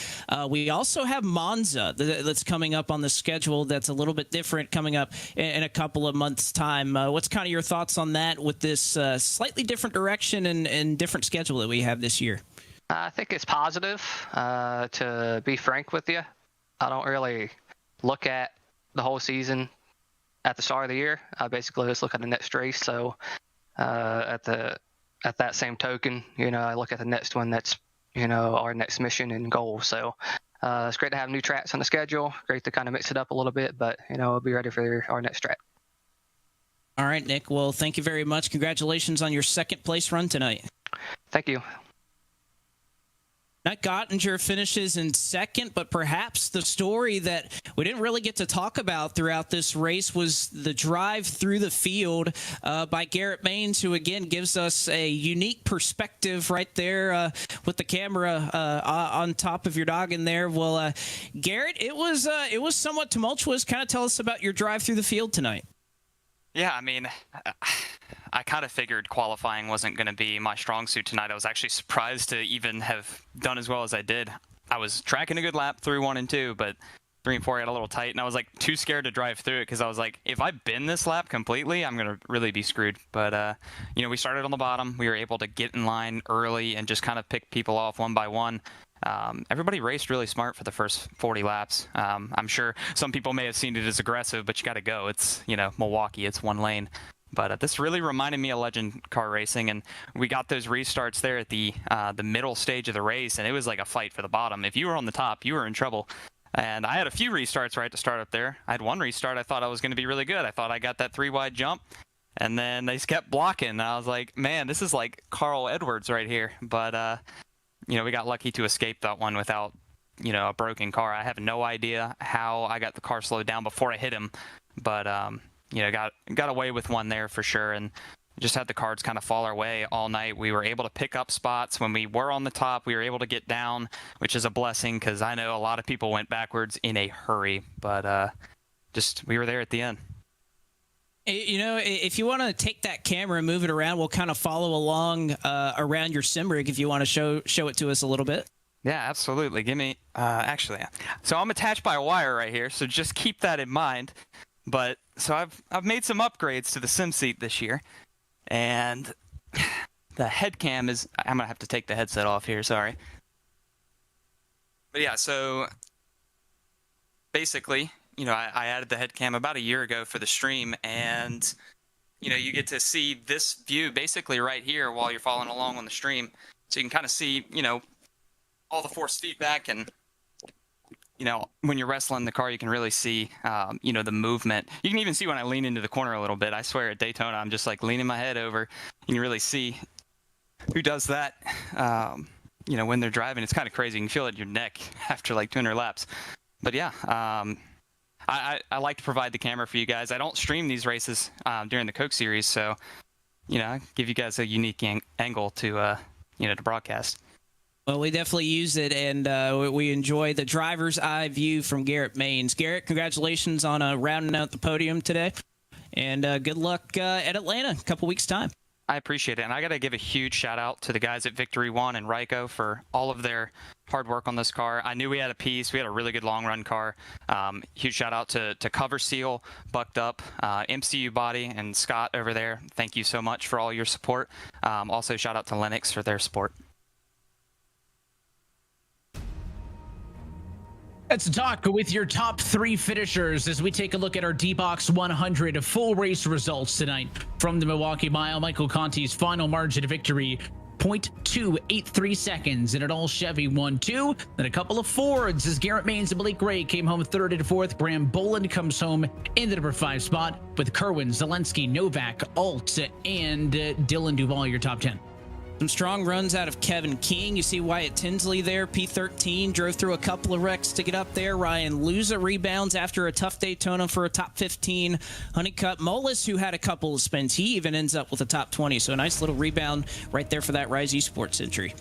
We also have Monza that's coming up on the schedule that's a little bit different, coming up in a couple of months' time. What's kind of your thoughts on that with this slightly different direction and different schedule that we have this year? I think it's positive. To be frank with you, I don't really look at the whole season at the start of the year. I basically just look at the next race. So at that same token, I look at the next one that's our next mission and goal. So it's great to have new tracks on the schedule. Great to kind of mix it up a little bit, but we'll be ready for our next track. All right, Nick. Well, thank you very much. Congratulations on your second place run tonight. Thank you. Matt Gottinger finishes in second, but perhaps the story that we didn't really get to talk about throughout this race was the drive through the field by Garrett Maines, who again gives us a unique perspective right there with the camera on top of your dog in there. Well, Garrett, it was somewhat tumultuous. Kind of tell us about your drive through the field tonight. Yeah, I mean, I kind of figured qualifying wasn't going to be my strong suit tonight. I was actually surprised to even have done as well as I did. I was tracking a good lap through 1 and 2, but 3 and 4 got a little tight, and I was like too scared to drive through it because I was like, if I bin this lap completely, I'm going to really be screwed. But, we started on the bottom. We were able to get in line early and just kind of pick people off one by one. Everybody raced really smart for the first 40 laps. I'm sure some people may have seen it as aggressive, but you got to go. It's, Milwaukee, it's one lane. But this really reminded me of legend car racing, and we got those restarts there at the middle stage of the race, and it was like a fight for the bottom. If you were on the top, you were in trouble. And I had a few restarts right to start up there. I had one restart I thought I was going to be really good. I thought I got that 3-wide jump, and then they just kept blocking. And I was like, man, this is like Carl Edwards right here. But we got lucky to escape that one without, a broken car. I have no idea how I got the car slowed down before I hit him, but, got away with one there for sure, and just had the cards kind of fall our way all night. We were able to pick up spots. When we were on the top, we were able to get down, which is a blessing because I know a lot of people went backwards in a hurry, but we were there at the end. If you want to take that camera and move it around, we'll kind of follow along around your sim rig if you want to show it to us a little bit. Yeah, absolutely. Give me so I'm attached by a wire right here, so just keep that in mind. But so I've made some upgrades to the sim seat this year, and the head cam is, I'm gonna have to take the headset off here, sorry. But yeah, so basically, I added the head cam about a year ago for the stream, and you get to see this view basically right here while you're following along on the stream, so you can kind of see all the force feedback, and when you're wrestling the car, you can really see, the movement. You can even see when I lean into the corner a little bit. I swear at Daytona, I'm just like leaning my head over. You can really see who does that, when they're driving. It's kind of crazy. You can feel it in your neck after like 200 laps. But yeah, I like to provide the camera for you guys. I don't stream these races during the Coke series, so, give you guys a unique angle to broadcast. Well, we definitely use it, and we enjoy the driver's eye view from Garrett Maines. Garrett, congratulations on rounding out the podium today, and good luck at Atlanta in a couple weeks' time. I appreciate it, and I got to give a huge shout-out to the guys at Victory One and Ryko for all of their hard work on this car. I knew we had a piece. We had a really good long-run car. Huge shout-out to Cover Seal, Bucked Up, MCU Body, and Scott over there. Thank you so much for all your support. Also, shout-out to Lennox for their support. Let's talk with your top 3 finishers as we take a look at our D-Box 100 full race results tonight. From the Milwaukee Mile, Michael Conti's final margin of victory 0.283 seconds. And an all Chevy 1-2. Then a couple of Fords as Garrett Maines and Malik Gray came home third and fourth. Graham Boland comes home in the number 5 spot with Kerwin, Zelensky, Novak, Alt, and Dylan Duvall, your top 10. Some strong runs out of Kevin King. You see Wyatt Tinsley there, P13, drove through a couple of wrecks to get up there. Ryan Luza rebounds after a tough Daytona for a top 15. Honeycutt Mullis, who had a couple of spins, he even ends up with a top 20. So a nice little rebound right there for that Rise Esports entry.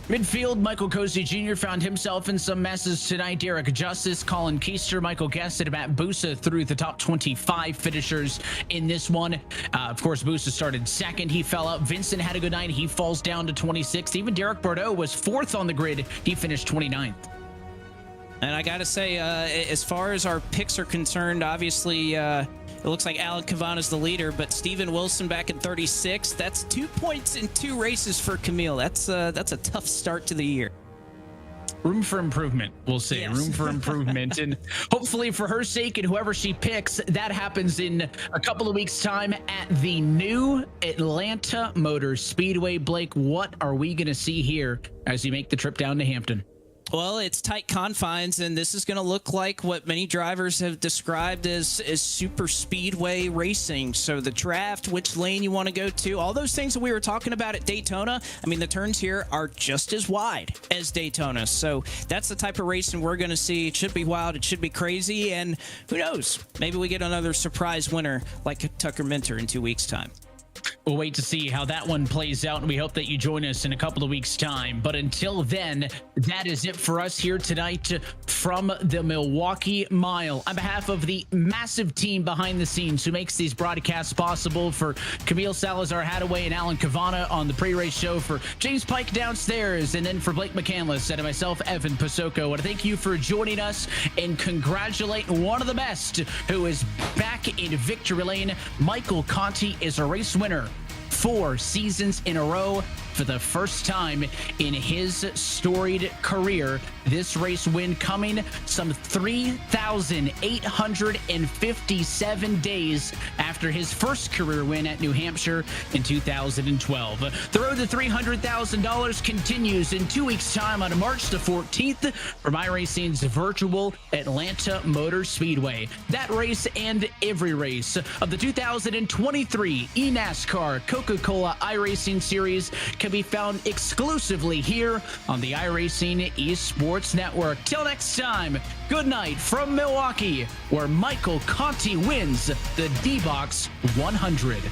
Midfield, Michael Cozy Jr. found himself in some messes tonight. Derek Justice, Colin Keister, Michael Guest, and Matt Busa through the top 25 finishers in this one. Of course, Busa started second. He fell out. Vincent had a good night. He falls down to 26th. Even Derek Bordeaux was fourth on the grid. He finished 29th. And I got to say, as far as our picks are concerned, obviously, it looks like Alan Cavan is the leader, but Steven Wilson back in 36. That's 2 points in 2 races for Camille. That's a tough start to the year. Room for improvement, we'll say. Yes. Room for improvement. And hopefully for her sake and whoever she picks, that happens in a couple of weeks' time at the new Atlanta Motor Speedway. Blake, what are we going to see here as you make the trip down to Hampton? Well, it's tight confines, and this is going to look like what many drivers have described as super speedway racing. So the draft, which lane you want to go to, all those things that we were talking about at Daytona, I mean, the turns here are just as wide as Daytona. So that's the type of racing we're going to see. It should be wild. It should be crazy. And who knows? Maybe we get another surprise winner like Tucker Minter in 2 weeks' time. We'll wait to see how that one plays out, and we hope that you join us in a couple of weeks' time. But until then, that is it for us here tonight from the Milwaukee Mile. On behalf of the massive team behind the scenes who makes these broadcasts possible, for Camille Salazar-Hadaway and Alan Cavana on the pre-race show, for James Pike downstairs, and then for Blake McCandless and myself, Evan Pasoko, I want to thank you for joining us and congratulate one of the best who is back in victory lane. Michael Conti is a race winner 4 seasons in a row for the first time in his storied career. This race win coming some 3,857 days after his first career win at New Hampshire in 2012. The road to $300,000 continues in 2 weeks' time on March the 14th from iRacing's virtual Atlanta Motor Speedway. That race and every race of the 2023 eNASCAR Coca-Cola iRacing Series can be found exclusively here on the iRacing Esports Network. Till next time, good night from Milwaukee, where Michael Conti wins the D-Box 100.